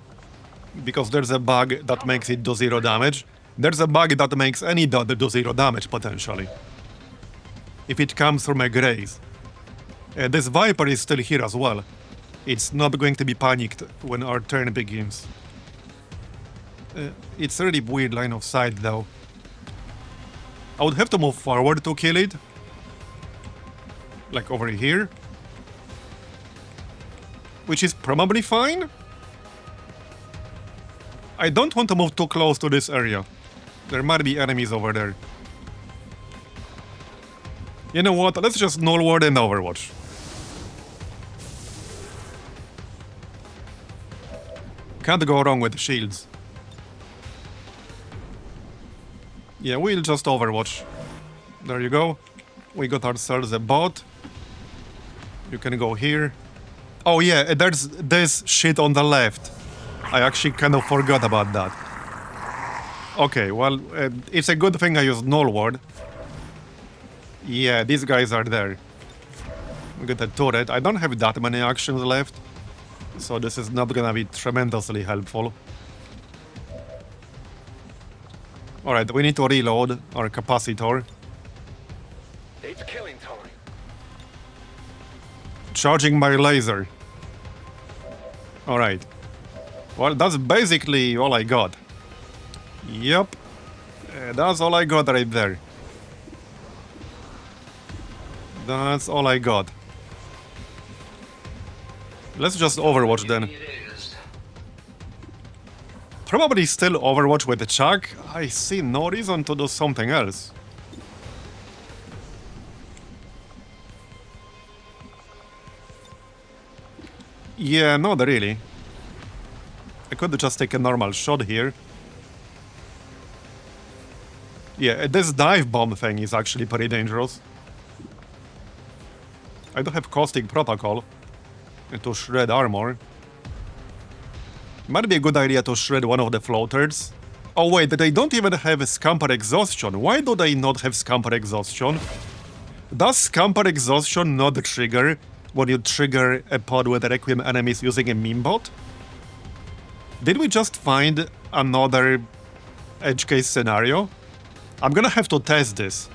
because there's a bug that makes it do 0 damage. There's a bug that makes any dot do 0 damage, potentially. If it comes from a graze. This Viper is still here as well. It's not going to be panicked when our turn begins. It's a really weird line of sight, though. I would have to move forward to kill it. Like over here. Which is probably fine. I don't want to move too close to this area. There might be enemies over there. You know what? Let's just null ward and overwatch. Can't go wrong with shields. Yeah, we'll just overwatch. There you go. We got ourselves a bot. You can go here. Oh yeah, there's this shit on the left. I actually kind of forgot about that. Okay, well, it's a good thing I used null ward. Yeah, these guys are there. We got a turret. I don't have that many actions left, so this is not gonna be tremendously helpful. Alright, we need to reload our capacitor. It's killing time. Charging my laser. Alright. Well, that's basically all I got. Yep. That's all I got right there. That's all I got. Let's just overwatch then. Probably still overwatch with Chuck. I see no reason to do something else. Yeah, not really. I could just take a normal shot here. Yeah, this dive bomb thing is actually pretty dangerous. I do have caustic protocol to shred armor. Might be a good idea to shred one of the floaters. Oh wait, they don't even have scamper exhaustion. Why do they not have scamper exhaustion? Does scamper exhaustion not trigger when you trigger a pod with Requiem enemies using a meme bot? Did we just find another edge case scenario? I'm gonna have to test this.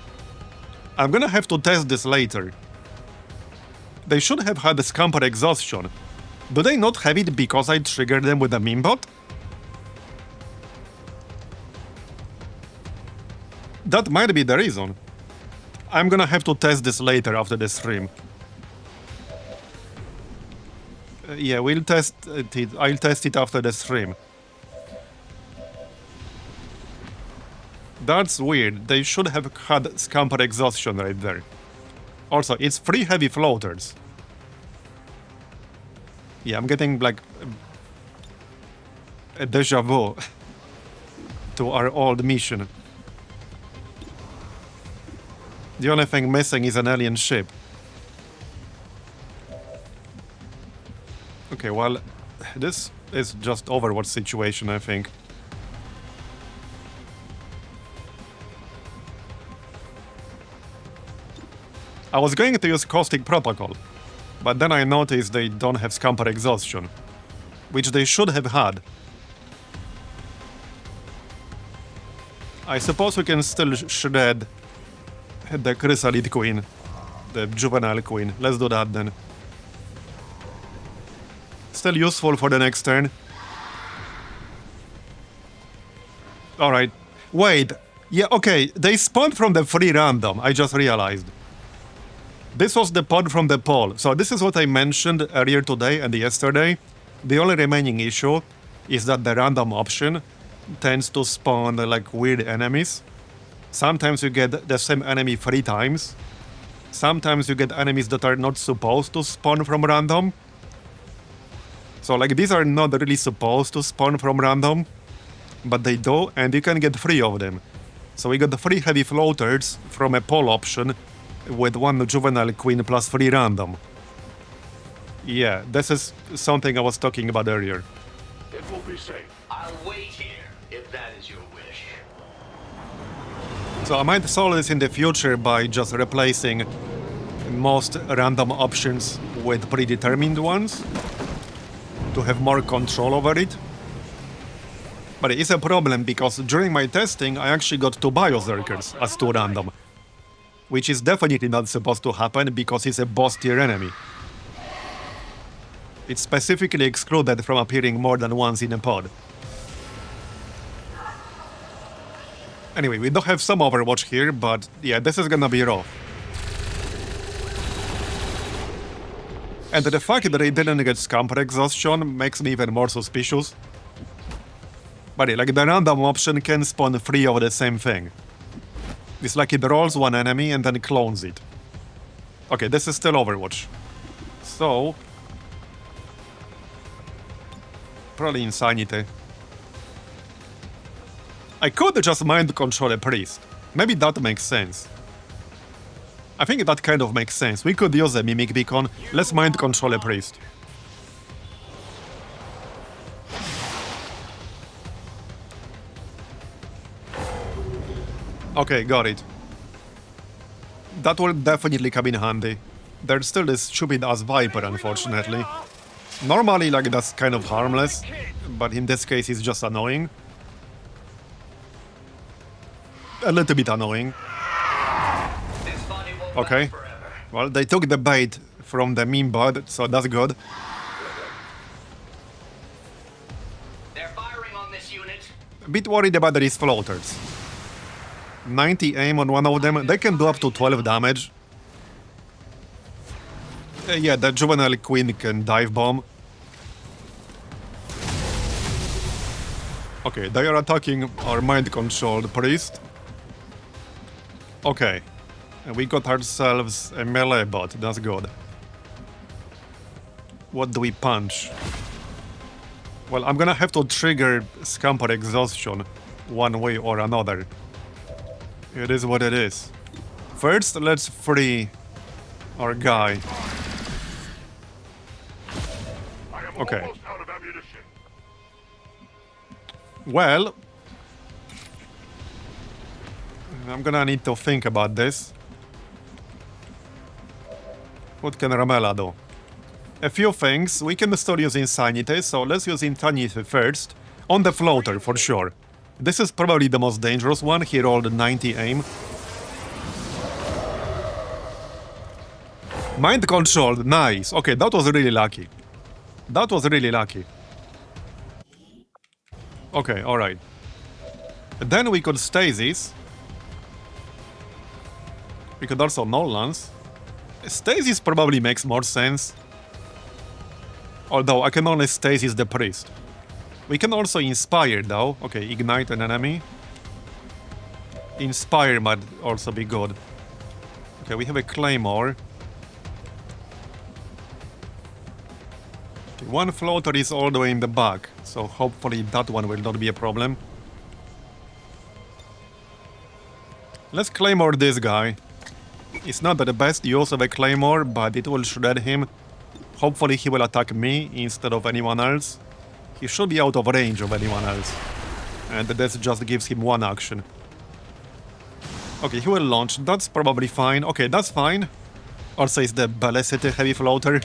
I'm gonna have to test this later. They should have had scamper exhaustion. Do they not have it because I triggered them with a meme bot? That might be the reason. I'm gonna have to test this later after the stream. Yeah, we'll test it. I'll test it after the stream. That's weird. They should have had scamper exhaustion right there. Also, it's 3 heavy floaters. Yeah, I'm getting like a deja vu to our old mission. The only thing missing is an alien ship. Okay, well, this is just Overwatch situation, I think. I was going to use caustic protocol, but then I noticed they don't have scamper exhaustion, which they should have had. I suppose we can still shred the chrysalid queen, the juvenile queen. Let's do that then. Still useful for the next turn. Alright. Wait. Yeah, okay. They spawned from the free random. I just realized. This was the pod from the poll. So this is what I mentioned earlier today and yesterday. The only remaining issue is that the random option tends to spawn like weird enemies. Sometimes you get the same enemy 3 times. Sometimes you get enemies that are not supposed to spawn from random. So like these are not really supposed to spawn from random, but they do, and you can get 3 of them. So we got the 3 heavy floaters from a poll option with 1 juvenile queen plus 3 random. Yeah, this is something I was talking about earlier. It will be safe. I'll wait here, if that is your wish. So I might solve this in the future by just replacing most random options with predetermined ones to have more control over it. But it's a problem because during my testing I actually got 2 Biozerkers as 2 random. Which is definitely not supposed to happen because it's a boss tier enemy. It's specifically excluded from appearing more than once in a pod. Anyway, we do have some Overwatch here, but yeah, this is gonna be rough. And the fact that I didn't get Scamper Exhaustion makes me even more suspicious. But yeah, like the random option can spawn 3 of the same thing. It's like it rolls one enemy and then clones it. Okay, this is still Overwatch. So... probably Insanity. I could just mind control a priest. Maybe that makes sense. I think that kind of makes sense. We could use a Mimic Beacon. Let's mind control a priest. Okay, got it. That will definitely come in handy. There's still this stupid-ass Viper, unfortunately. Normally, like, that's kind of harmless, but in this case it's just annoying. A little bit annoying. Okay. Well, they took the bait from the meme bot, so that's good. They're firing on this unit. A bit worried about these floaters. 90 aim on one of them, they can do up to 12 damage. Yeah, the Juvenile Queen can dive bomb. Okay, they are attacking our mind-controlled priest. Okay. And we got ourselves a melee bot, that's good. What do we punch? Well, I'm gonna have to trigger Scamper Exhaustion one way or another. It is what it is. First, let's free our guy. I am Okay. almost out of ammunition. Well... I'm gonna need to think about this. What can Ramela do? A few things. We can still use Insanity, so let's use Insanity first. On the floater, for sure. This is probably the most dangerous one. He rolled 90 aim. Mind controlled, nice. Okay, that was really lucky. That was really lucky. Okay, alright. Then we could stasis. We could also null lance. Stasis probably makes more sense. Although I can only stasis the priest. We can also inspire though. Okay, ignite an enemy. Inspire might also be good. Okay, we have a claymore. Okay, one floater is all the way in the back, so hopefully that one will not be a problem. Let's claymore this guy. It's not the best use of a claymore, but it will shred him. Hopefully he will attack me instead of anyone else. He should be out of range of anyone else. And this just gives him one action. Okay, he will launch. That's probably fine. Okay, that's fine. Also, it's the Velocity heavy floater.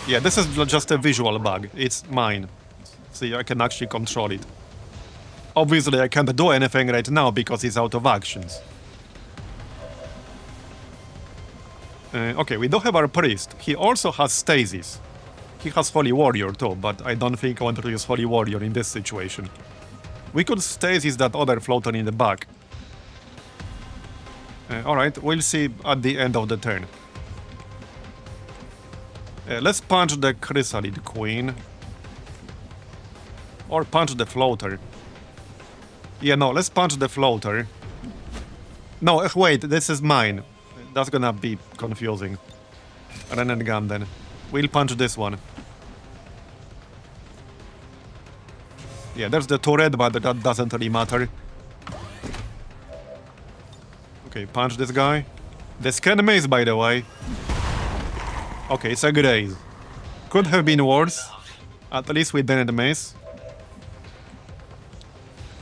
Yeah, this is just a visual bug. It's mine. See, I can actually control it. Obviously, I can't do anything right now because he's out of actions. Okay, we do have our priest. He also has stasis. He has Holy Warrior too, but I don't think I want to use Holy Warrior in this situation. We could stasis that other floater in the back. Alright, we'll see at the end of the turn. Let's punch the Chrysalid Queen. Or punch the floater. Yeah, no, let's punch the floater. No, wait, this is mine. That's gonna be confusing. Run and gun then. We'll punch this one. Yeah, there's the turret, but that doesn't really matter. Okay, punch this guy. The scan maze, by the way. Okay, it's a graze. Could have been worse. At least we didn't miss.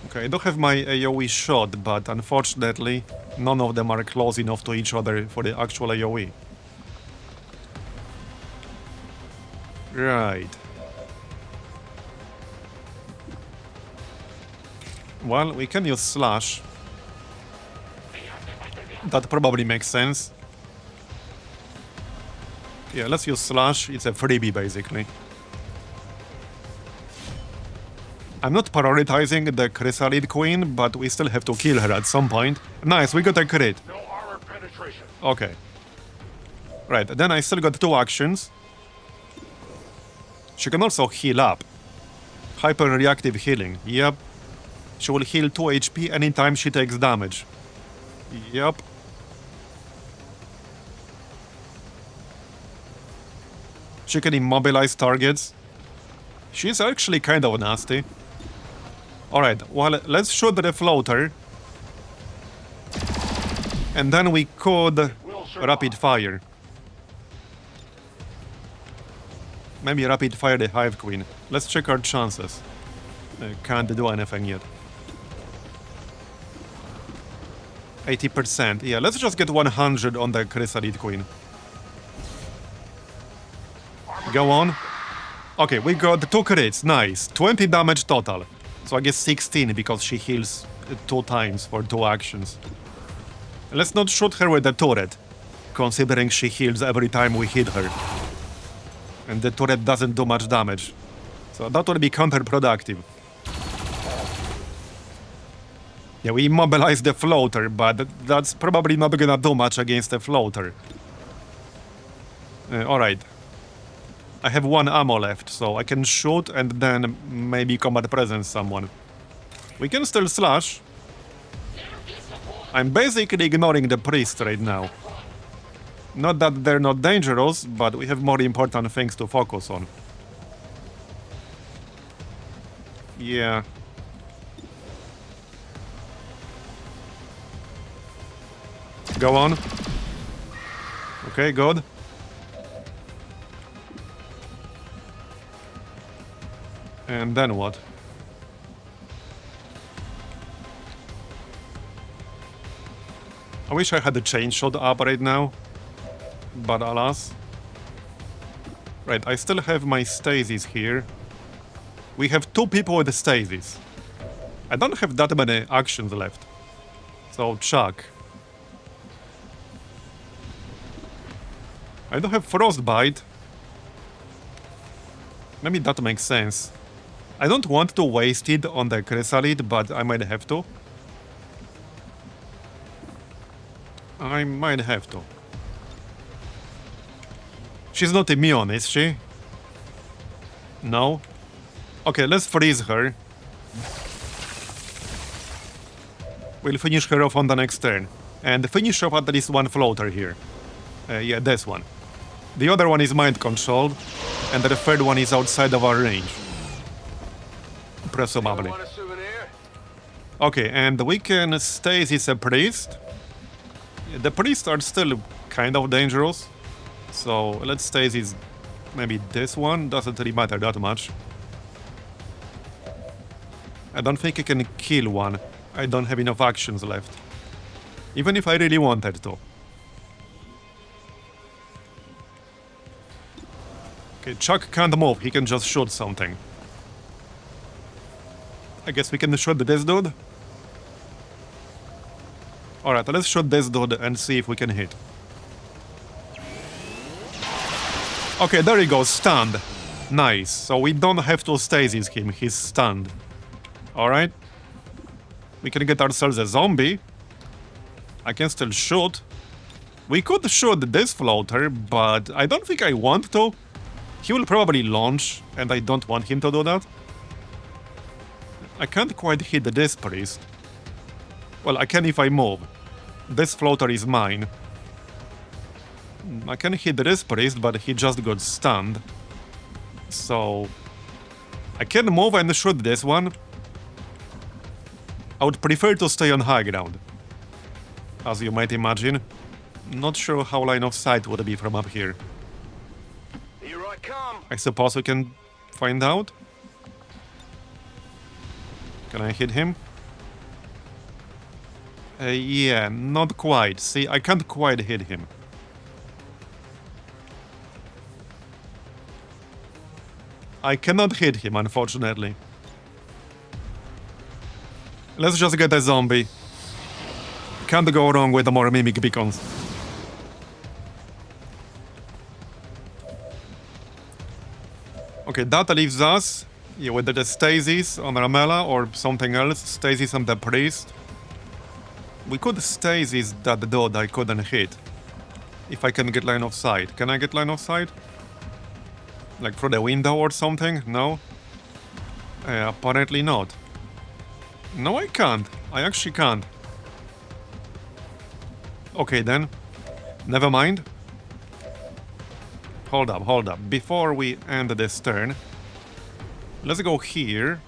Okay, I do have my AoE shot, but unfortunately, none of them are close enough to each other for the actual AoE. Right. Well, we can use slash. That probably makes sense. Yeah, let's use slash. It's a freebie, basically. I'm not prioritizing the Chrysalid Queen, but we still have to kill her at some point. Nice, we got a crit. No armor penetration. Okay. Right, then I still got 2 actions. She can also heal up. Hyper-reactive healing. Yep. She will heal 2 HP anytime she takes damage. Yep. She can immobilize targets. She's actually kind of nasty. Alright, well, let's shoot the floater. And then we could rapid fire. Maybe rapid fire the Hive Queen. Let's check our chances. Can't do anything yet. 80%. Yeah, let's just get 100 on the Chrysalid Queen. Go on. Okay, we got 2 crits. Nice. 20 damage total. So I guess 16 because she heals 2 times for 2 actions. Let's not shoot her with the turret, considering she heals every time we hit her. And the turret doesn't do much damage. So that would be counterproductive. Yeah, we immobilized the floater, but that's probably not gonna do much against the floater. Alright. I have 1 ammo left, so I can shoot and then maybe combat presence someone. We can still slash. I'm basically ignoring the priest right now. Not that they're not dangerous, but we have more important things to focus on. Yeah. Go on. Okay, good. And then what? I wish I had the chain shot up right now, but alas. Right, I still have my stasis here. We have 2 people with the stasis. I don't have that many actions left. So, Chuck. I don't have Frostbite. Maybe that makes sense. I don't want to waste it on the Chrysalid, but I might have to. I might have to. She's not immune, is she? No? Okay, let's freeze her. We'll finish her off on the next turn. And finish off at least 1 floater here. Yeah, this one. The other one is mind-controlled, and the third one is outside of our range. Presumably. Want a souvenir? Okay, and we can stasis a priest. The priests are still kind of dangerous. So let's stasis maybe this one. Doesn't really matter that much. I don't think I can kill one. I don't have enough actions left. Even if I really wanted to. Okay, Chuck can't move. He can just shoot something. I guess we can shoot this dude. Alright, let's shoot this dude and see if we can hit. Okay, there he goes, stunned. Nice, so we don't have to stasis him, he's stunned. Alright. We can get ourselves a zombie. I can still shoot. We could shoot this floater, but I don't think I want to. He will probably launch, and I don't want him to do that. I can't quite hit this priest. Well, I can if I move. This floater is mine. I can hit this priest, but he just got stunned. So... I can move and shoot this one. I would prefer to stay on high ground. As you might imagine. Not sure how line of sight would be from up here. Here I come. I suppose we can find out. Can I hit him? Yeah, not quite. See, I can't quite hit him. I cannot hit him, unfortunately. Let's just get a zombie. Can't go wrong with the more mimic beacons. Okay, that leaves us with the stasis on Ramela or something else. Stasis on the priest. We could stasis that dot I couldn't hit. If I can get line of sight. Can I get line of sight? Like through the window or something? No? Apparently not. No, I can't. I actually can't. Okay then. Never mind. Hold up. Before we end this turn, let's go here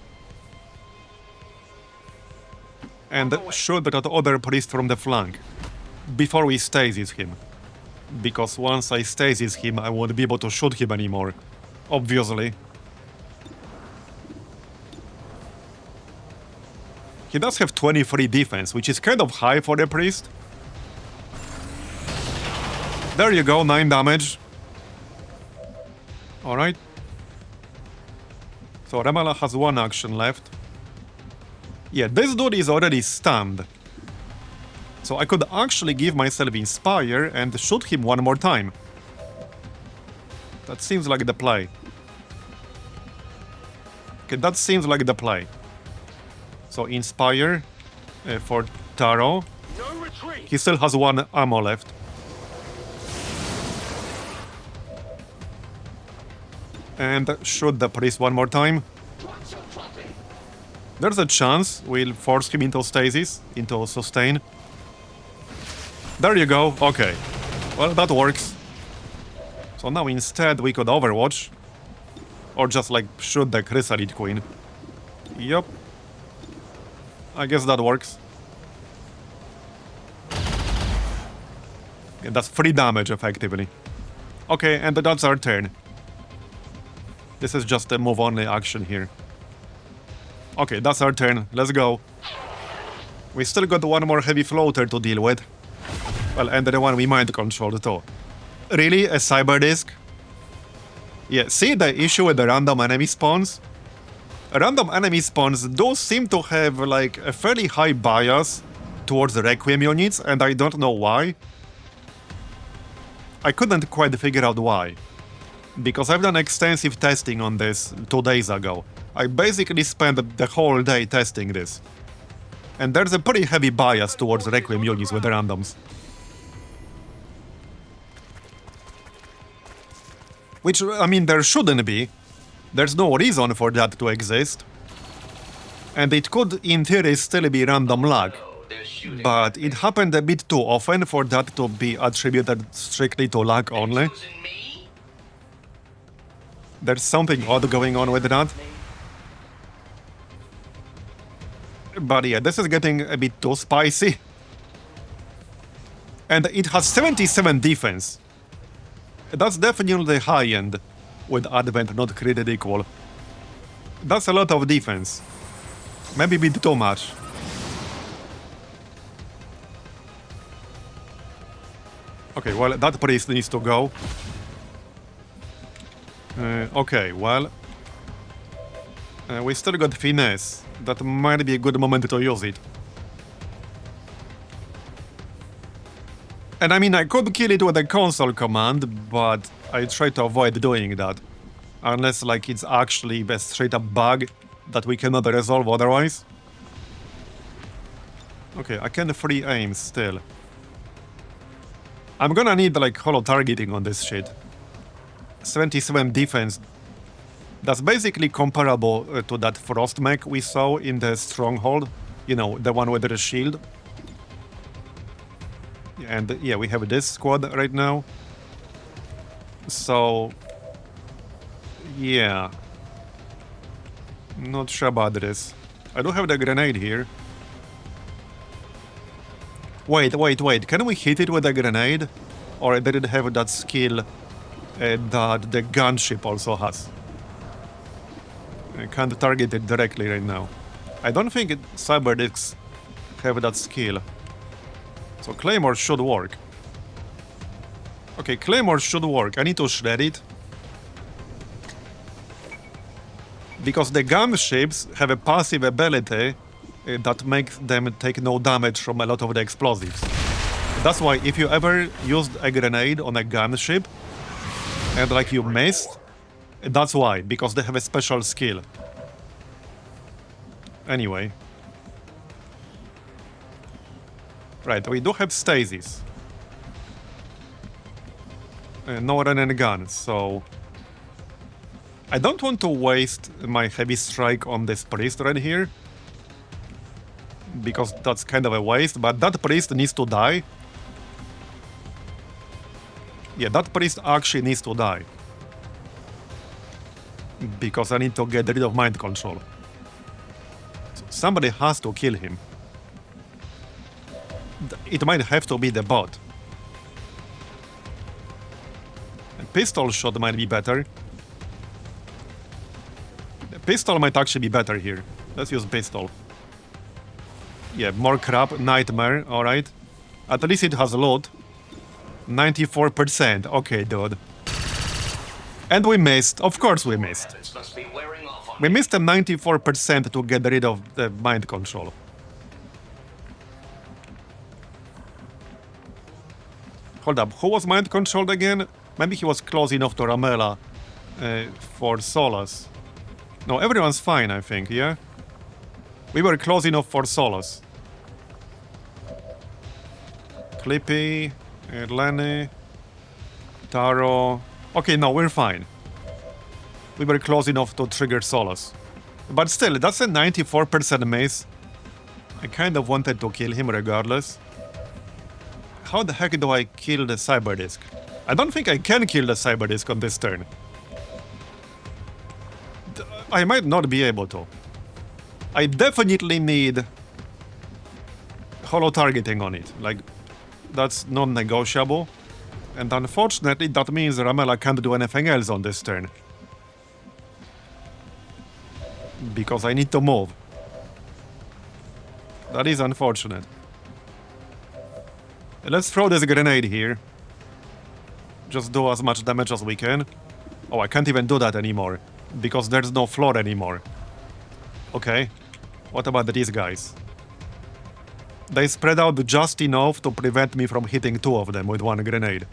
and shoot that other priest from the flank before we stasis him. Because once I stasis him, I won't be able to shoot him anymore. Obviously. He does have 23 defense, which is kind of high for the priest. There you go, 9 damage. Alright. So Ramela has 1 action left. Yeah, this dude is already stunned. So I could actually give myself Inspire and shoot him 1 more time. That seems like the play. Okay, that seems like the play. So Inspire for Taro. No retreat. He still has 1 ammo left. And shoot the priest 1 more time. There's a chance we'll force him into stasis, into sustain. There you go, okay. Well, that works. So now instead we could Overwatch. Or just like shoot the Chrysalid Queen. Yup. I guess that works. Yeah, that's 3 damage effectively. Okay, and that's our turn. This is just a move only action here. Okay, that's our turn. Let's go. We still got 1 more heavy floater to deal with. Well, and the one we mind controlled too. Really? A cyber disk? Yeah, see the issue with the random enemy spawns? Random enemy spawns do seem to have like a fairly high bias towards the Requiem units, and I don't know why. I couldn't quite figure out why. Because I've done extensive testing on this 2 days ago. I basically spent the whole day testing this. And there's a pretty heavy bias towards Requiem units with randoms. Which, I mean, there shouldn't be. There's no reason for that to exist. And it could, in theory, still be random luck. But it happened a bit too often for that to be attributed strictly to luck only. There's something odd going on with that. But yeah, this is getting a bit too spicy. And it has 77 defense. That's definitely high end, with Advent not created equal. That's a lot of defense. Maybe a bit too much. Okay, well, that priest needs to go. Okay, well... we still got Finesse. That might be a good moment to use it. And I mean, I could kill it with a console command, but I try to avoid doing that. Unless, like, it's actually a straight-up bug that we cannot resolve otherwise. Okay, I can free aim still. I'm gonna need, like, holo targeting on this shit. 77 defense. That's basically comparable to that Frost mech we saw in the Stronghold. You know, the one with the shield. And yeah, we have this squad right now. So... yeah. Not sure about this. I do have the grenade here. Wait. Can we hit it with a grenade? Or did it have that skill that the gunship also has? I can't target it directly right now. I don't think cyber discs have that skill. So Claymore should work. Okay, Claymore should work. I need to shred it. Because the gunships have a passive ability that makes them take no damage from a lot of the explosives. That's why if you ever used a grenade on a gunship and like you missed, that's why, because they have a special skill. Anyway. Right, we do have stasis. No run and gun, so... I don't want to waste my heavy strike on this priest right here. Because that's kind of a waste, but that priest needs to die. Yeah, that priest actually needs to die. Because I need to get rid of mind control. So somebody has to kill him. It might have to be the bot. A pistol shot might be better. The pistol might actually be better here. Let's use pistol. Yeah, more crap, nightmare, alright. At least it has loot. 94%, okay, dude. And we missed, of course we missed. Must be wearing off on We missed a 94% to get rid of the mind control. Hold up, who was mind controlled again? Maybe he was close enough to Ramela for Solas. No, everyone's fine, I think, yeah? We were close enough for Solas. Clippy, Lenny, Taro... Okay, no, we're fine. We were close enough to trigger Solas. But still, that's a 94% miss. I kind of wanted to kill him regardless. How the heck do I kill the Cyberdisk? I don't think I can kill the Cyberdisk on this turn. I might not be able to. I definitely need holo targeting on it. Like, that's non-negotiable. And unfortunately, that means Ramela can't do anything else on this turn. Because I need to move. That is unfortunate. Let's throw this grenade here. Just do as much damage as we can. Oh, I can't even do that anymore. Because there's no floor anymore. Okay. What about these guys? They spread out just enough to prevent me from hitting two of them with one grenade.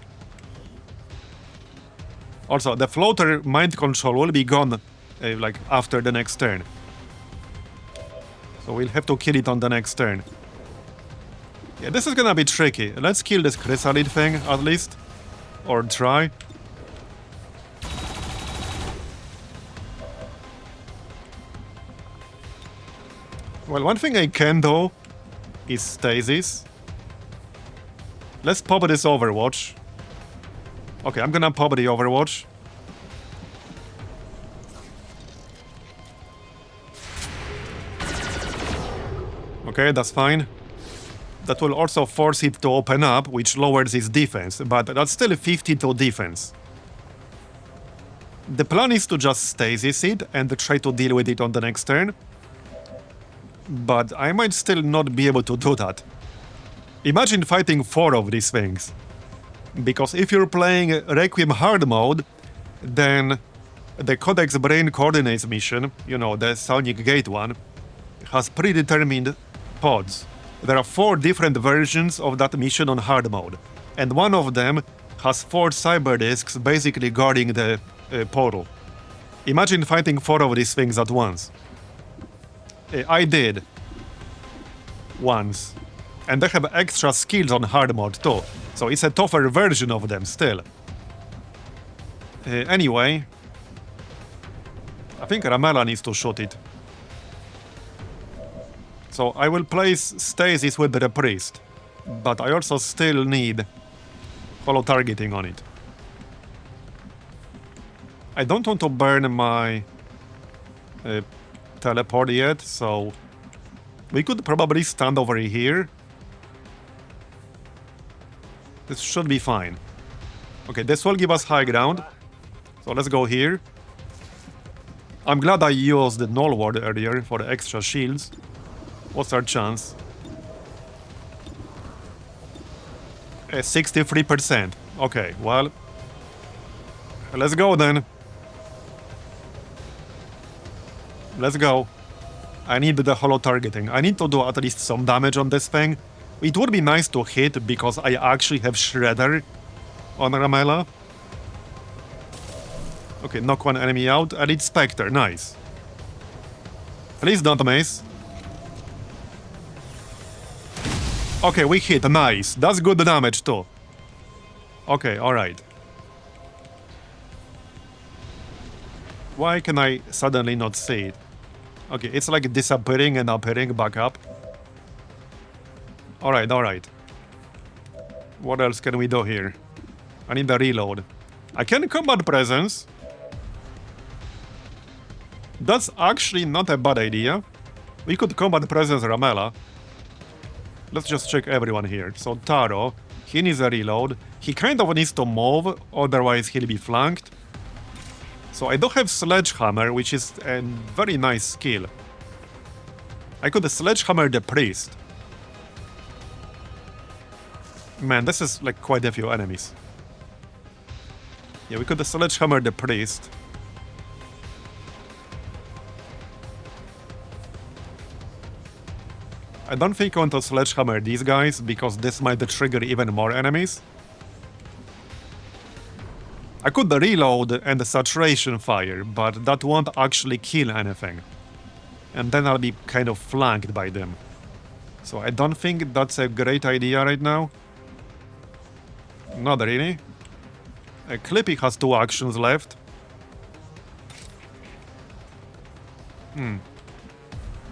Also, the floater mind control will be gone like after the next turn. So we'll have to kill it on the next turn. Yeah, this is gonna be tricky. Let's kill this chrysalid thing at least. Or try. Well, one thing I can do is stasis. Let's pop this Overwatch. Okay, I'm gonna pop the Overwatch. Okay, that's fine. That will also force it to open up, which lowers its defense, but that's still 52 defense. The plan is to just stasis it and try to deal with it on the next turn. But I might still not be able to do that. Imagine fighting 4 of these things. Because if you're playing Requiem hard mode, then the Codex Brain Coordinates mission, you know, the Sonic Gate one, has predetermined pods. There are 4 different versions of that mission on hard mode. And one of them has 4 cyberdisks basically guarding the portal. Imagine fighting 4 of these things at once. I did. Once. And they have extra skills on hard mode too. So it's a tougher version of them still. Anyway. I think Ramela needs to shoot it. So I will place stasis with the priest. But I also still need holo targeting on it. I don't want to burn my teleport yet, so we could probably stand over here. This should be fine. Okay, this will give us high ground. So let's go here. I'm glad I used the null ward earlier for the extra shields. What's our chance? 63%. Okay, well, let's go then. Let's go. I need the holo targeting. I need to do at least some damage on this thing. It would be nice to hit because I actually have Shredder on Ramela. Okay, knock one enemy out. Elite Spectre, nice. Please don't miss. Okay, we hit, nice. That's good damage too. Okay, alright. Why can I suddenly not see it? Okay, it's like disappearing and appearing back up. Alright, alright. What else can we do here? I need a reload. I can combat presence. That's actually not a bad idea. We could combat presence Ramela. Let's just check everyone here. So Taro, he needs a reload. He kind of needs to move, otherwise he'll be flanked. So I do have Sledgehammer, which is a very nice skill. I could Sledgehammer the Priest. Man, this is like quite a few enemies. Yeah, we could Sledgehammer the Priest. I don't think I want to Sledgehammer these guys, because this might trigger even more enemies. I could reload and saturation fire, but that won't actually kill anything. And then I'll be kind of flanked by them. So I don't think that's a great idea right now. Not really. Clippy has 2 actions left.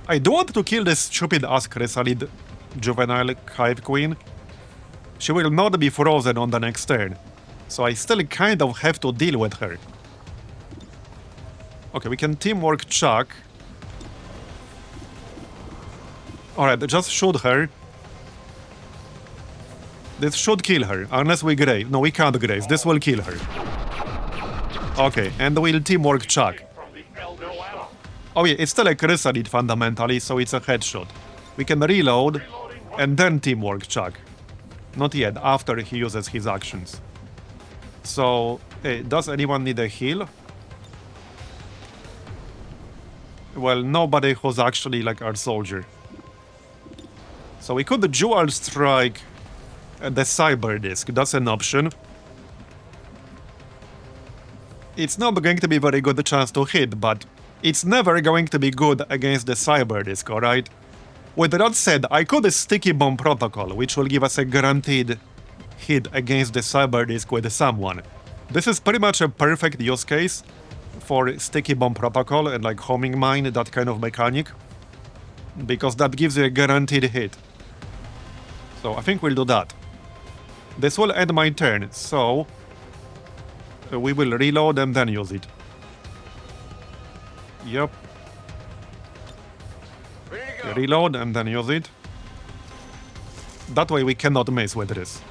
I do want to kill this stupid ass Chrysalid juvenile Hive Queen. She will not be frozen on the next turn. So I still kind of have to deal with her. Okay, we can teamwork Chuck. Alright, just shoot her. This should kill her, unless we graze. No, we can't graze. This will kill her. Okay, and we'll teamwork Chuck. Oh yeah, it's still a Chrysalid fundamentally, so it's a headshot. We can reload and then teamwork Chuck. Not yet, after he uses his actions. So, does anyone need a heal? Well, nobody who's actually like our soldier. So we could dual strike the cyber disc. That's an option. It's not going to be a very good chance to hit, but it's never going to be good against the cyber disc, alright? With that said, I could sticky bomb protocol, which will give us a guaranteed hit against the cyber disc with someone. This is pretty much a perfect use case for sticky bomb protocol and like homing mine, that kind of mechanic, because that gives you a guaranteed hit. So I think we'll do that. This will end my turn, so we will reload and then use it. Yep. Reload and then use it. That way we cannot miss with this.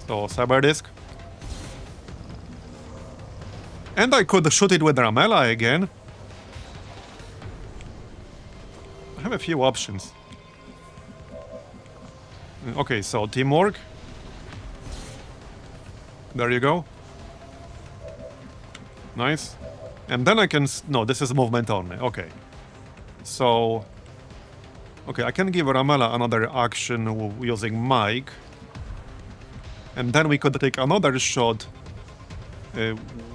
So, cyber disc. And I could shoot it with Ramela again. I have a few options. Okay, so teamwork. There you go. Nice. And then I can... No, this is movement only. Okay. So... Okay, I can give Ramela another action using Mike. And then we could take another shot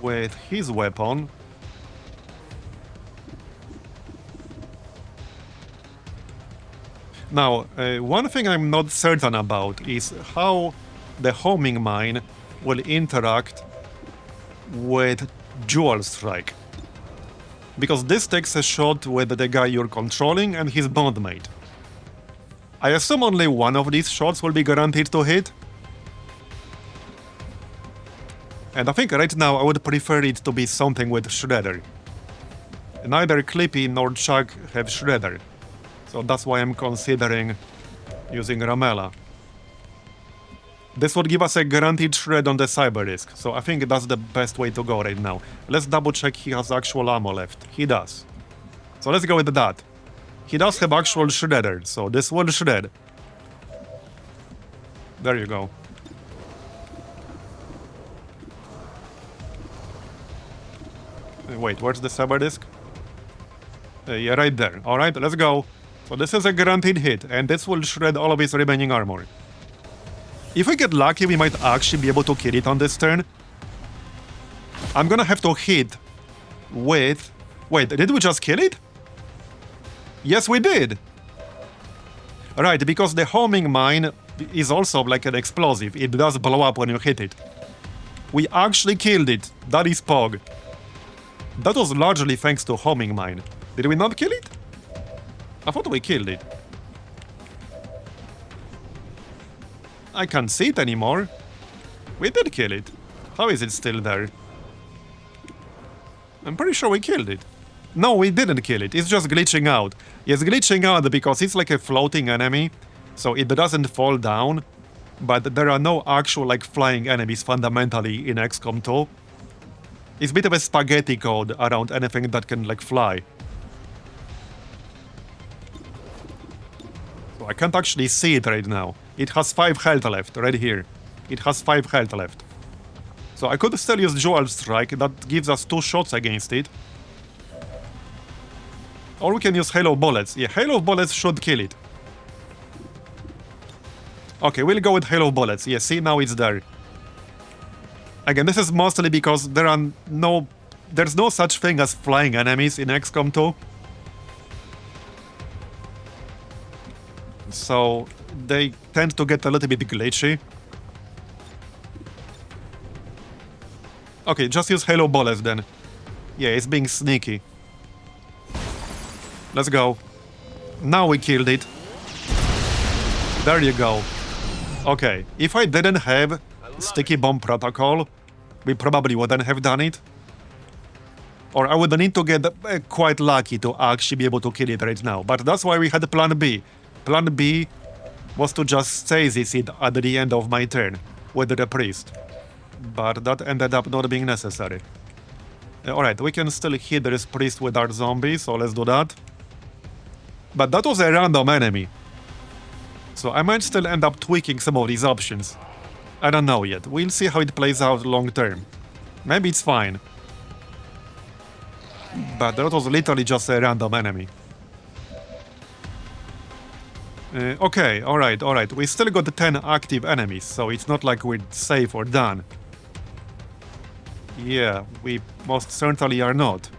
with his weapon. Now, one thing I'm not certain about is how the homing mine will interact with dual strike. Because this takes a shot with the guy you're controlling and his bondmate. I assume only one of these shots will be guaranteed to hit. And I think right now I would prefer it to be something with Shredder. Neither Clippy nor Chuck have Shredder. So that's why I'm considering using Ramela. This would give us a guaranteed shred on the cyber disc, so I think that's the best way to go right now. Let's double check he has actual ammo left. He does. So let's go with that. He does have actual shredder, so this will shred. There you go. Wait, where's the cyber disk? Yeah, right there. Alright, let's go. So this is a guaranteed hit, and this will shred all of his remaining armor. If we get lucky, we might actually be able to kill it on this turn. I'm gonna have to hit with... Wait, did we just kill it? Yes, we did! Right, because the homing mine is also like an explosive. It does blow up when you hit it. We actually killed it. That is Pog. That was largely thanks to homing mine. Did we not kill it? I thought we killed it. I can't see it anymore. We did kill it. How is it still there? I'm pretty sure we killed it. No, we didn't kill it. It's just glitching out. It's glitching out because it's like a floating enemy, so it doesn't fall down. But there are no actual like flying enemies fundamentally in XCOM 2. It's a bit of a spaghetti code around anything that can like fly. So I can't actually see it right now. It has 5 health left, right here. It has 5 health left. So I could still use Dual Strike, that gives us 2 shots against it. Or we can use Hail of Bullets. Yeah, Hail of Bullets should kill it. Okay, we'll go with Hail of Bullets. Yeah, see, now it's there. Again, this is mostly because there's no such thing as flying enemies in XCOM 2. So they tend to get a little bit glitchy. Okay, just use Halo Bullets then. Yeah, it's being sneaky. Let's go. Now we killed it. There you go. Okay, if I didn't have Sticky Bomb Protocol, we probably wouldn't have done it. Or I would need to get quite lucky to actually be able to kill it right now. But that's why we had Plan B. Plan B was to just stasis it at the end of my turn with the priest. But that ended up not being necessary. Alright, we can still hit this priest with our zombies, so let's do that. But that was a random enemy. So I might still end up tweaking some of these options. I don't know yet. We'll see how it plays out long term. Maybe it's fine. But that was literally just a random enemy. Okay, alright. We still got 10 active enemies, so it's not like we're safe or done. Yeah, we most certainly are not.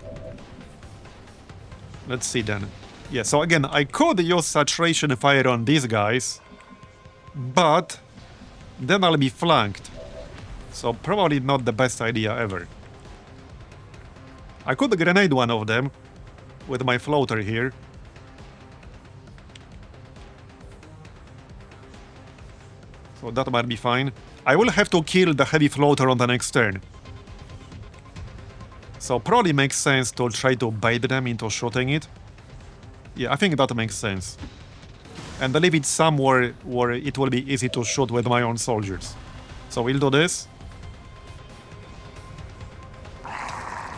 Let's see then. Yeah, so again, I could use saturation fire on these guys, but then I'll be flanked. So probably not the best idea ever. I could grenade one of them with my floater here. So that might be fine. I will have to kill the heavy floater on the next turn. So probably makes sense to try to bait them into shooting it. Yeah, I think that makes sense. And leave it somewhere where it will be easy to shoot with my own soldiers. So we'll do this.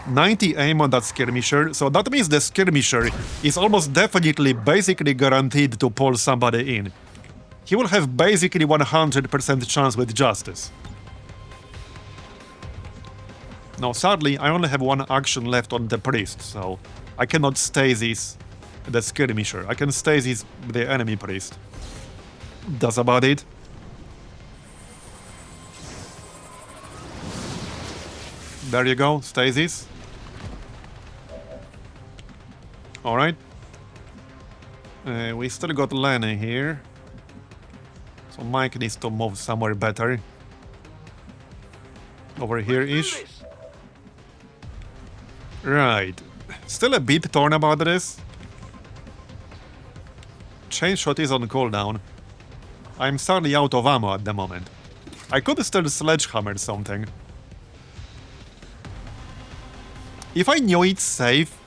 90 aim on that skirmisher, so that means the skirmisher is almost definitely basically guaranteed to pull somebody in. He will have basically 100% chance with justice. Now sadly, I only have 1 action left on the priest, so I cannot stasis the skirmisher. I can stasis the enemy priest. That's about it. There you go, stasis. Alright. We still got Lenny here. So Mike needs to move somewhere better. Over here-ish. Right. Still a bit torn about this. Chain shot is on cooldown. I'm sadly out of ammo at the moment. I could still sledgehammer something. If I knew it's safe,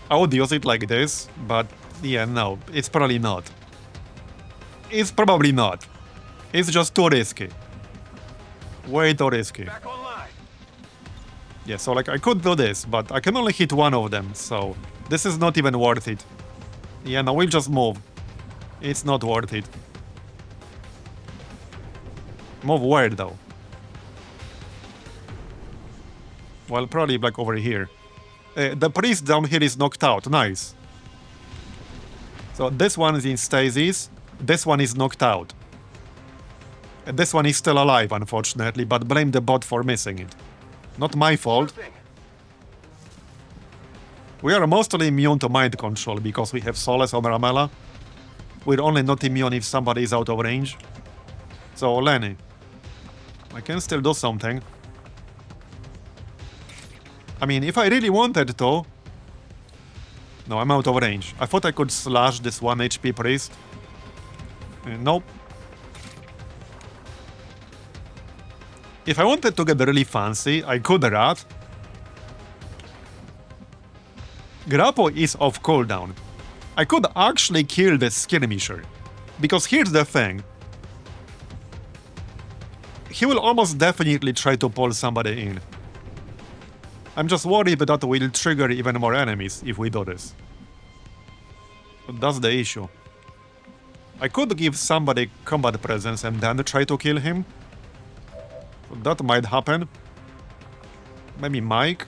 I would use it like this, but yeah, no, it's probably not. It's probably not. It's just too risky. Way too risky. Back online. Yeah, so like I could do this, but I can only hit one of them, so this is not even worth it. Yeah, no, we'll just move. It's not worth it. Move where though? Well, probably like over here. The priest down here is knocked out. Nice. So this one is in stasis. This one is knocked out. And this one is still alive, unfortunately, but blame the bot for missing it. Not my fault. We are mostly immune to mind control because we have Solace on Ramela. We're only not immune if somebody is out of range. So, Lenny, I can still do something. I mean, if I really wanted to... No, I'm out of range. I thought I could slash this 1 HP priest. Nope. If I wanted to get really fancy, I could rat. Grapple is off cooldown. I could actually kill the skirmisher. Because here's the thing. He will almost definitely try to pull somebody in. I'm just worried that will trigger even more enemies if we do this. But that's the issue. I could give somebody combat presence and then try to kill him. That might happen. Maybe Mike.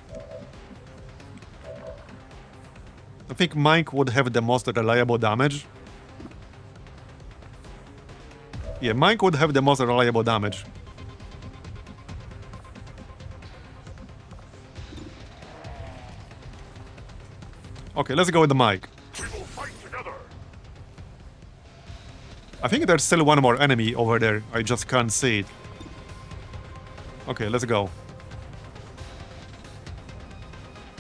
I think Mike would have the most reliable damage. Yeah, Mike would have the most reliable damage. Okay, let's go with the Mike. We will fight together. I think there's still one more enemy over there. I just can't see it. Okay, let's go.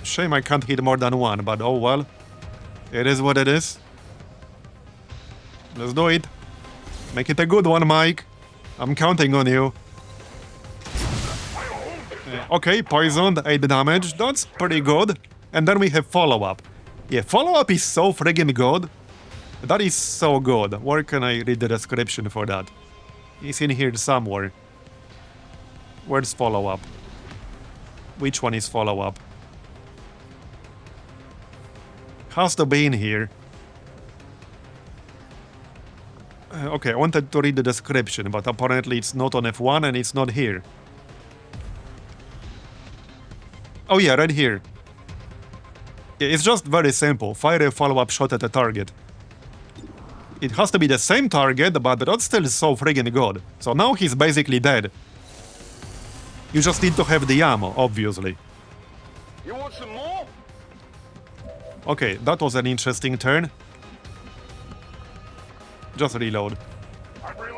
Shame I can't hit more than one, but oh well. It is what it is. Let's do it. Make it a good one, Mike. I'm counting on you. Okay, poisoned, 8 damage. That's pretty good. And then we have follow-up. Yeah, follow-up is so friggin' good. That is so good. Where can I read the description for that? It's in here somewhere. Where's follow-up? Which one is follow-up? Has to be in here. Okay, I wanted to read the description, but apparently it's not on F1 and it's not here. Oh yeah, right here. Yeah, it's just very simple. Fire a follow-up shot at a target. It has to be the same target, but that's still so friggin' good. So now he's basically dead. You just need to have the ammo, obviously. You want some more? Okay, that was an interesting turn. Just reload.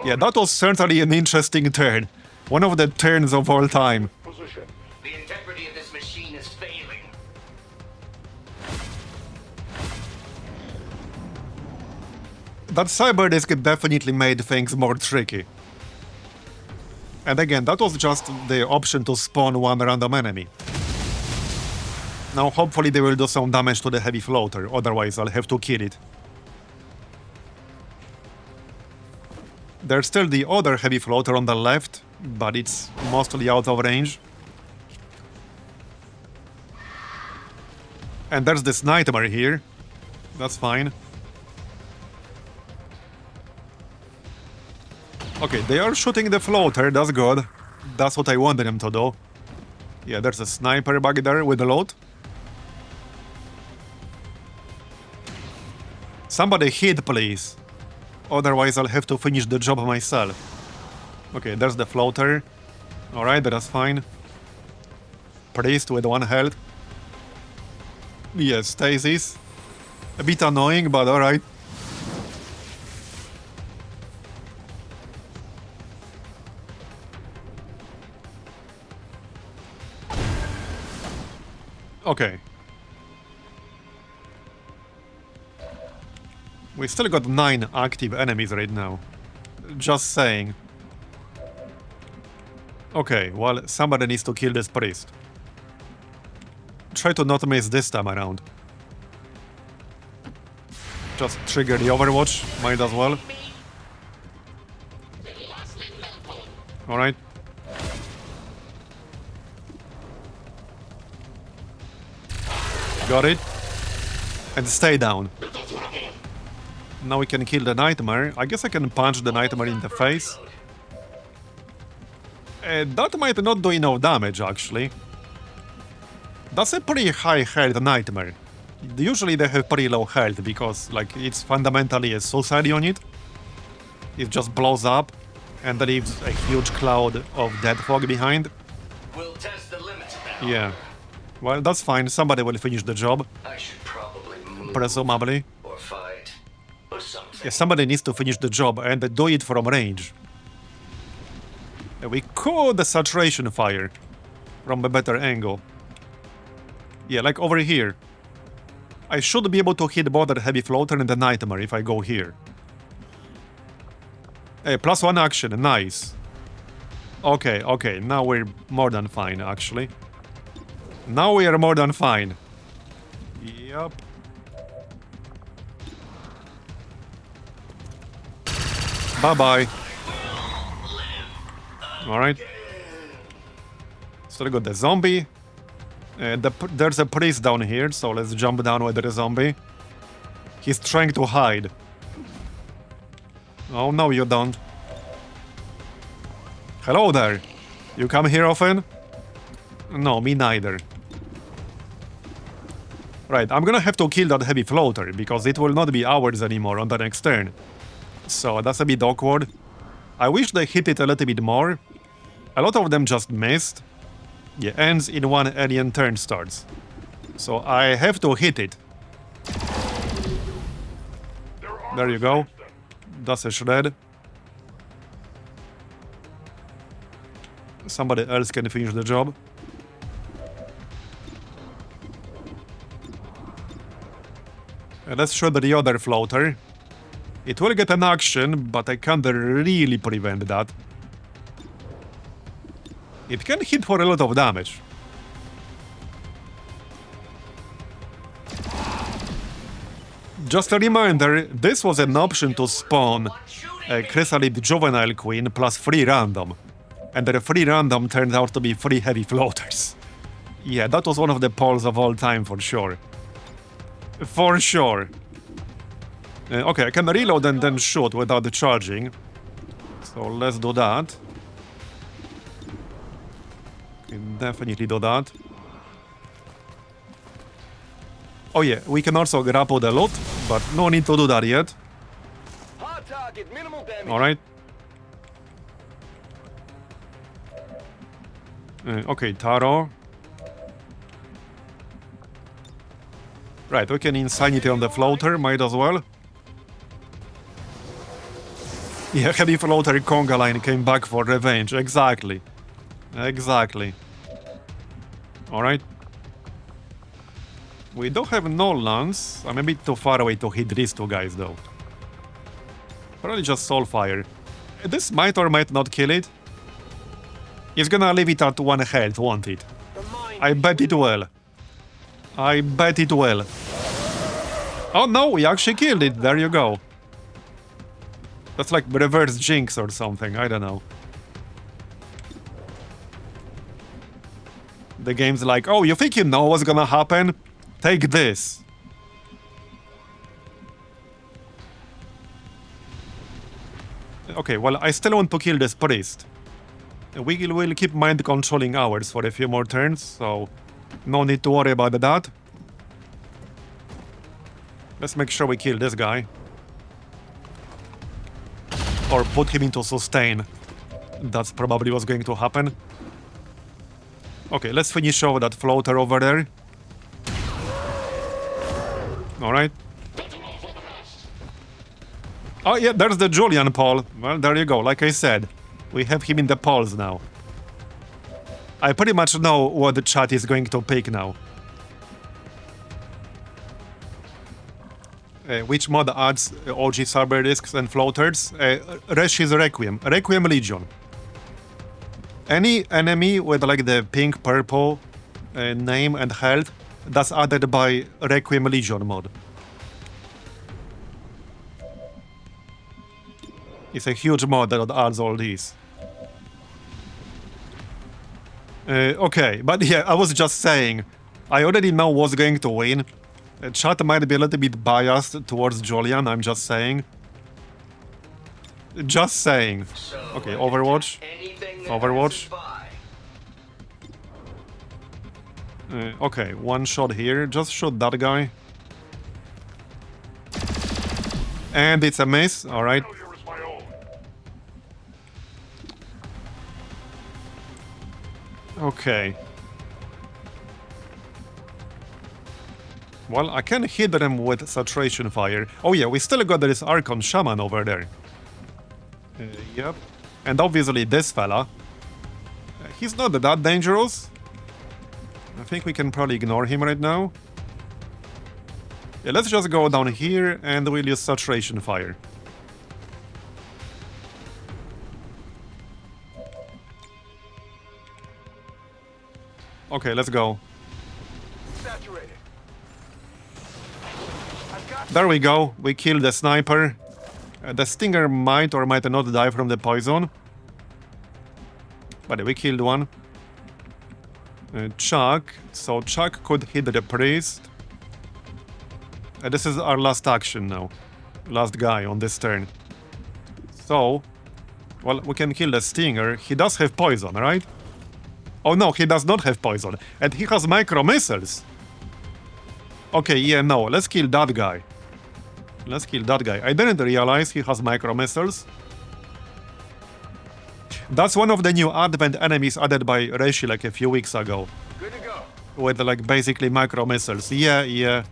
Yeah, that was certainly an interesting turn. One of the turns of all time. Position. The integrity of this machine is failing. That cyberdisk definitely made things more tricky. And again, that was just the option to spawn one random enemy. Now hopefully they will do some damage to the heavy floater, otherwise I'll have to kill it. There's still the other heavy floater on the left, but it's mostly out of range. And there's this nightmare here. That's fine. Okay, they are shooting the floater, that's good. That's what I wanted them to do. Yeah, there's a sniper back there with a load. Somebody hit, please. Otherwise, I'll have to finish the job myself. Okay, there's the floater. Alright, that's fine. Priest with 1 health. Yes, stasis. A bit annoying, but alright. Okay. We still got 9 active enemies right now. Just saying. Okay, well, somebody needs to kill this priest. Try to not miss this time around. Just trigger the Overwatch, might as well. Alright. Got it. And stay down. Now we can kill the nightmare. I guess I can punch the nightmare in the face. That might not do enough damage, actually. That's a pretty high health nightmare. Usually they have pretty low health because, like, it's fundamentally a suicide unit. It just blows up and leaves a huge cloud of dead fog behind. We'll test the limits now. Yeah. Well, that's fine. Somebody will finish the job, I should probably move presumably. or fight or something. Yeah, somebody needs to finish the job and do it from range. We could saturation fire from a better angle. Yeah, like over here. I should be able to hit both the heavy floater and the nightmare if I go here. Hey, +1 action, nice. Okay, okay, now we're more than fine, actually. Now we are more than fine. Yep. Bye-bye. Alright. Still got the zombie. There's a priest down here, so let's jump down with the zombie. He's trying to hide. Oh, no, you don't. Hello there. You come here often? No, me neither. Right, I'm gonna have to kill that heavy floater, because it will not be ours anymore on the next turn. So that's a bit awkward. I wish they hit it a little bit more. A lot of them just missed. Yeah, ends in one alien turn starts. So I have to hit it. There you go. That's a shred. Somebody else can finish the job. Let's shoot the other floater. It will get an action, but I can't really prevent that. It can hit for a lot of damage. Just a reminder, this was an option to spawn a Chrysalid Juvenile Queen plus 3 random. And the 3 random turned out to be 3 heavy floaters. Yeah, that was one of the polls of all time for sure. For sure. Okay, I can reload and then shoot without charging. So let's do that. Can definitely do that. Oh yeah, we can also grapple the loot, but no need to do that yet. Hard target, minimal damage. Alright. Okay, Taro. Right, we can Insanity on the floater, might as well. Yeah, heavy floater conga line came back for revenge, exactly. Exactly. Alright. We don't have no lance. I'm a bit too far away to hit these two guys though. Probably just Soulfire. This might or might not kill it. It's gonna leave it at 1 health, won't it? I bet it will. I bet it will. Oh no, we actually killed it. There you go. That's like reverse jinx or something, I don't know. The game's like, oh, you think you know what's gonna happen? Take this. Okay, well, I still want to kill this priest. We will keep mind controlling ours for a few more turns, so no need to worry about that. Let's make sure we kill this guy. Or put him into sustain. That's probably what's going to happen. Okay, let's finish off that floater over there. Alright. Oh yeah, there's the Julian Paul. Well, there you go, like I said. We have him in the polls now. I pretty much know what the chat is going to pick now. Which mod adds OG cyber discs and floaters? Reshi's Requiem. Requiem Legion. Any enemy with like the pink, purple name and health, that's added by Requiem Legion mod. It's a huge mod that adds all these. Okay, but yeah, I was just saying, I already know what's going to win. Chat might be a little bit biased towards Julian, I'm just saying. Just saying. Okay, Overwatch. Overwatch. Okay, one shot here. Just shoot that guy. And it's a miss, alright. Failure is my own. Okay. Well, I can hit them with saturation fire. Oh yeah, we still got this Archon Shaman over there. Yep. And obviously this fella. He's not that dangerous. I think we can probably ignore him right now. Yeah, let's just go down here and we'll use saturation fire. Okay, let's go. Saturated. I've got There we go. We killed the sniper. The stinger might or might not die from the poison. But we killed one. Chuck. So Chuck could hit the priest. This is our last action now. Last guy on this turn. So, well, we can kill the stinger. He does have poison, right? Oh no, he does not have poison. And he has micro missiles. Okay, yeah, no, let's kill that guy. Let's kill that guy. I didn't realize he has micro missiles. That's one of the new advent enemies added by Reishi like a few weeks ago. good to go. With like basically micro missiles. Yeah, yeah.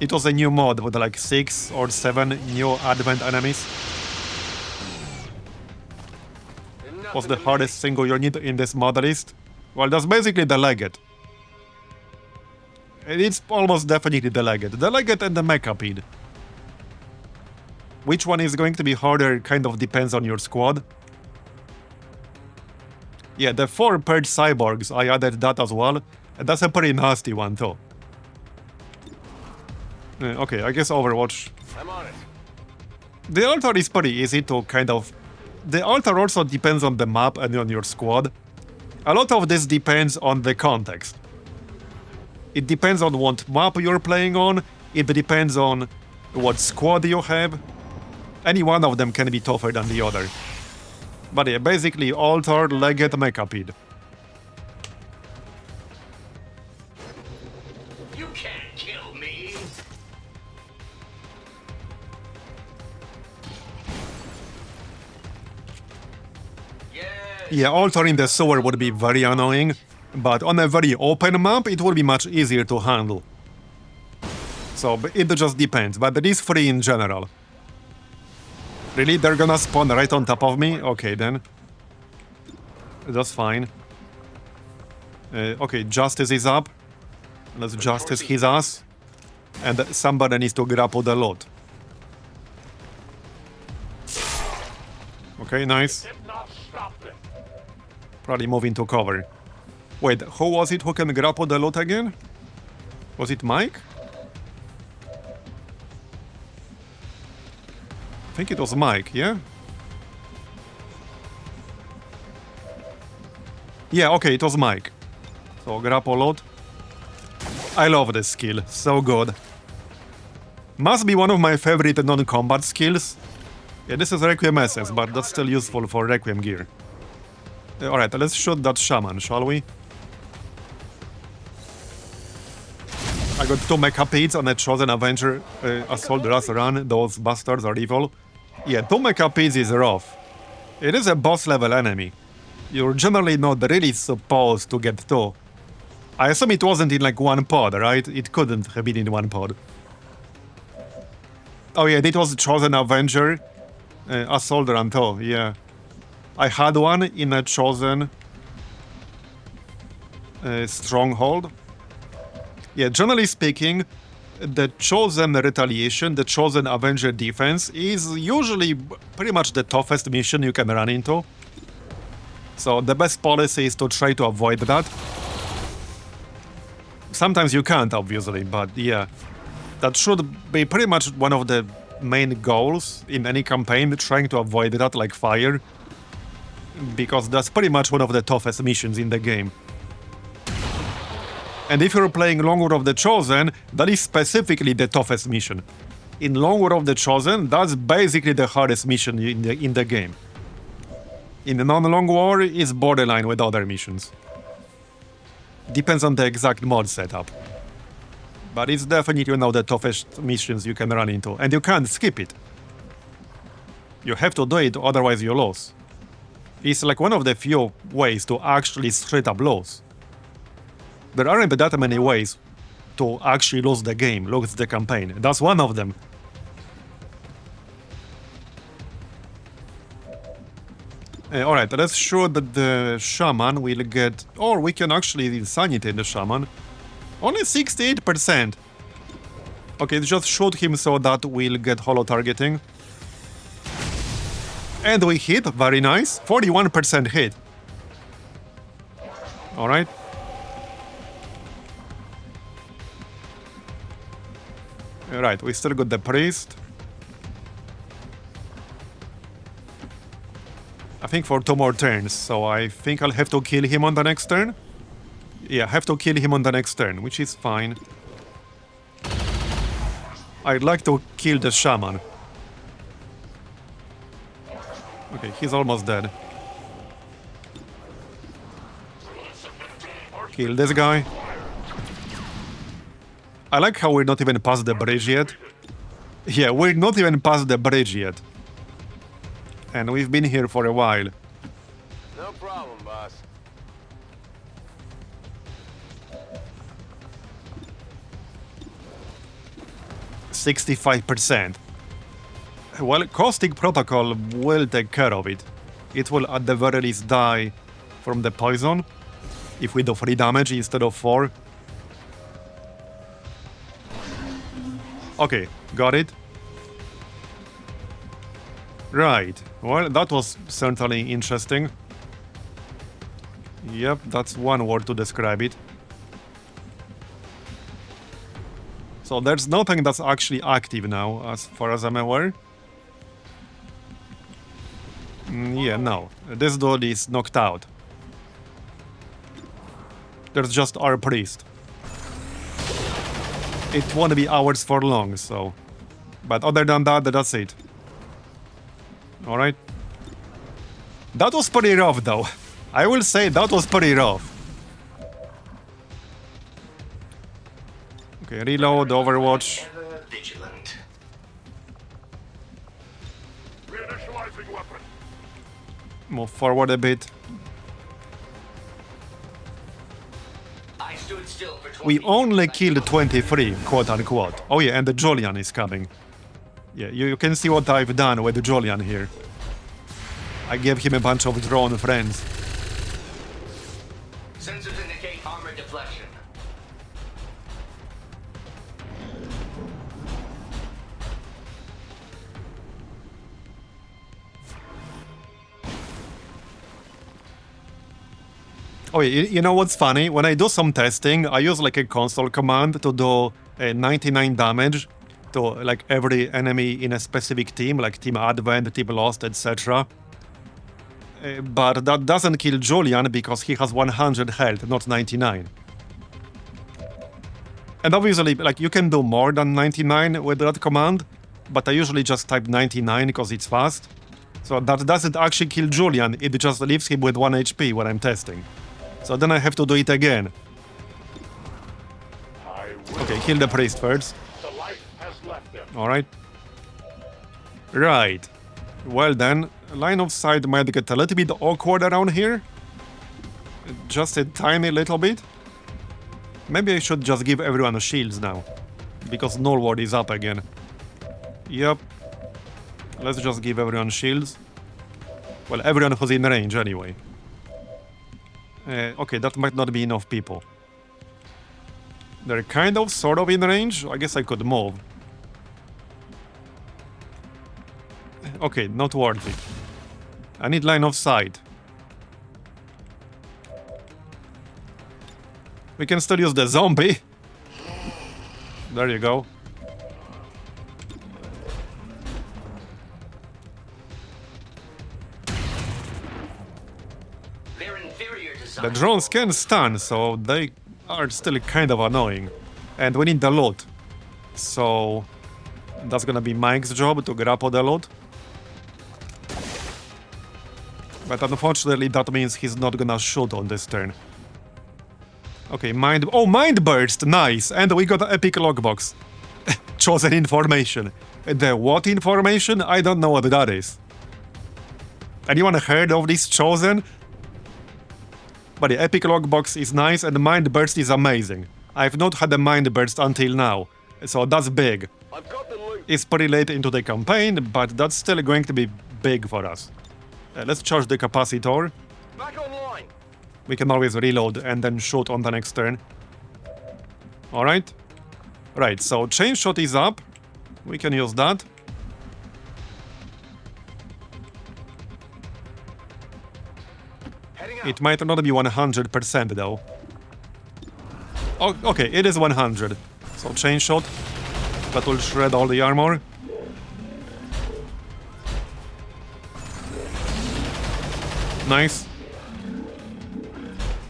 It was a new mod with like 6 or 7 new advent enemies. What's the hardest single unit in this mod list? Well, that's basically the Legate. It's almost definitely the Legate. The Legate and the Mechapede. Which one is going to be harder kind of depends on your squad. Yeah, the 4 purge cyborgs, I added that as well. And that's a pretty nasty one too. Okay, I guess Overwatch. I'm on it. The altar is pretty easy to kind of... The altar also depends on the map and on your squad. A lot of this depends on the context. It depends on what map you're playing on, it depends on what squad you have. Any one of them can be tougher than the other. But yeah, basically altar, Legate, Mechapede. You can't kill me. Yeah, altar in the sewer would be very annoying, but on a very open map it would be much easier to handle. So it just depends, but it is free in general. Really? They're gonna spawn right on top of me? Okay then. That's fine. Okay, Justice is up. Let's Justice his ass. And somebody needs to grapple the loot. Okay, nice. Did not stop them. Probably move into cover. Wait, who was it who can grapple the loot again? Was it Mike? I think it was Mike, yeah? Yeah, okay, it was Mike. So, grapple loot. I love this skill, so good. Must be one of my favorite non-combat skills. Yeah, this is Requiem Essence, but that's still useful for Requiem gear. Alright, let's shoot that shaman, shall we? I got 2 Mechapeds on a Chosen Avenger Assault Rush run. Those bastards are evil. Yeah, 2 Mechapeds is rough. It is a boss level enemy. You're generally not really supposed to get 2. I assume it wasn't in like one pod, right? It couldn't have been in one pod. Oh yeah, it was Chosen Avenger Assault run too, yeah. I had one in a Chosen Stronghold. Yeah, generally speaking, the Chosen Retaliation, the Chosen Avenger Defense is usually pretty much the toughest mission you can run into. So the best policy is to try to avoid that. Sometimes you can't, obviously, but yeah. That should be pretty much one of the main goals in any campaign, trying to avoid that like fire. Because that's pretty much one of the toughest missions in the game. And if you're playing Long War of the Chosen, that is specifically the toughest mission. In Long War of the Chosen, that's basically the hardest mission in the game. In the non-Long War, it's borderline with other missions. Depends on the exact mod setup. But it's definitely one of the toughest missions you can run into, and you can't skip it. You have to do it, otherwise you lose. It's like one of the few ways to actually straight up lose. There aren't that many ways to actually lose the game, lose the campaign. That's one of them. Alright, let's show that the shaman will get... Or we can actually insanity the shaman. Only 68%. Okay, just shoot him so that we'll get holo targeting. And we hit, very nice. 41% hit. Alright. Alright, we still got the priest. I think for 2 more turns, so I think I'll have to kill him on the next turn. Yeah, have to kill him on the next turn, which is fine. I'd like to kill the shaman. Okay, he's almost dead. Kill this guy. I like how we're not even past the bridge yet. Yeah, we're not even past the bridge yet. And we've been here for a while. No problem, boss. %65%. Well, Caustic Protocol will take care of it. It will at the very least die from the poison if we do 3 damage instead of 4. Okay, got it. Right, well, that was certainly interesting. Yep, that's one word to describe it. So there's nothing that's actually active now, as far as I'm aware. Yeah, no. This dude is knocked out. There's just our priest. It won't be ours for long, so... But other than that, that's it. Alright. That was pretty rough, though. I will say that was pretty rough. Okay, reload, Overwatch. Ever vigilant. Reinitializing weapon. Move forward a bit. I stood still for 20 We only years. killed 23, quote-unquote. Oh yeah, and the Julian is coming. Yeah, you can see what I've done with the Julian here. I gave him a bunch of drone friends. Sensors indicate armor deflection. Oh yeah, you know what's funny? When I do some testing, I use like a console command to do 99 damage to like every enemy in a specific team, like Team Advent, Team Lost, etc. But that doesn't kill Julian because he has 100 health, not 99. And obviously, like, you can do more than 99 with that command, but I usually just type 99 because it's fast. So that doesn't actually kill Julian, it just leaves him with 1 HP when I'm testing. So then I have to do it again. I will. Okay, kill the priest first. The light has left them. Alright. Right. Well then, line of sight might get a little bit awkward around here. Just a tiny little bit. Maybe I should just give everyone shields now. Because Norwood is up again. Yep. Let's just give everyone shields. Well, everyone who's in range anyway. Okay, that might not be enough people. They're kind of, sort of in range. I guess I could move. Okay, not worth it. I need line of sight. We can still use the zombie. There you go. Their inferior design. The drones can stun, so they are still kind of annoying. And we need the loot. So that's gonna be Mike's job to grapple the loot. But unfortunately that means he's not gonna shoot on this turn. Okay, mind burst, nice. And we got an epic logbox. Chosen information. The what information? I don't know what that is. Anyone heard of this chosen? But the epic logbox is nice and the mind burst is amazing. I've not had a mind burst until now, so that's big. I've got the loot. It's pretty late into the campaign, but that's still going to be big for us. Let's charge the capacitor. Back online. We can always reload and then shoot on the next turn. Alright. Right, so chain shot is up. We can use that. Heading out. It might not be 100% though. Oh, okay, it is 100. So chain shot. That will shred all the armor. Nice.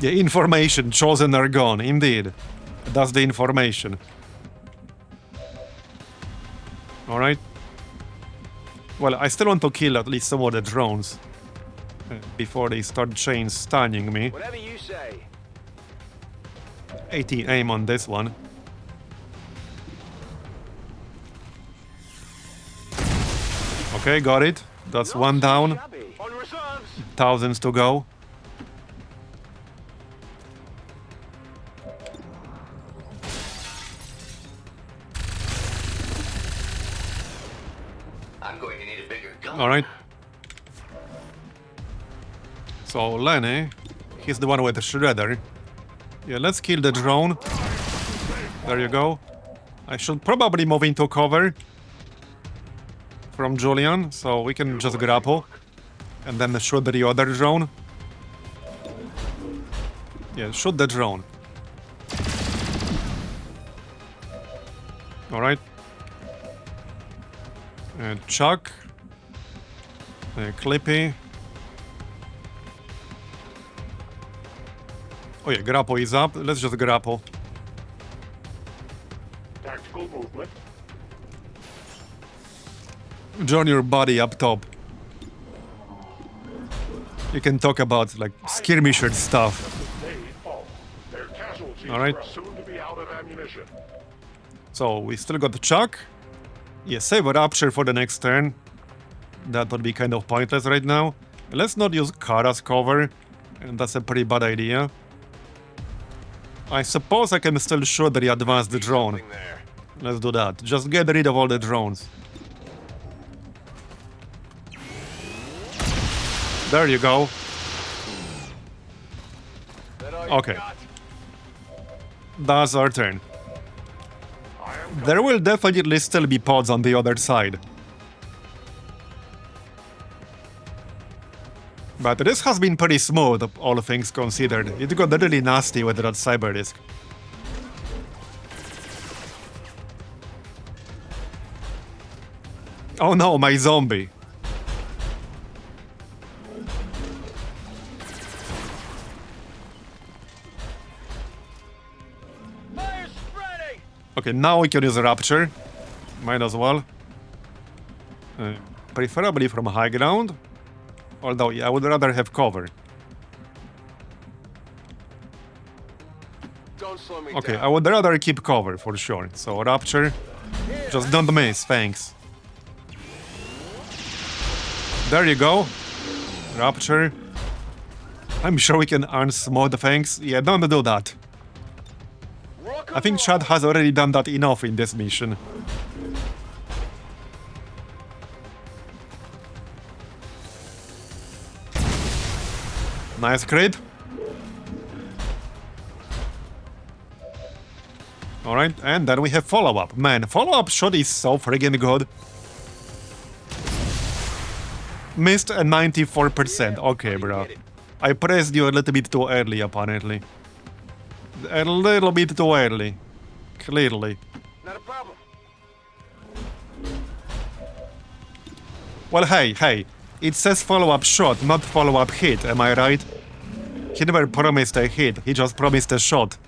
The information chosen are gone, indeed. That's the information. Alright. Well, I still want to kill at least some of the drones before they start chain stunning me. Whatever you say. 80 aim on this one. Okay, got it. That's one down. On reserves. Thousands to go. I'm going to need a bigger gun. Alright. So Lenny, he's the one with the shredder. Yeah, let's kill the drone. There you go. I should probably move into cover from Julian, so we can just grapple and then shoot the other drone. Yeah, shoot the drone. Alright. Chuck. Clippy. Oh yeah, grapple is up. Let's just grapple. Tactical movement. Join your body up top. You can talk about like skirmisher stuff. They fall. Their casualties All right. are assumed to be out of ammunition. So we still got the Chuck. Yeah, save a Rapture for the next turn. That would be kind of pointless right now. Let's not use Kara's cover. And that's a pretty bad idea. I suppose I can still shoot the advanced drone. Something there. Let's do that. Just get rid of all the drones. There you go. That all you Okay. got? That's our turn. I am There will definitely still be pods on the other side. But this has been pretty smooth, all things considered. It got really nasty with that cyber disc. Oh no, my zombie. Fire spreading. Okay, now we can use Rapture. Might as well. Preferably from high ground. Although, yeah, I would rather have cover. Don't slow me Okay, down. I would rather keep cover for sure. So, Rapture. Just don't miss, thanks. There you go. Rapture. I'm sure we can earn smooth thanks. Yeah, don't do that. Rock I think Chad has already done that enough in this mission. Nice crit. Alright, and then we have follow-up. Man, follow-up shot is so friggin' good. Missed a 94%. Okay, bro. I pressed you a little bit too early, apparently. A little bit too early. Clearly. Not a problem. Well, hey. It says follow-up shot, not follow-up hit, am I right? He never promised a hit, he just promised a shot.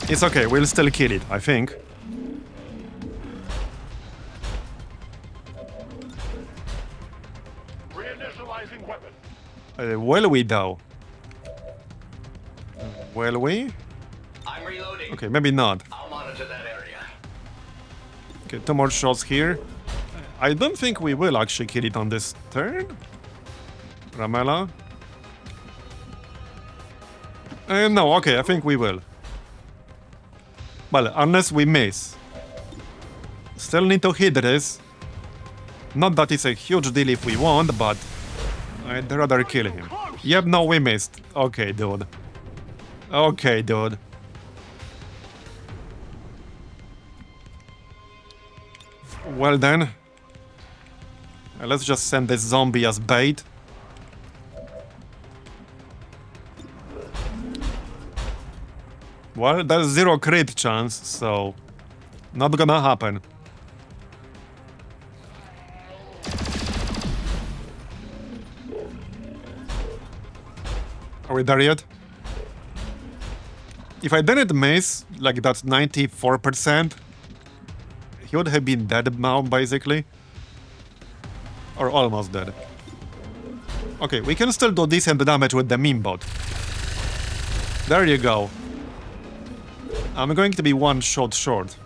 It's okay, we'll still kill it, I think. reinitializing weapon. Will we though? Will we? I'm reloading. Okay, maybe not. I'll monitor that area. Okay, 2 more shots here. I don't think we will actually kill it on this turn. Ramela. No, okay, I think we will. Well, unless we miss. Still need to hit this. Not that it's a huge deal if we won't, but I'd rather kill him. Yep, no, we missed. Okay, dude. Okay, dude. Well then. Let's just send this zombie as bait. Well, there's 0 crit chance, so not gonna happen. Are we there yet? If I didn't miss, like that's 94%, he would have been dead now, basically. Or almost dead. Okay, we can still do decent damage with the meme bot. There you go. I'm going to be 1 shot short.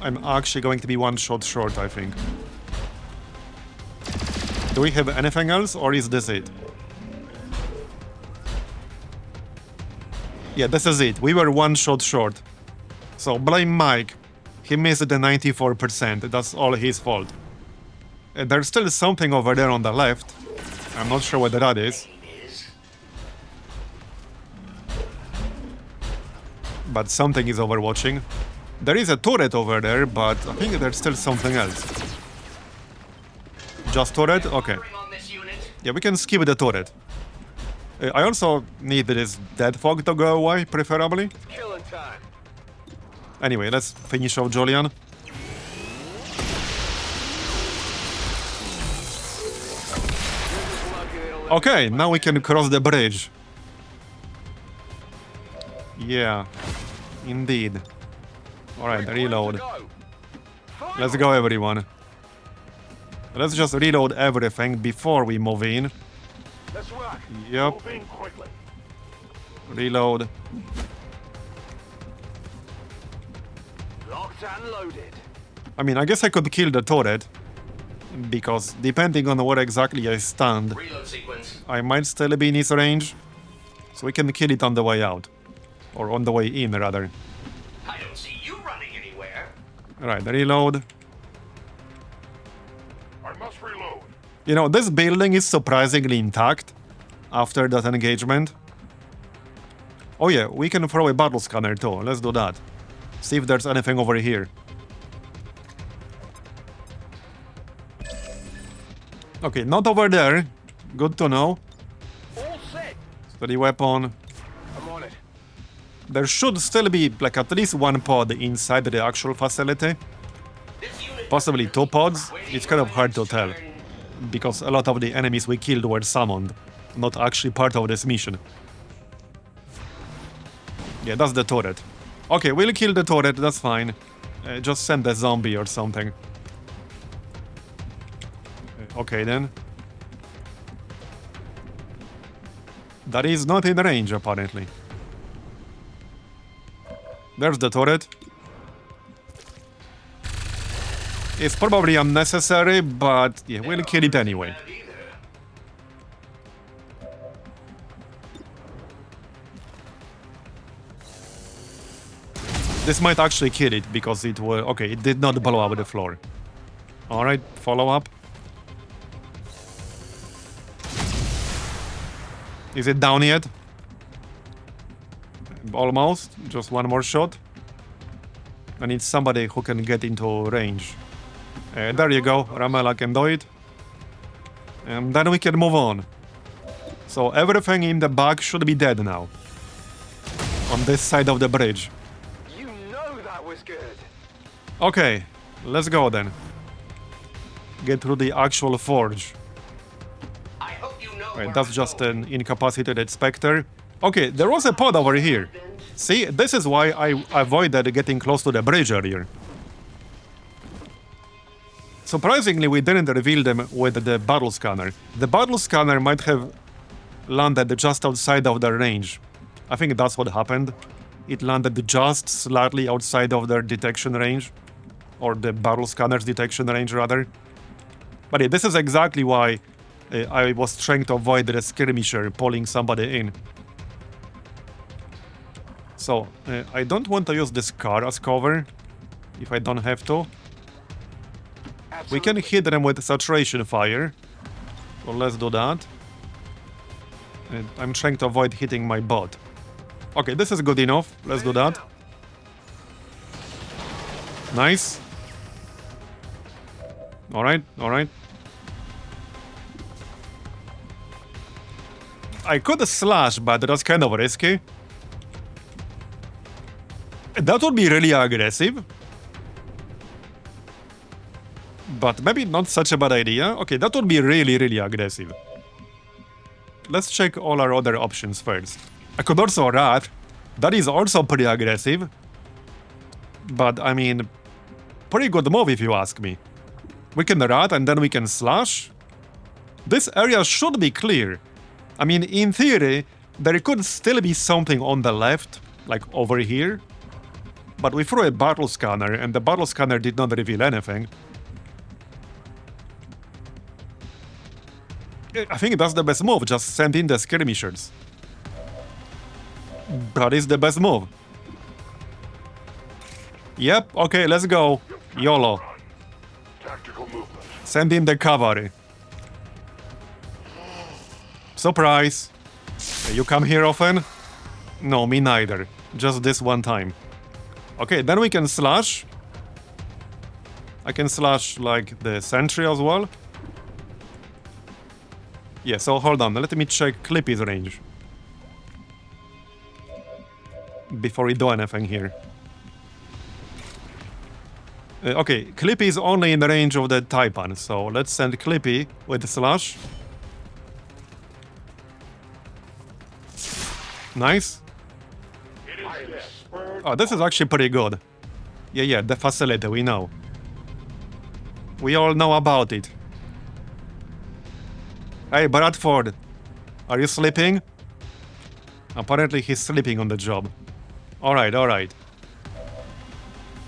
I'm actually going to be 1 shot short, I think. Do we have anything else, or is this it? Yeah, this is it. We were 1 shot short. So blame Mike. He missed the 94%. That's all his fault. There's still something over there on the left. I'm not sure what that is. But something is overwatching. There is a turret over there, but I think there's still something else. Just turret? Okay. Yeah, we can skip the turret. I also need this dead fog to go away, preferably. Killing time. Anyway, let's finish off Julian. Okay, now we can cross the bridge. Yeah, indeed. Alright, reload. Let's go, everyone. Let's just reload everything before we move in. Let's rock. Yep, Move in quickly. reload. Locked and loaded. I mean, I guess I could kill the turret. Because depending on where exactly I stand, Reload sequence. I might still be in his range. So we can kill it on the way out. Or on the way in, rather. I don't see you running anywhere. Alright, reload. I must reload. You know, this building is surprisingly intact after that engagement. Oh yeah, we can throw a battle scanner too. Let's do that. See if there's anything over here. Okay, not over there. Good to know. All set. Steady weapon. I'm on it. There should still be like at least 1 pod inside the actual facility. Possibly 2 pods. It's kind of hard to tell. Because a lot of the enemies we killed were summoned. Not actually part of this mission. Yeah, that's the turret. Okay, we'll kill the turret, that's fine. Just send a zombie or something. Okay then. That is not in range, apparently. There's the turret. It's probably unnecessary, but yeah, we'll kill it anyway. This might actually kill it, because it will... Okay, it did not blow up the floor. Alright, follow up. Is it down yet? Almost. Just 1 more shot. I need somebody who can get into range. There you go. Ramela can do it. And then we can move on. So everything in the back should be dead now. On this side of the bridge. You know that was good. Okay, let's go then. Get through the actual forge. I hope you know Right, where that's I'm just going. an incapacitated Spectre. Okay, there was a pod over here. See, this is why I avoided getting close to the bridge earlier. Surprisingly, we didn't reveal them with the battle scanner. The battle scanner might have landed just outside of their range. I think that's what happened. It landed just slightly outside of their detection range. Or the battle scanner's detection range, rather. But yeah, this is exactly why I was trying to avoid the skirmisher pulling somebody in. So, I don't want to use this car as cover, if I don't have to. We can hit them with saturation fire. So let's do that. And I'm trying to avoid hitting my bot. Okay, this is good enough. Let's do that. Nice. Alright, alright. I could slash, but that's kind of risky. That would be really aggressive. But maybe not such a bad idea. Okay, that would be really, really aggressive. Let's check all our other options first. I could also rat. That is also pretty aggressive. But, I mean, pretty good move if you ask me. We can rat and then we can slash. This area should be clear. I mean, in theory, there could still be something on the left, like over here. But we threw a battle scanner, and the battle scanner did not reveal anything. I think that's the best move, just send in the skirmishers. That is the best move. Yep, okay, let's go. YOLO. Tactical movement. Send in the cavalry. Surprise. You come here often? No, me neither. Just this one time. Okay, then we can slash. I can slash, like, the sentry as well. Yeah, so hold on. Let me check Clippy's range. Before we do anything here. Okay, Clippy is only in the range of the Taipan, so let's send Clippy with the slash. Nice. Oh, this is actually pretty good. Yeah, the facility, we know. We all know about it. Hey, Bradford, are you sleeping? Apparently he's sleeping on the job. Alright.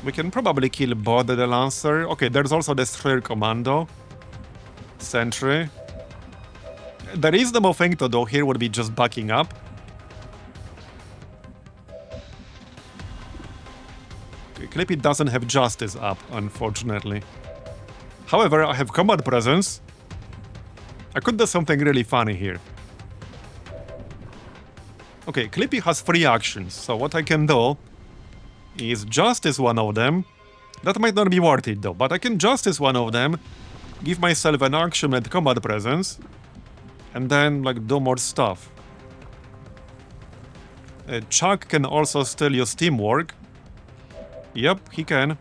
We can probably kill both the Lancer. Okay, there's also the Destroyer Commando. Sentry. The reasonable thing to do here would be just backing up. Okay, Clippy doesn't have Justice up, unfortunately. However, I have Combat Presence. I could do something really funny here. Okay, Clippy has 3 actions, so what I can do is Justice one of them. That might not be worth it though, but I can Justice one of them, give myself an action with Combat Presence, and then, like, do more stuff. Chuck can also still use Teamwork. Yep, he can.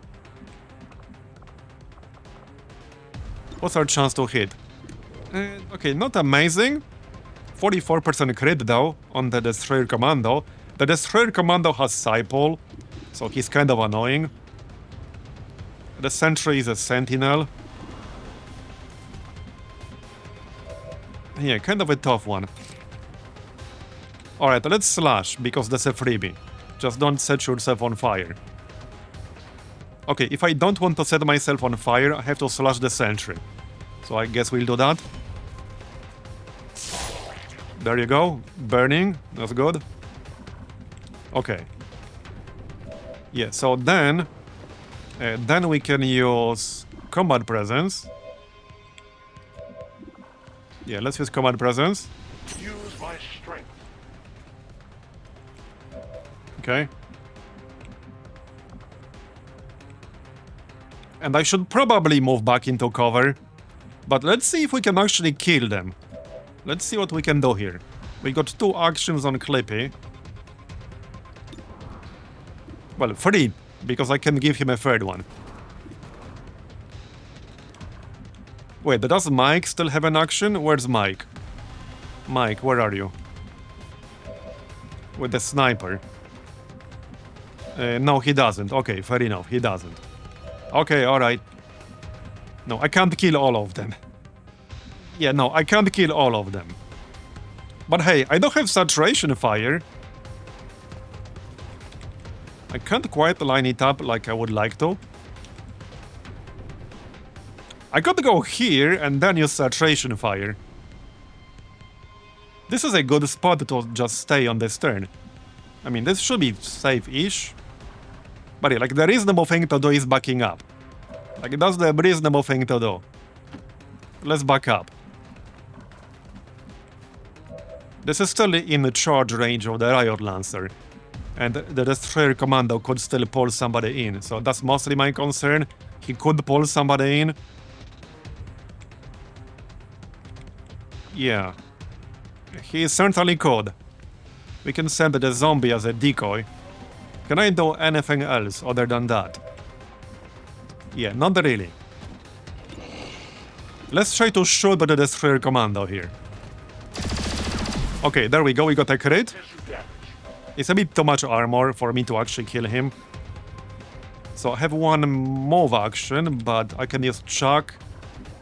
What's our chance to hit? Okay, not amazing. 44% crit though on the Destroyer Commando. The Destroyer Commando has Cypol, so he's kind of annoying. The Sentry is a Sentinel. Yeah, kind of a tough one. Alright, let's slash, because that's a freebie. Just don't set yourself on fire. Okay, if I don't want to set myself on fire, I have to slash the Sentry. So I guess we'll do that. There you go. Burning. That's good. Okay. Yeah, so then we can use Combat Presence. Yeah, let's use Combat Presence. Use my strength. Okay. And I should probably move back into cover. But let's see if we can actually kill them. Let's see what we can do here. We got 2 actions on Clippy. Well, 3, because I can give him a 3rd one. Wait, does Mike still have an action? Where's Mike? Mike, where are you? With the sniper. No, he doesn't. Okay, fair enough, he doesn't. Okay, alright. No, I can't kill all of them. Yeah, no, I can't kill all of them. But hey, I don't have saturation fire. I can't quite line it up like I would like to. I could go here and then use saturation fire. This is a good spot to just stay on this turn. I mean, this should be safe-ish. But yeah, like, the reasonable thing to do is backing up. Like, that's the reasonable thing to do. Let's back up. This is still in the charge range of the Riot Lancer. And the Destroyer Commando could still pull somebody in. So that's mostly my concern. He could pull somebody in. Yeah. He certainly could. We can send the zombie as a decoy. Can I do anything else other than that? Yeah, not really. Let's try to shoot the Destroyer Commando here. Okay, there we go, we got a crit. It's a bit too much armor for me to actually kill him. So I have one move action, but I can use Chuck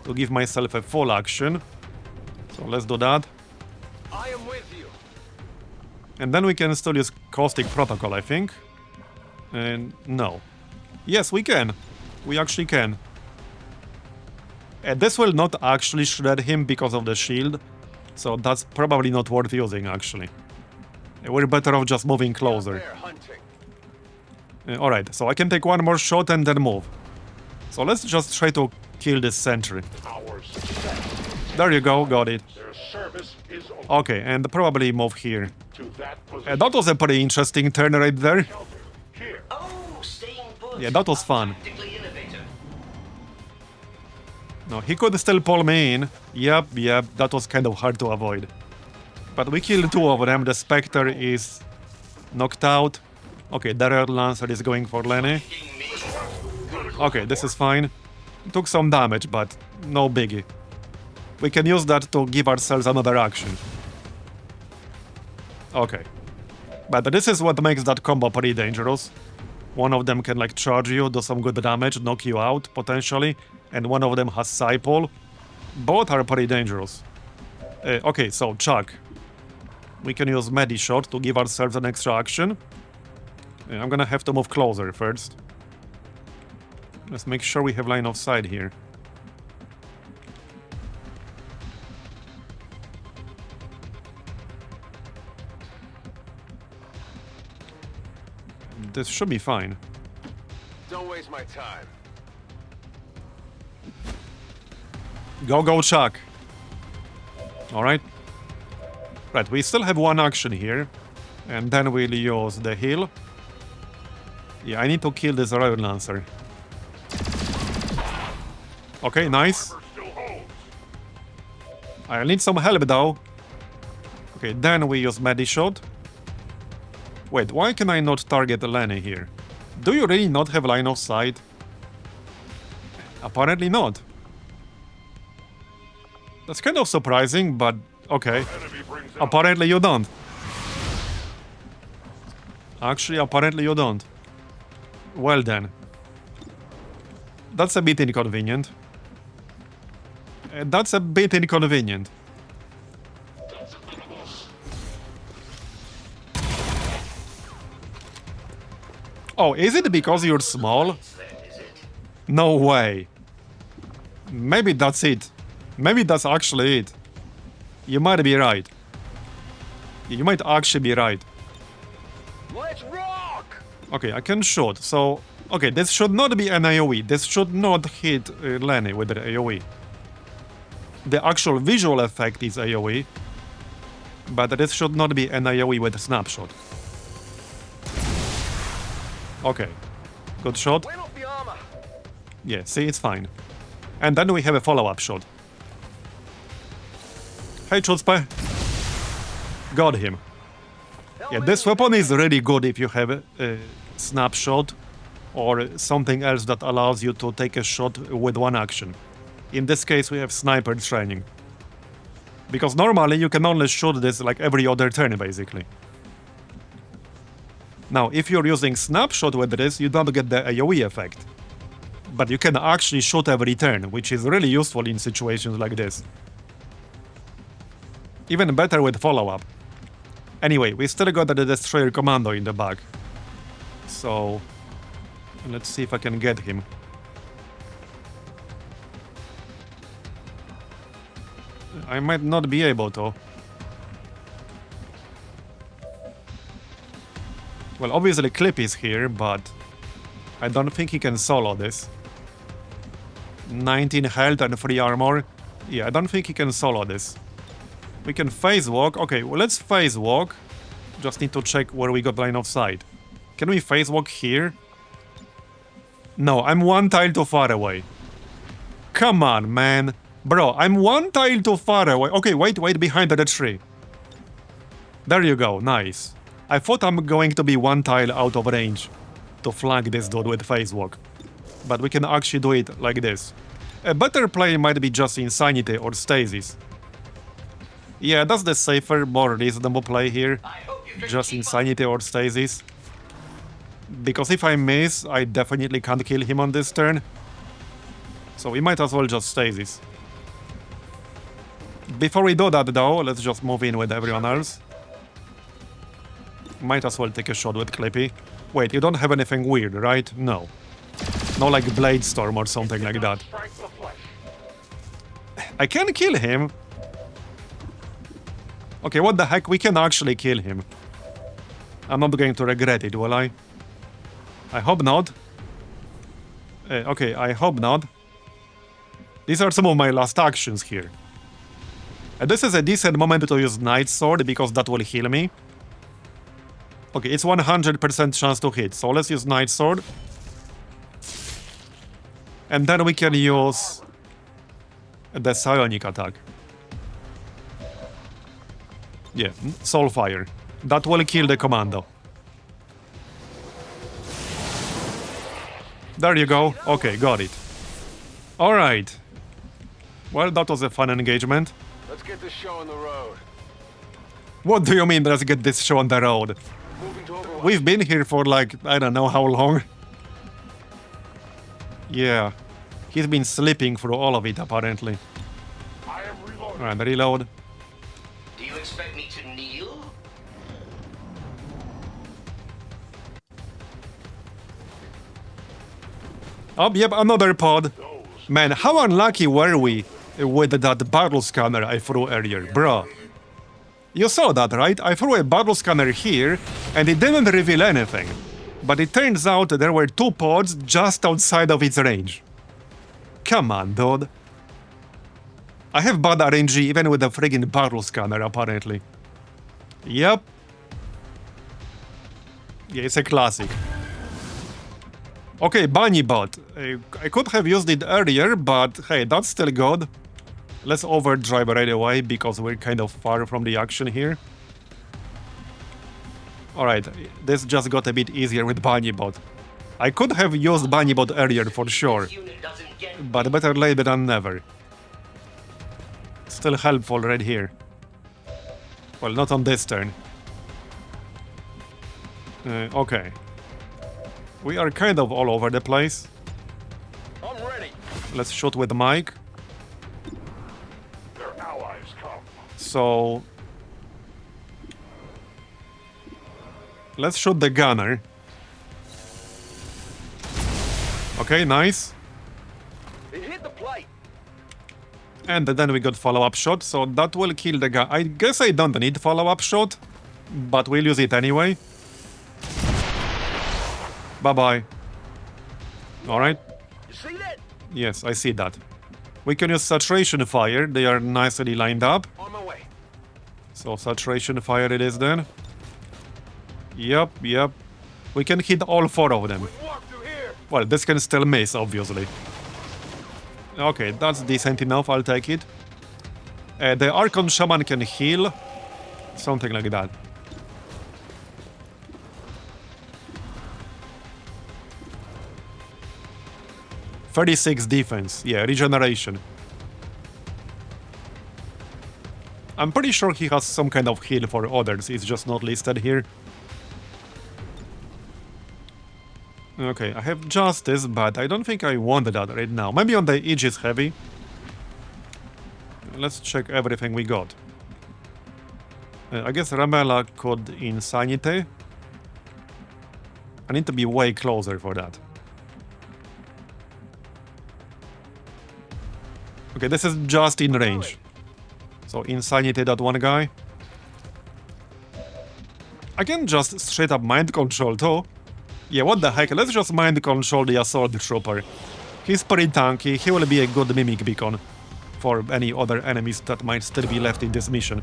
to give myself a full action. So let's do that. I am with you. And then we can still use Caustic Protocol, I think. And no. Yes, we can. We actually can. And this will not actually shred him because of the shield. So that's probably not worth using, actually. We're better off just moving closer. They're hunting. Alright, so I can take one more shot and then move. So let's just try to kill this sentry. Our success There you go, got it. their service is over Okay, and probably move here. to that position. That was a pretty interesting turn right there. Here. Oh, staying put. Yeah, that was fun. Tactically innovative. No, he could still pull me in. Yep, that was kind of hard to avoid. But we killed two of them. The Spectre is knocked out. Okay, the Red Lancer is going for Lenny. Okay, this is fine. Took some damage, but no biggie. We can use that to give ourselves another action. Okay. But this is what makes that combo pretty dangerous. One of them can like charge you, do some good damage, knock you out, potentially. And one of them has Psy-Pull. Both are pretty dangerous. Okay, so Chuck. We can use Medi-Shot to give ourselves an extra action. I'm gonna have to move closer first. Let's make sure we have line of sight here. This should be fine. Don't waste my time. Go, Chuck. Alright. Right, we still have one action here. And then we'll use the heal. Yeah, I need to kill this Riot Lancer. Okay, nice. Still holds. I need some help though. Okay, then we use Medi-Shot. Wait, why can I not target Lenny here? Do you really not have line of sight? Apparently not. That's kind of surprising, but okay. Enemy brings out Apparently you don't. Actually, apparently you don't. Well then. That's a bit inconvenient. That's a bit inconvenient. Oh, is it because you're small? No way. Maybe that's it. Maybe that's actually it. You might be right. You might actually be right. Let's rock! Okay, I can shoot, so... Okay, this should not be an AoE. This should not hit Lenny with the AoE. The actual visual effect is AoE, but this should not be an AoE with a snapshot. Okay, good shot. Wave off the armor. Yeah, see, it's fine. And then we have a follow-up shot. Hey, Chutzpah. Got him. Yeah, this weapon is really good if you have a snapshot or something else that allows you to take a shot with one action. In this case, we have sniper training. Because normally you can only shoot this like every other turn, basically. Now, if you're using snapshot with this, you don't get the AoE effect. But you can actually shoot every turn, which is really useful in situations like this. Even better with follow-up. Anyway, we still got the Destroyer Commando in the back. So... let's see if I can get him. I might not be able to. Well, obviously Clip is here, but... I don't think he can solo this. 19 health and 3 armor. Yeah, I don't think he can solo this. We can phase walk. Okay, well, let's phase walk. Just need to check where we got line of sight. Can we phase walk here? No, I'm 1 tile too far away. Come on, man. Bro, I'm 1 tile too far away. Okay, wait behind the tree. There you go, nice. I thought I'm going to be 1 tile out of range to flank this dude with phase walk. But we can actually do it like this. A better play might be just Insanity or Stasis. Yeah, that's the safer, more reasonable play here. I hope you can Just keep up. Insanity or Stasis. Because if I miss, I definitely can't kill him on this turn. So we might as well just Stasis. Before we do that though, let's just move in with everyone else. Might as well take a shot with Clippy. Wait, you don't have anything weird, right? No. No like Blade Storm or something like that. Strike the flesh. I can kill him. Okay, what the heck? We can actually kill him. I'm not going to regret it, will I? I hope not. Okay, I hope not. These are some of my last actions here. This is a decent moment to use Night Sword because that will heal me. Okay, it's 100% chance to hit, so let's use Night Sword. And then we can use the Psionic attack. Yeah, Soulfire. That will kill the commando. There you go. Okay, got it. Alright. Well, that was a fun engagement. Let's get this show on the road. What do you mean, let's get this show on the road? Moving to Overwatch. We've been here for like, I don't know how long. Yeah. He's been sleeping through all of it, apparently. I am reloading. Alright, reload. Do you expect me to kneel? Oh, yep, another pod. Man, how unlucky were we with that battle scanner I threw earlier, bro? You saw that, right? I threw a battle scanner here, and it didn't reveal anything. But it turns out there were 2 pods just outside of its range. Come on, dude. I have bad RNG even with a friggin' battle scanner, apparently. Yep. Yeah, it's a classic. Okay, Bunny Bot. I could have used it earlier, but hey, that's still good. Let's overdrive right away because we're kind of far from the action here. Alright, this just got a bit easier with Bunny Bot. I could have used Bunny Bot earlier for sure, This unit doesn't get but better late than never. Still helpful right here. Well, not on this turn. Okay. We are kind of all over the place. I'm ready. Let's shoot with Mike. Their allies come. So... let's shoot the gunner. Okay, nice. It hit the plate. And then we got follow-up shot, so that will kill the guy. I guess I don't need follow-up shot, but we'll use it anyway. Bye-bye. Alright. You see that? Yes, I see that. We can use saturation fire. They are nicely lined up. On my way. So saturation fire it is then. Yep. We can hit all 4 of them. Walk through here. Well, this can still miss, obviously. Okay, that's decent enough, I'll take it. The Archon Shaman can heal. Something like that. .36 defense. Yeah, regeneration. I'm pretty sure he has some kind of heal for others, it's just not listed here. Okay, I have Justice, but I don't think I want that right now. Maybe on the Aegis Heavy. Let's check everything we got. I guess Ramela could Insanity. I need to be way closer for that. Okay, this is just in range. So Insanity that one guy. I can just straight up mind control too. Yeah, what the heck, let's just mind control the assault trooper. He's pretty tanky, he will be a good mimic beacon for any other enemies that might still be left in this mission.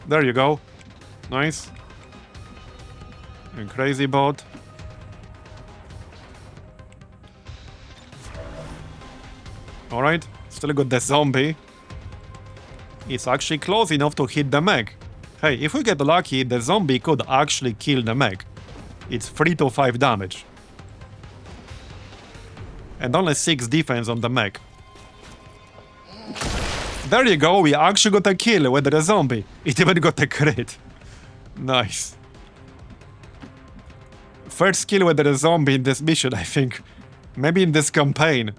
There you go. Nice. And crazy bot. Alright, still got the zombie. It's actually close enough to hit the mech. Hey, if we get lucky, the zombie could actually kill the mech. It's 3 to 5 damage. And only 6 defense on the mech. There you go, we actually got a kill with the zombie. It even got a crit. Nice. First kill with the zombie in this mission, I think. Maybe in this campaign.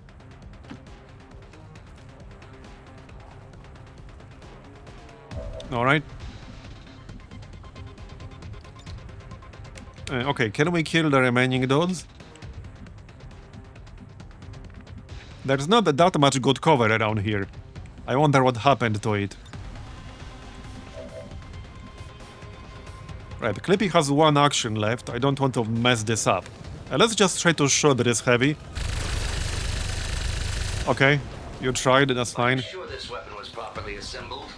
Alright. Okay, can we kill the remaining dudes? There's not that much good cover around here. I wonder what happened to it. Right, Clippy has 1 action left. I don't want to mess this up. Let's just try to shoot this heavy. Okay, you tried, that's fine. I'm sure this weapon was properly assembled.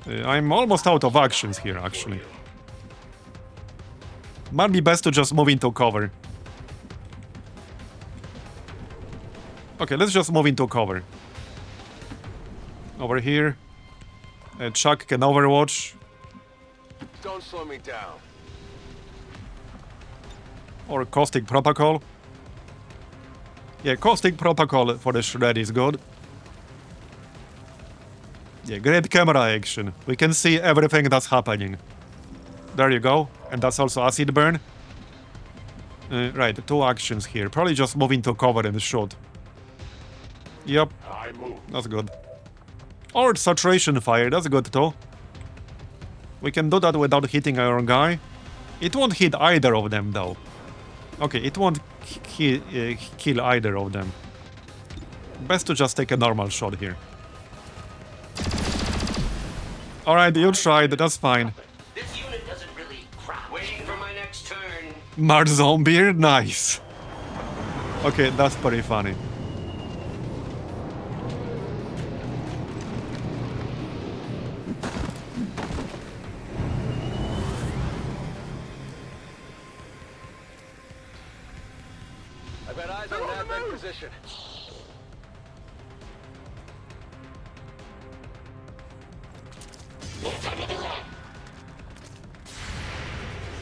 I'm almost out of actions here, actually. Might be best to just move into cover. Okay, let's just move into cover. Over here. Chuck can overwatch. Don't slow me down. Or caustic protocol. Yeah, caustic protocol for the shred is good. Yeah, great camera action. We can see everything that's happening. There you go. And that's also acid burn. Right, 2 actions here. Probably just move into cover and shoot. Yep, I move. that's good. Or saturation fire, that's good too. We can do that without hitting our guy. It won't hit either of them though. Okay, it won't kill either of them. Best to just take a normal shot here. Alright, you tried, that's fine. This unit doesn't really crack. Waiting for my next turn. Marbozir, nice. Okay, that's pretty funny. I've got eyes on an advent position.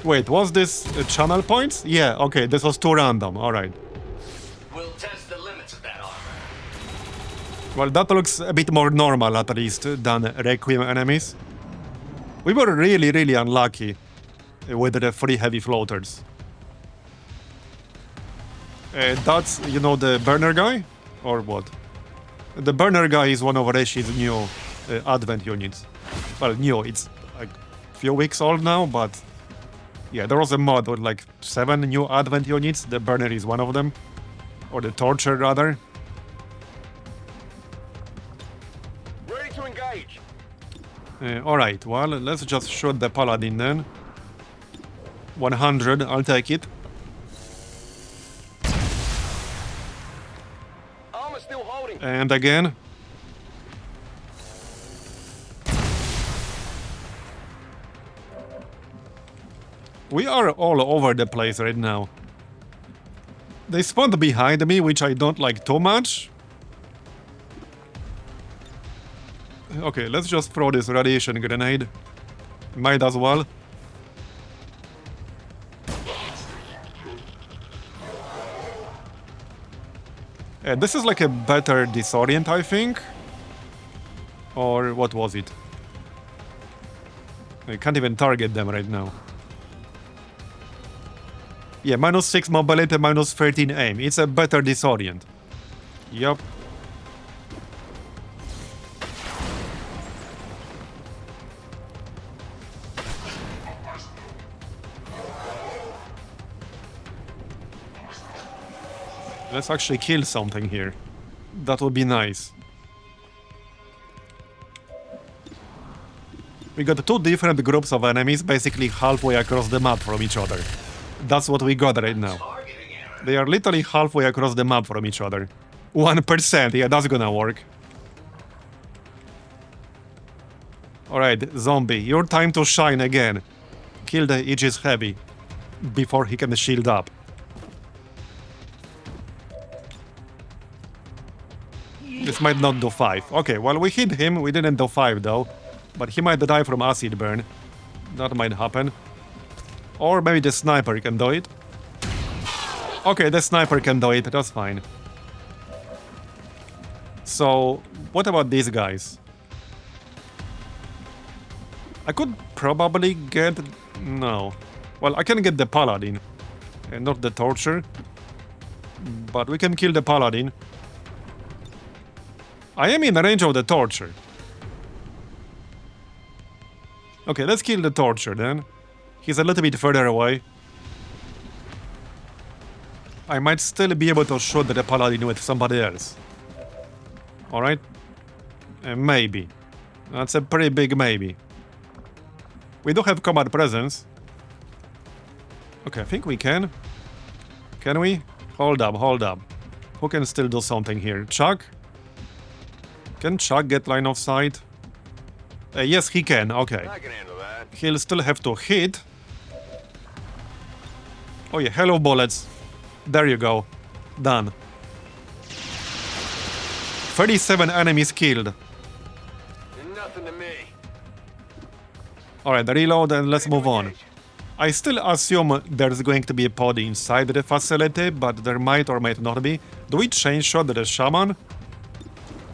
Wait, was this channel points? Yeah, okay, this was too random, alright. We'll test the limits of that armor. Well, that looks a bit more normal at least than Requiem enemies. We were really unlucky with the 3 heavy floaters. That's, you know, the burner guy? Or what? The burner guy is one of Reshi's new advent units. Well, new, it's like a few weeks old now, but yeah, there was a mod with like 7 new advent units. The burner is one of them. Or the torture, rather. Ready to engage. Alright, well, let's just shoot the paladin then. 100, I'll take it. Armor still holding. And again. We are all over the place right now. They spawned behind me, which I don't like too much. Okay, let's just throw this radiation grenade. Might as well. This is like a better disorient, I think. Or what was it? I can't even target them right now. Yeah, -6 mobility, -13 aim. It's a better disorient. Yup. Let's actually kill something here. That would be nice. We got two different groups of enemies basically halfway across the map from each other. That's what we got right now. Targeting error. They are literally halfway across the map from each other. 1%, yeah, that's gonna work. Alright, zombie, your time to shine again. Kill the Aegis Heavy before he can shield up. This might not do 5. Okay, well, we hit him. We didn't do 5, though. But he might die from acid burn. That might happen. Or maybe the sniper can do it. Okay, the sniper can do it. That's fine. So, what about these guys? I could probably get... No. Well, I can get the paladin. And not the torture. But we can kill the paladin. I am in range of the torture. Okay, let's kill the torture then. He's a little bit further away. I might still be able to shoot the paladin with somebody else. Alright? Maybe. That's a pretty big maybe. We do have combat presence. Okay, I think we can. Can we? Hold up, hold up. Who can still do something here? Chuck? Can Chuck get line of sight? Yes, he can. Okay. I can handle that. He'll still have to hit. Oh yeah, hello bullets. There you go. Done. 37 enemies killed. Nothing to me. Alright, reload and let's move on. I still assume there's going to be a pod inside the facility, but there might or might not be. Do we chain shot the shaman?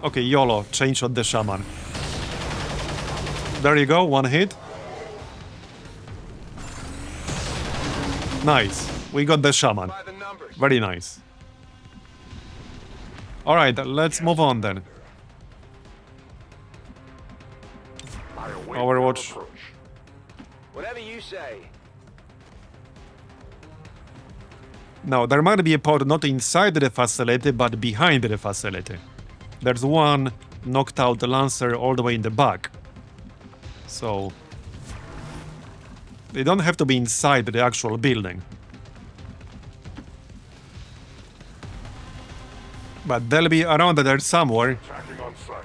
Okay, YOLO, chain shot the shaman. There you go, one hit. Nice, we got the shaman. By the numbers. Very nice. Alright, let's move on then. I await Overwatch. your approach. Whatever you say. Now, there might be a pod not inside the facility, but behind the facility. There's one knocked out Lancer all the way in the back. So... they don't have to be inside the actual building. But they'll be around there somewhere. Attacking on sight.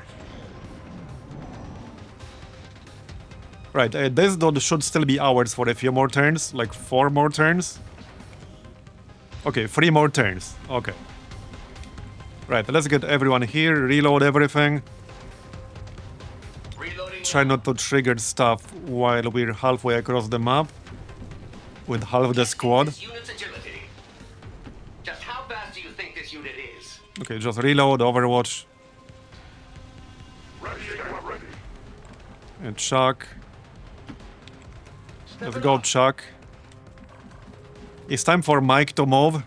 Right, this dude should still be ours for a few more turns, like 4 more turns. Okay, 3 more turns. Okay. Right, let's get everyone here, reload everything. Reloading. Try not to trigger stuff while we're halfway across the map. With half the squad. This unit's agility. Just how fast do you think this unit is? Okay, just reload, Overwatch. Ready, I'm ready. And Chuck. Let's go, Chuck. It's time for Mike to move.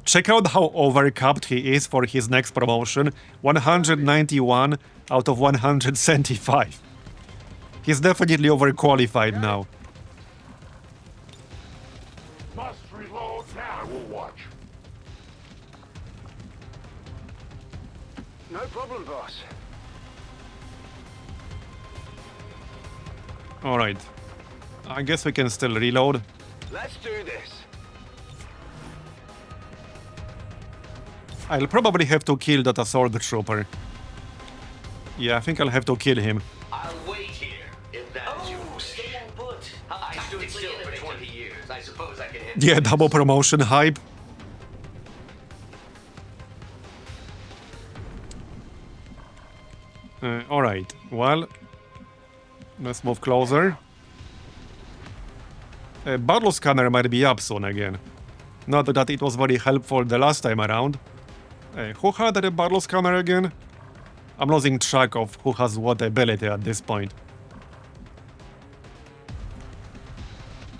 Check out how overcapped he is for his next promotion. 191 out of 175. He's definitely overqualified now. Must reload now. I will watch. No problem, boss. Alright. I guess we can still reload. Let's do this. I'll probably have to kill that assault trooper. Yeah, I think I'll have to kill him. I'll wait here, if that is your wish. I stood still for 20 years. I suppose I can handle Yeah, double promotion hype. Alright, well, let's move closer. Battle scanner might be up soon again. Not that it was very helpful the last time around. Who had the battle scanner again? I'm losing track of who has what ability at this point.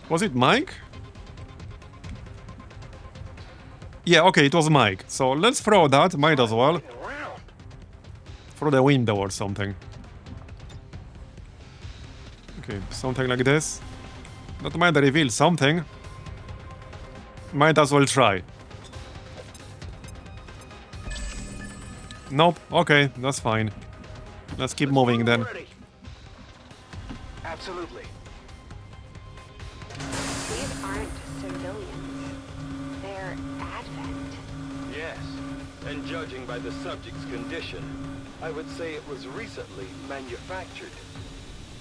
Was it Mike? Yeah, okay, it was Mike. So let's throw that, might as well. Through the window or something. Okay, something like this. That might reveal something. Might as well try. Nope. Okay, that's fine. Let's keep moving then. Ready. Absolutely. These aren't civilians. They're Advent. Yes, and judging by the subject's condition, I would say it was recently manufactured.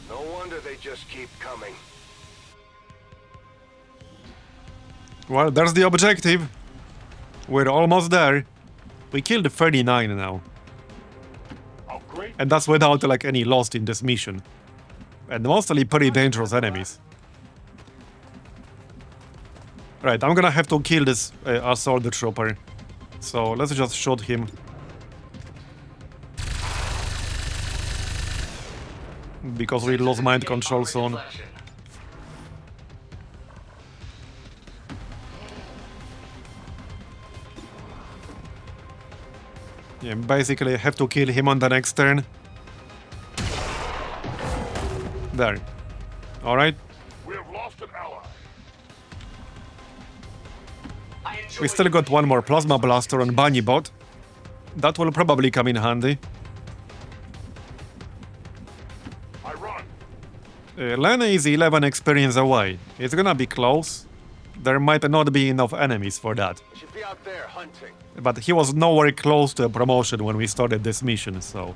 No wonder they just keep coming. Well, there's the objective. We're almost there. We killed 39 now. Upgrade. And that's without like any loss in this mission. And mostly pretty dangerous enemies. Right, I'm gonna have to kill this assault trooper. So let's just shoot him. Because we lost mind control soon. Deflection. Yeah, basically I have to kill him on the next turn. There. Alright. We have lost an ally. I enjoy We still got one more plasma blaster on Bunny Bot. That will probably come in handy. I run. Lena is 11 experience away. It's gonna be close. There might not be enough enemies for that. Should be out there hunting. But he was nowhere close to a promotion when we started this mission, so...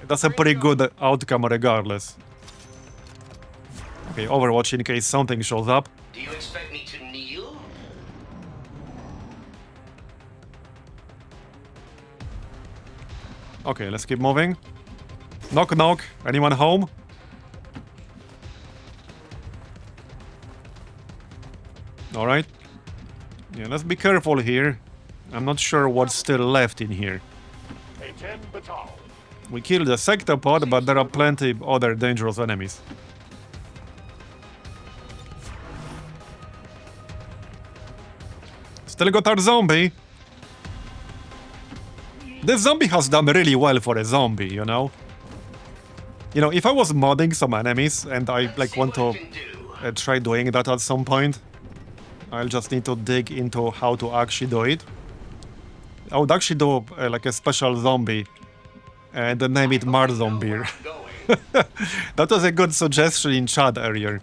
That's a pretty good outcome regardless. Okay, Overwatch in case something shows up. Do you expect me to kneel? Okay, let's keep moving. Knock knock. Anyone home? Alright. Yeah, let's be careful here. I'm not sure what's still left in here. A 10 battalion. We killed the sectopod, but there are plenty of other dangerous enemies. Still got our zombie. This zombie has done really well for a zombie, you know? You know, if I was modding some enemies and I like See want to what I can do. try doing that at some point, I'll just need to dig into how to actually do it. I would actually do like a special zombie and name it Marbozir. I'm going. That was a good suggestion in chat earlier.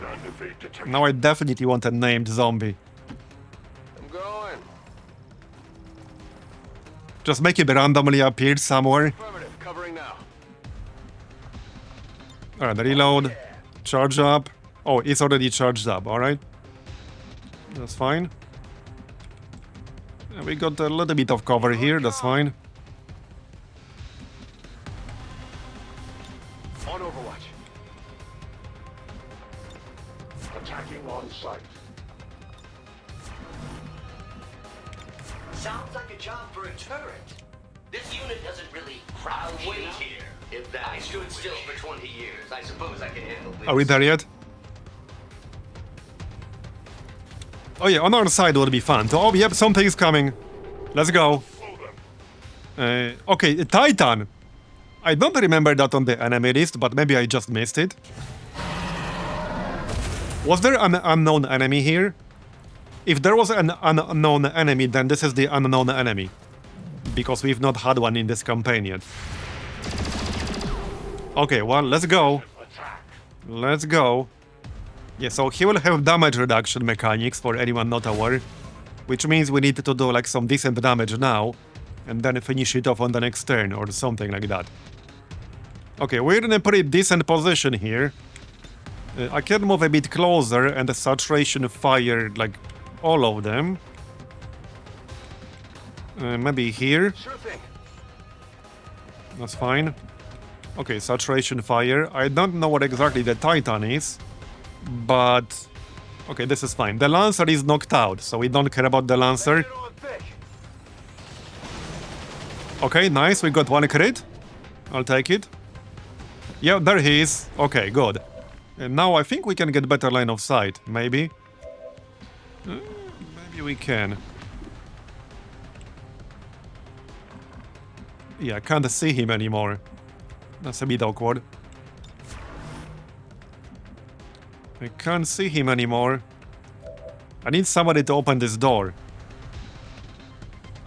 Non-defeat detected. Now I definitely want a named zombie. I'm going. Just make it randomly appear somewhere. Affirmative, covering now. Alright, reload. Charge up. Oh, it's already charged up, alright. That's fine. And we got a little bit of cover here, that's fine. On Overwatch. Attacking on sight. Sounds like a job for a turret. This unit doesn't really crowd. I'll wait here. If that I stood still for 20 years, I suppose I can handle this. Are we there yet? Oh yeah, on our side would be fun. Oh yep, something's coming. Let's go. Slow them. Okay, Titan. I don't remember that on the enemy list, but maybe I just missed it. Was there an unknown enemy here? If there was an unknown enemy, then this is the unknown enemy. Because we've not had one in this campaign yet. Okay, well, let's go. Attack. Let's go. Yeah, so he will have damage reduction mechanics for anyone not aware. Which means we need to do like some decent damage now. And then finish it off on the next turn or something like that. Okay, we're in a pretty decent position here. I can move a bit closer and the saturation fire like all of them. Maybe here. Sure thing. That's fine. Okay, saturation fire. I don't know what exactly the Titan is, but okay, this is fine. The Lancer is knocked out, so we don't care about the Lancer. Get on thick. Okay, nice. We got one crit. I'll take it. Yeah, there he is. Okay, good. And now I think we can get better line of sight. Maybe. Maybe we can. Yeah, I can't see him anymore. That's a bit awkward. I can't see him anymore. I need somebody to open this door.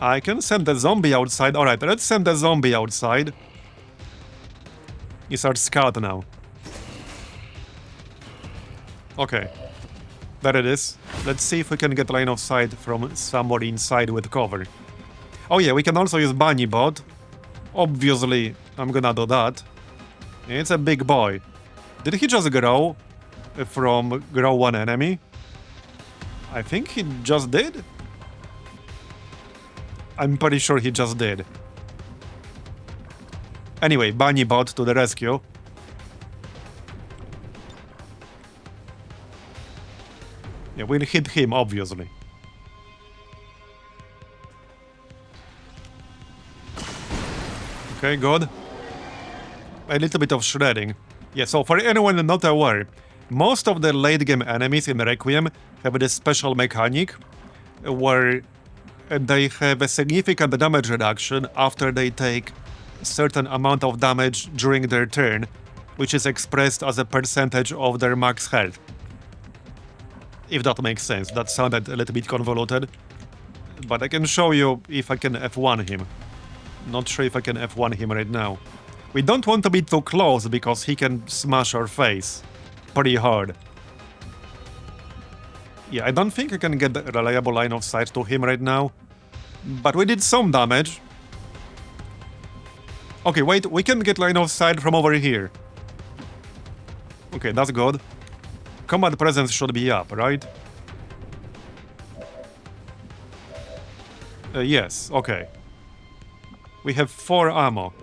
I can send the zombie outside. Alright, let's send the zombie outside. He's our scout now. Okay. There it is. Let's see if we can get line of sight from somebody inside with cover. Oh yeah, we can also use bunny bot. Obviously, I'm gonna do that. It's a big boy. Did he just grow from grow one enemy? I think he just did. I'm pretty sure he just did. Anyway, bunny bot to the rescue. Yeah, we'll hit him, obviously. Okay, good. A little bit of shredding. Yeah, so for anyone not aware, most of the late game enemies in Requiem have this special mechanic where they have a significant damage reduction after they take a certain amount of damage during their turn, which is expressed as a percentage of their max health. If that makes sense. That sounded a little bit convoluted. But I can show you if I can F1 him. Not sure if I can F1 him right now. We don't want to be too close because he can smash our face pretty hard. Yeah, I don't think I can get a reliable line of sight to him right now. But we did some damage. Okay, wait, we can get line of sight from over here. Okay, that's good. Combat presence should be up, right? Yes, okay. We have 4 ammo.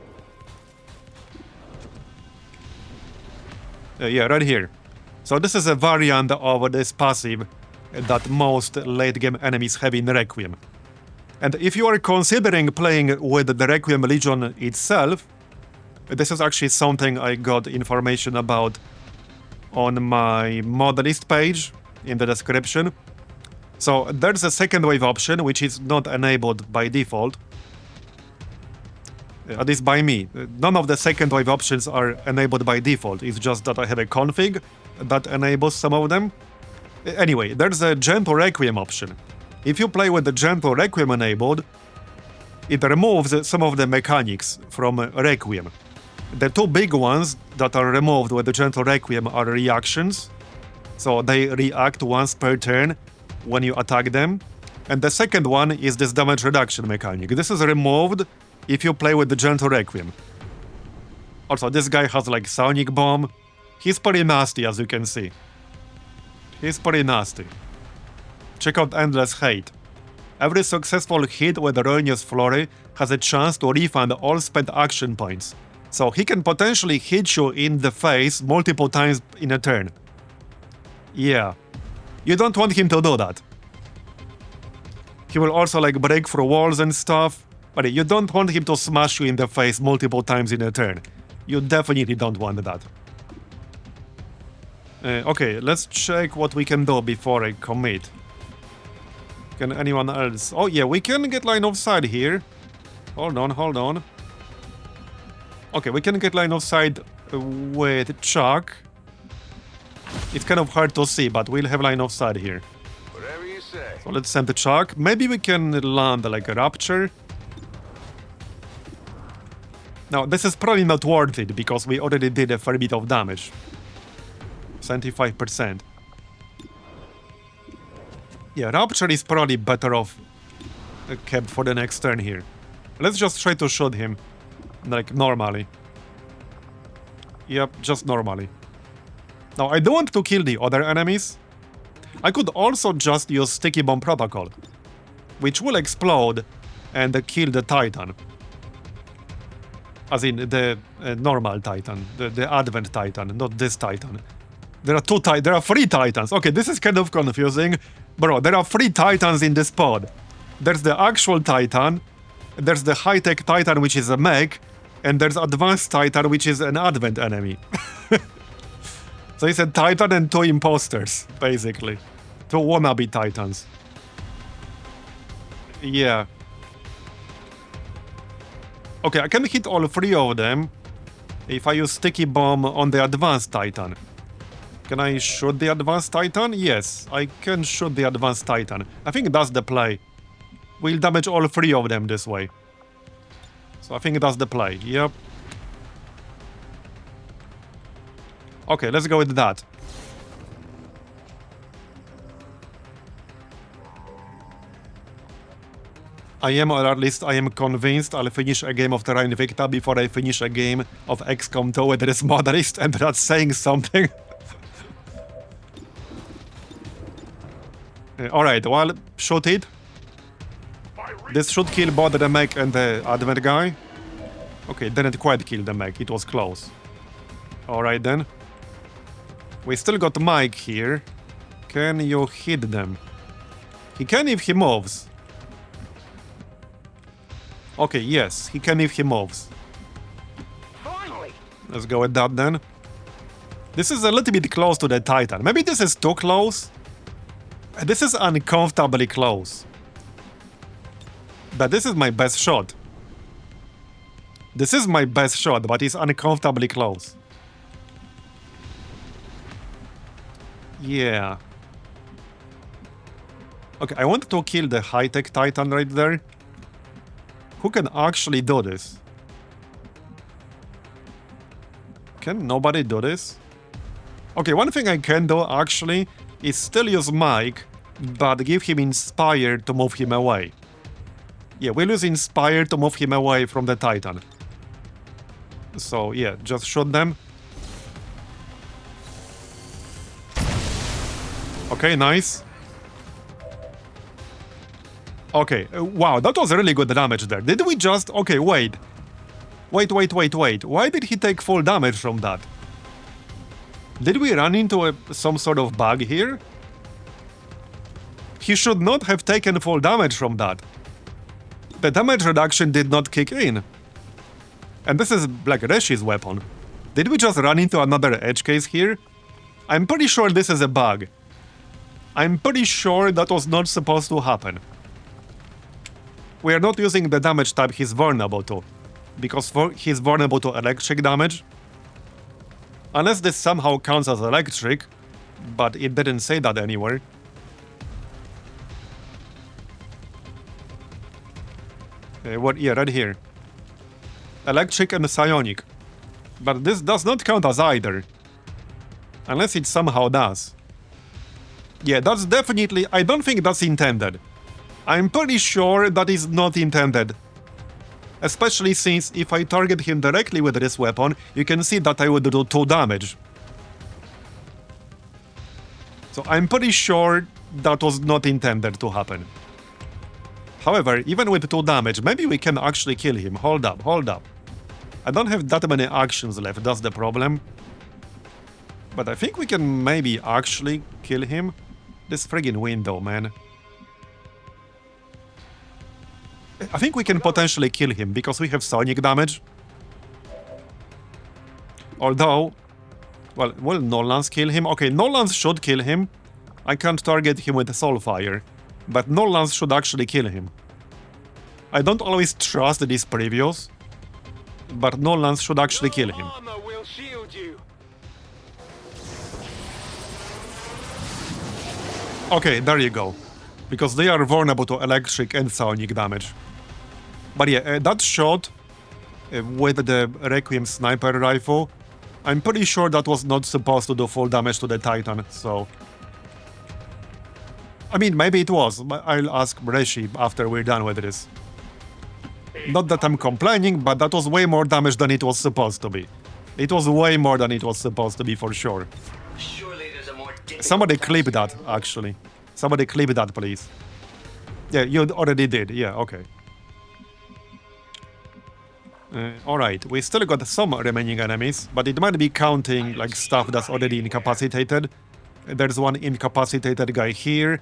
Yeah, right here. So this is a variant of this passive that most late-game enemies have in Requiem. And if you are considering playing with the Requiem Legion itself, this is actually something I got information about on my mod list page in the description. So there's a second wave option which is not enabled by default. At least by me. None of the second wave options are enabled by default. It's just that I have a config that enables some of them. Anyway, there's a Gentle Requiem option. If you play with the Gentle Requiem enabled, it removes some of the mechanics from Requiem. The 2 big ones that are removed with the Gentle Requiem are reactions. So they react once per turn when you attack them. And the second one is this damage reduction mechanic. This is removed if you play with the Gentle Requiem. Also, this guy has like Sonic Bomb. He's pretty nasty, as you can see. He's pretty nasty. Check out Endless Hate. Every successful hit with Ruinous Flurry has a chance to refund all spent action points. So he can potentially hit you in the face multiple times in a turn. Yeah. You don't want him to do that. He will also like break through walls and stuff. But you don't want him to smash you in the face multiple times in a turn. You definitely don't want that. Okay, let's check what we can do before I commit. Can anyone else? Oh yeah, we can get line of sight here. Hold on, hold on. Okay, we can get line of sight with Chuck. It's kind of hard to see, but we'll have line of sight here. Whatever you say. So let's send the Chuck. Maybe we can land like a Rapture. Now, this is probably not worth it, because we already did a fair bit of damage. 75%. Yeah, Rapture is probably better off kept for the next turn here. Let's just try to shoot him. Like, normally. Yep, just normally. Now, I don't want to kill the other enemies. I could also just use Sticky Bomb Protocol, which will explode and kill the Titan. As in the normal Titan, the Advent Titan, not this Titan. There are 3 Titans. Okay, this is kind of confusing. Bro, there are 3 Titans in this pod. There's the actual Titan, there's the high-tech Titan, which is a mech, and there's Advanced Titan, which is an Advent enemy. So it's a Titan and 2 imposters, basically. 2 wannabe Titans. Yeah. Okay, I can hit all 3 of them if I use Sticky Bomb on the Advanced Titan. Can I shoot the Advanced Titan? Yes, I can shoot the Advanced Titan. I think that's the play. We'll damage all 3 of them this way. So I think that's the play. Yep. Okay, let's go with that. I am, or at least I am convinced I'll finish a game of Terra Invicta before I finish a game of XCOM 2 with this modelist, and that's saying something. Alright, well, shoot it. This should kill both the mech and the advent guy. Okay, didn't quite kill the mech, it was close. Alright then. We still got Mike here. Can you hit them? He can if he moves. Okay, yes, he can if he moves. Finally! Let's go with that then. This is a little bit close to the Titan. Maybe this is too close? This is uncomfortably close. But this is my best shot. This is my best shot, but it's uncomfortably close. Yeah. Okay, I want to kill the high-tech Titan right there. Who can actually do this? Can nobody do this? Okay, one thing I can do actually is still use Mike, but give him Inspire to move him away. Yeah, we'll use Inspire to move him away from the Titan. So yeah, just shoot them. Okay, nice. Okay, wow, that was really good damage there. Did we just... Okay, wait. Wait. Why did he take full damage from that? Did we run into some sort of bug here? He should not have taken full damage from that. The damage reduction did not kick in. And this is Black Reshi's weapon. Did we just run into another edge case here? I'm pretty sure this is a bug. I'm pretty sure that was not supposed to happen. We are not using the damage type he's vulnerable to, because he's vulnerable to electric damage. Unless this somehow counts as electric, but it didn't say that anywhere. What? Yeah, right here. Electric and psionic. But this does not count as either. Unless it somehow does. Yeah, that's definitely... I don't think that's intended. I'm pretty sure that is not intended. Especially since if I target him directly with this weapon, you can see that I would do 2 damage. So I'm pretty sure that was not intended to happen. However, even with 2 damage, maybe we can actually kill him. Hold up. I don't have that many actions left, that's the problem. But I think we can maybe actually kill him. This friggin' window, man. I think we can potentially kill him, because we have sonic damage. Although... Well, will Nolans kill him? Okay, Nolans should kill him. I can't target him with Soulfire. But Nolans should actually kill him. I don't always trust these previews. But Nolans should actually kill him. Armor will shield you. Okay, there you go. Because they are vulnerable to electric and sonic damage. But yeah, that shot with the Requiem sniper rifle, I'm pretty sure that was not supposed to do full damage to the Titan, so... I mean, maybe it was. I'll ask Reshi after we're done with this. Not that I'm complaining, but that was way more damage than it was supposed to be. It was way more than it was supposed to be, for sure. Surely there's a more difficult Somebody clip task that, to do. actually. Somebody clip that, please. Yeah, you already did. Yeah, okay. Alright, we still got some remaining enemies, but it might be counting like stuff that's already incapacitated. There's one incapacitated guy here.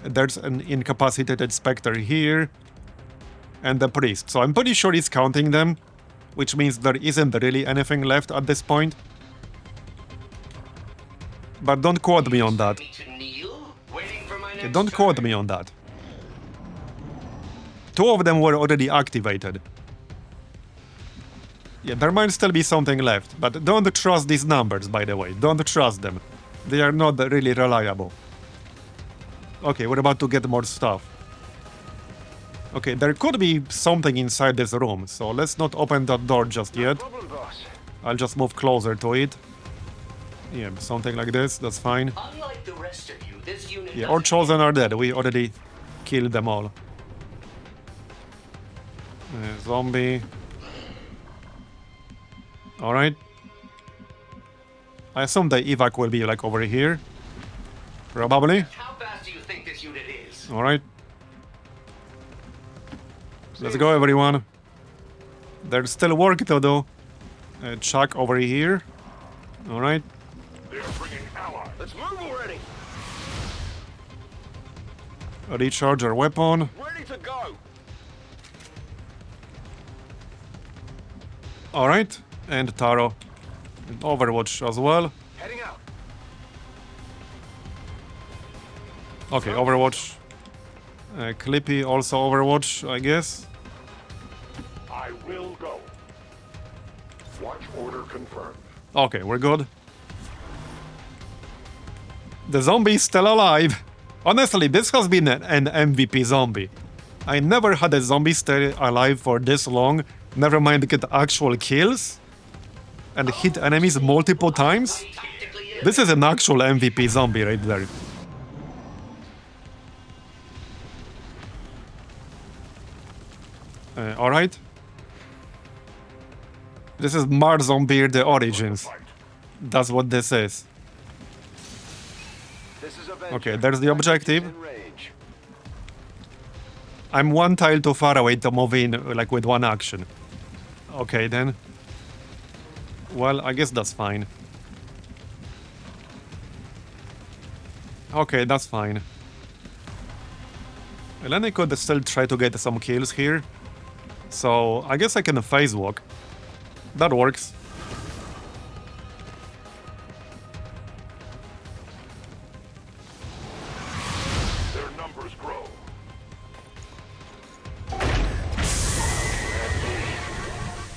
There's an incapacitated Spectre here. And the priest. So I'm pretty sure it's counting them, which means there isn't really anything left at this point. But don't quote me on that. Me to kneel, waiting for my Okay, next don't quote turn. me on that. 2 of them were already activated. Yeah, there might still be something left, but don't trust these numbers, by the way. Don't trust them. They are not really reliable. Okay, we're about to get more stuff. Okay, there could be something inside this room, so let's not open that door just yet. Problem, boss. I'll just move closer to it. Yeah, something like this, that's fine. Unlike the rest of you, this unit Yeah, our chosen are dead. We already killed them all. Zombie. Alright. I assume the evac will be like over here. Probably. How fast do you think this unit is? Alright. Let's go, everyone. There's still work to do. Chuck over here. Alright. They're bringing allies. Let's move already. Recharge our weapon. Ready to go. Alright. And Taro. And Overwatch as well. Heading out. Okay, Overwatch. Clippy also Overwatch, I guess. I will go. Watch order confirmed. Okay, we're good. The zombie is still alive. Honestly, this has been an MVP zombie. I never had a zombie stay alive for this long, never mind get actual kills, and hit enemies multiple times. This is an actual MVP zombie right there. Alright. This is Marbozir the Origins. That's what this is. This is Avenger. Okay, there's the objective. In range. I'm one tile too far away to move in, like, with one action. Okay, then. Well, I guess that's fine. Okay, that's fine. Eleni could still try to get some kills here. So, I guess I can phase walk. That works. Their numbers grow.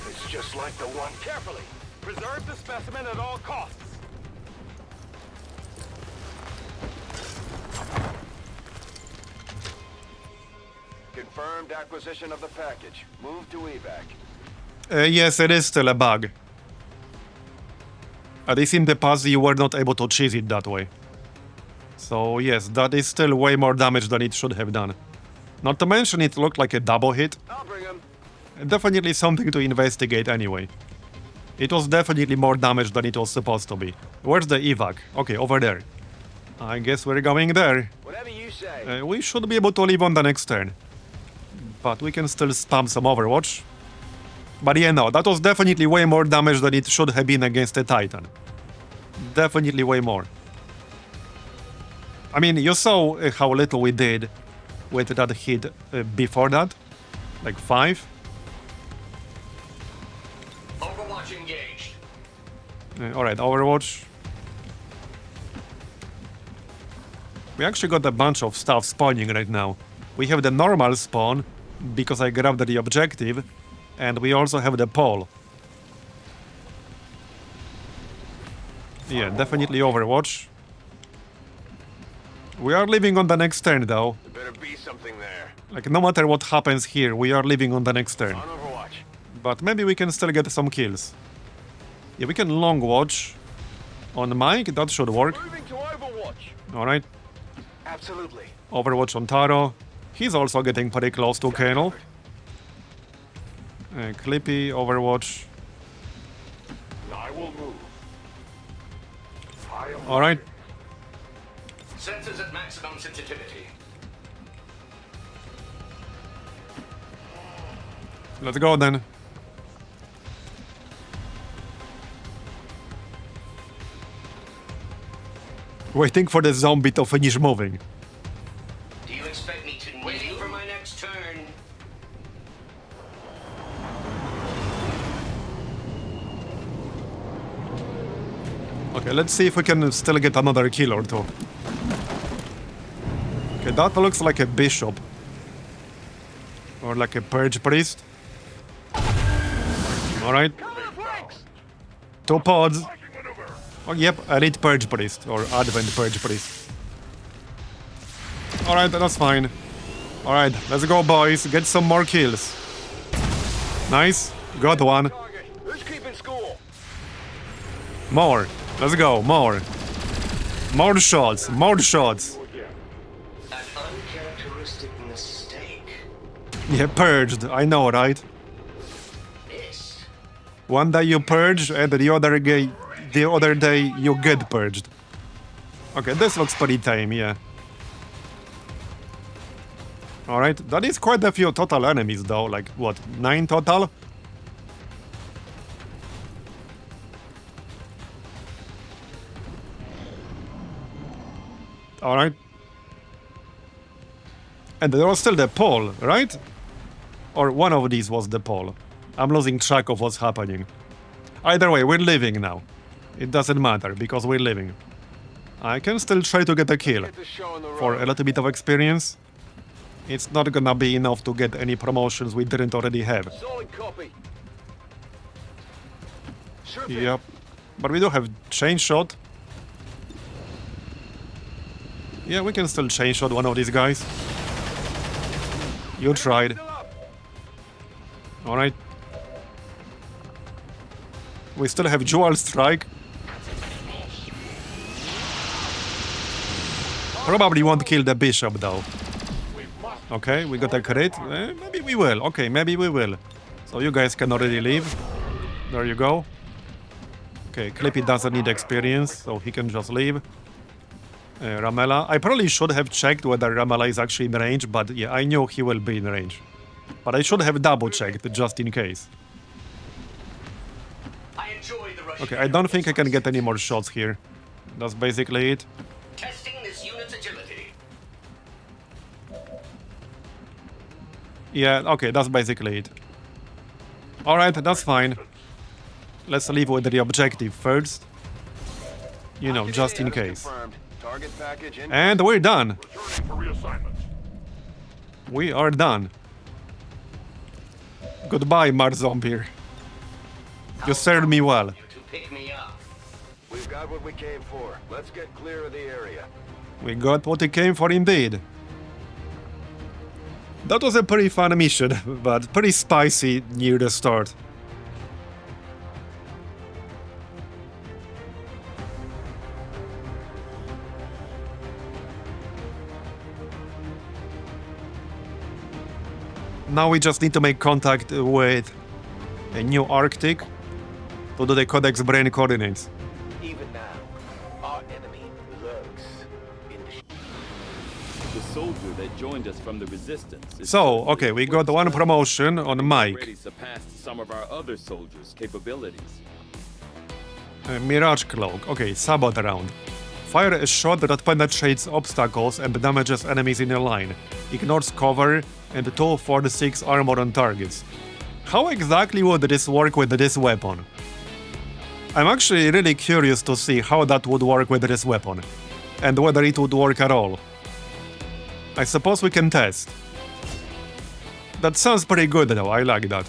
It's just like the one. Carefully. Preserve the specimen at all costs. Confirmed acquisition of the package. Move to evac. Yes, it is still a bug. At least in the past you were not able to cheese it that way. So yes, that is still way more damage than it should have done. Not to mention it looked like a double hit. I'll bring him. Definitely something to investigate anyway. It was definitely more damage than it was supposed to be. Where's the evac? Okay, over there. I guess we're going there. Whatever you say. We should be able to leave on the next turn. But we can still spam some Overwatch. But yeah, no, that was definitely way more damage than it should have been against a Titan. Definitely way more. I mean, you saw how little we did with that hit before that. Like 5. Overwatch engaged. Alright, Overwatch. We actually got a bunch of stuff spawning right now. We have the normal spawn, because I grabbed the objective, and we also have the pole. Yeah, definitely Overwatch. We are leaving on the next turn, though. There better be something there. Like, no matter what happens here, we are leaving on the next turn. On Overwatch. But maybe we can still get some kills. Yeah, we can long watch. On Mike, that should work. Moving to Overwatch. Alright. Absolutely. Overwatch on Taro. He's also getting pretty close to Kernel. Clippy, Overwatch. I will move. I am Alright. Sensors at maximum sensitivity. Let's go then. Waiting for the zombie to finish moving. Do you expect me to wait for my next turn? Okay, let's see if we can still get another kill or two. Okay, that looks like a bishop. Or like a purge priest. Alright. 2 pods. Oh, yep, elite purge priest. Or advent purge priest. Alright, that's fine. Alright, let's go, boys. Get some more kills. Nice. Got one. Target. Who's keeping score? More. Let's go. More. More shots. More shots. An uncharacteristic mistake. Yeah, purged. I know, right? This. One day you purge, and the other day you get purged. Okay, this looks pretty tame, yeah. Alright, that is quite a few total enemies though, like what, 9 total? Alright. And there was still the pole, right? Or one of these was the pole. I'm losing track of what's happening. Either way, we're living now. It doesn't matter, because we're living. I can still try to get a kill. Get the show on the For road. a little bit of experience. It's not gonna be enough to get any promotions we didn't already have. Solid copy. Sure thing. Yep. But we do have chain shot. Yeah, we can still chain shot one of these guys. You tried. Still up. Alright. We still have dual strike. Probably won't kill the bishop though. Okay, we got a crit. Maybe we will. Okay, maybe we will. So you guys can already leave. There you go. Okay, Clippy doesn't need experience, so he can just leave. Ramela. I probably should have checked whether Ramela is actually in range, but yeah, I knew he will be in range. But I should have double checked just in case. I enjoy the Russian Okay, I don't think I can get any more shots here. That's basically it. testing this unit's agility. Yeah, okay, that's basically it. Alright, that's fine. Let's leave with the objective first. You know, just in case. Confirmed. Target package in. And we're done. Returning for reassignments. We are done. Goodbye, Marbozir. You served me well. To pick me up. We've got what we came for. Let's get clear of the area. We got what we came for indeed. That was a pretty fun mission, but pretty spicy near the start. Now we just need to make contact with a new Arctic to do the Codex Brain coordinates. Even now, our enemy lurks in the The soldier that joined us from the resistance. is So, certainly okay, we a got one promotion on already Mike. surpassed some of our other soldiers' capabilities. Mirage Cloak. Okay, Sabot round. Fire a shot that penetrates obstacles and damages enemies in a line. Ignores cover and 2 for the 6 armor on targets. How exactly would this work with this weapon? I'm actually really curious to see how that would work with this weapon. And whether it would work at all. I suppose we can test. That sounds pretty good though, I like that.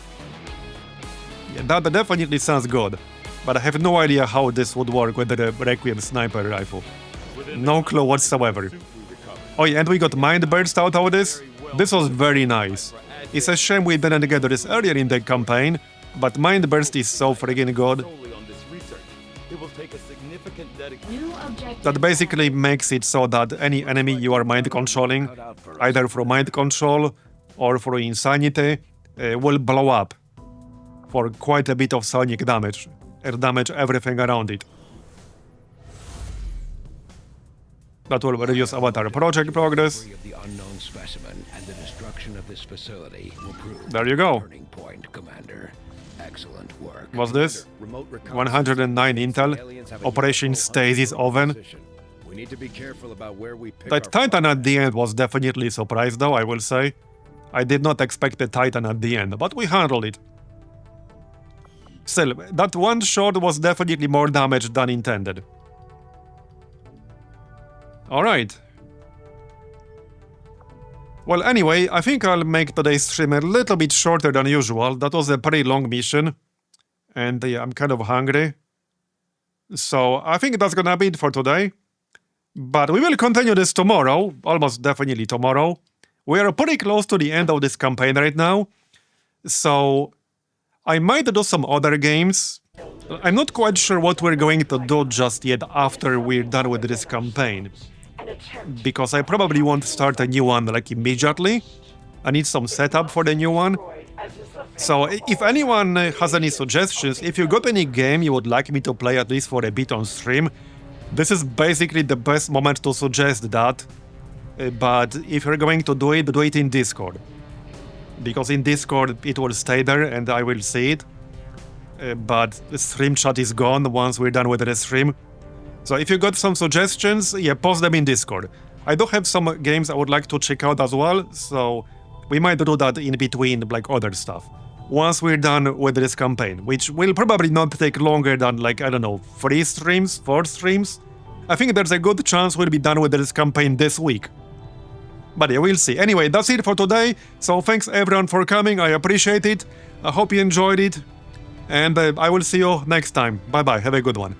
Yeah, that definitely sounds good. But I have no idea how this would work with the Requiem sniper rifle. No clue whatsoever. Oh yeah, and we got Mind Burst out of this. This was very nice. It's a shame we didn't get this earlier in the campaign, but Mind Burst is so friggin' good. Solely on this research, it will take a significant dedication. New objective. That basically makes it so that any enemy you are mind controlling, either through mind control or through insanity, will blow up for quite a bit of sonic damage. And damage everything around it. That will reduce Avatar project progress. Of the unknown specimen and the destruction of this facility will prove There you go. turning point, Commander. Excellent work. What's this? Remote 109 intel. Operation Stasis Oven. We need to be careful about where we pick That Titan at the end was definitely a surprise though, I will say. I did not expect a Titan at the end, but we handled it. Still, that one shot was definitely more damage than intended. Alright. Well, anyway, I think I'll make today's stream a little bit shorter than usual. That was a pretty long mission. And yeah, I'm kind of hungry. So I think that's gonna be it for today. But we will continue this tomorrow, almost definitely tomorrow, We are pretty close to the end of this campaign right now, so I might do some other games. I'm not quite sure what we're going to do just yet after we're done with this campaign, because I probably won't start a new one like immediately. I need some setup for the new one. So if anyone has any suggestions, if you got any game you would like me to play at least for a bit on stream, this is basically the best moment to suggest that. But if you're going to do it in Discord. Because in Discord it will stay there and I will see it. But the stream chat is gone once we're done with the stream. So if you got some suggestions, yeah, post them in Discord. I do have some games I would like to check out as well, so we might do that in between, like other stuff. Once we're done with this campaign, which will probably not take longer than, like, I don't know, 3 streams, 4 streams. I think there's a good chance we'll be done with this campaign this week. But yeah, we'll see. Anyway, that's it for today. So thanks everyone for coming. I appreciate it. I hope you enjoyed it. And I will see you next time. Bye bye. Have a good one.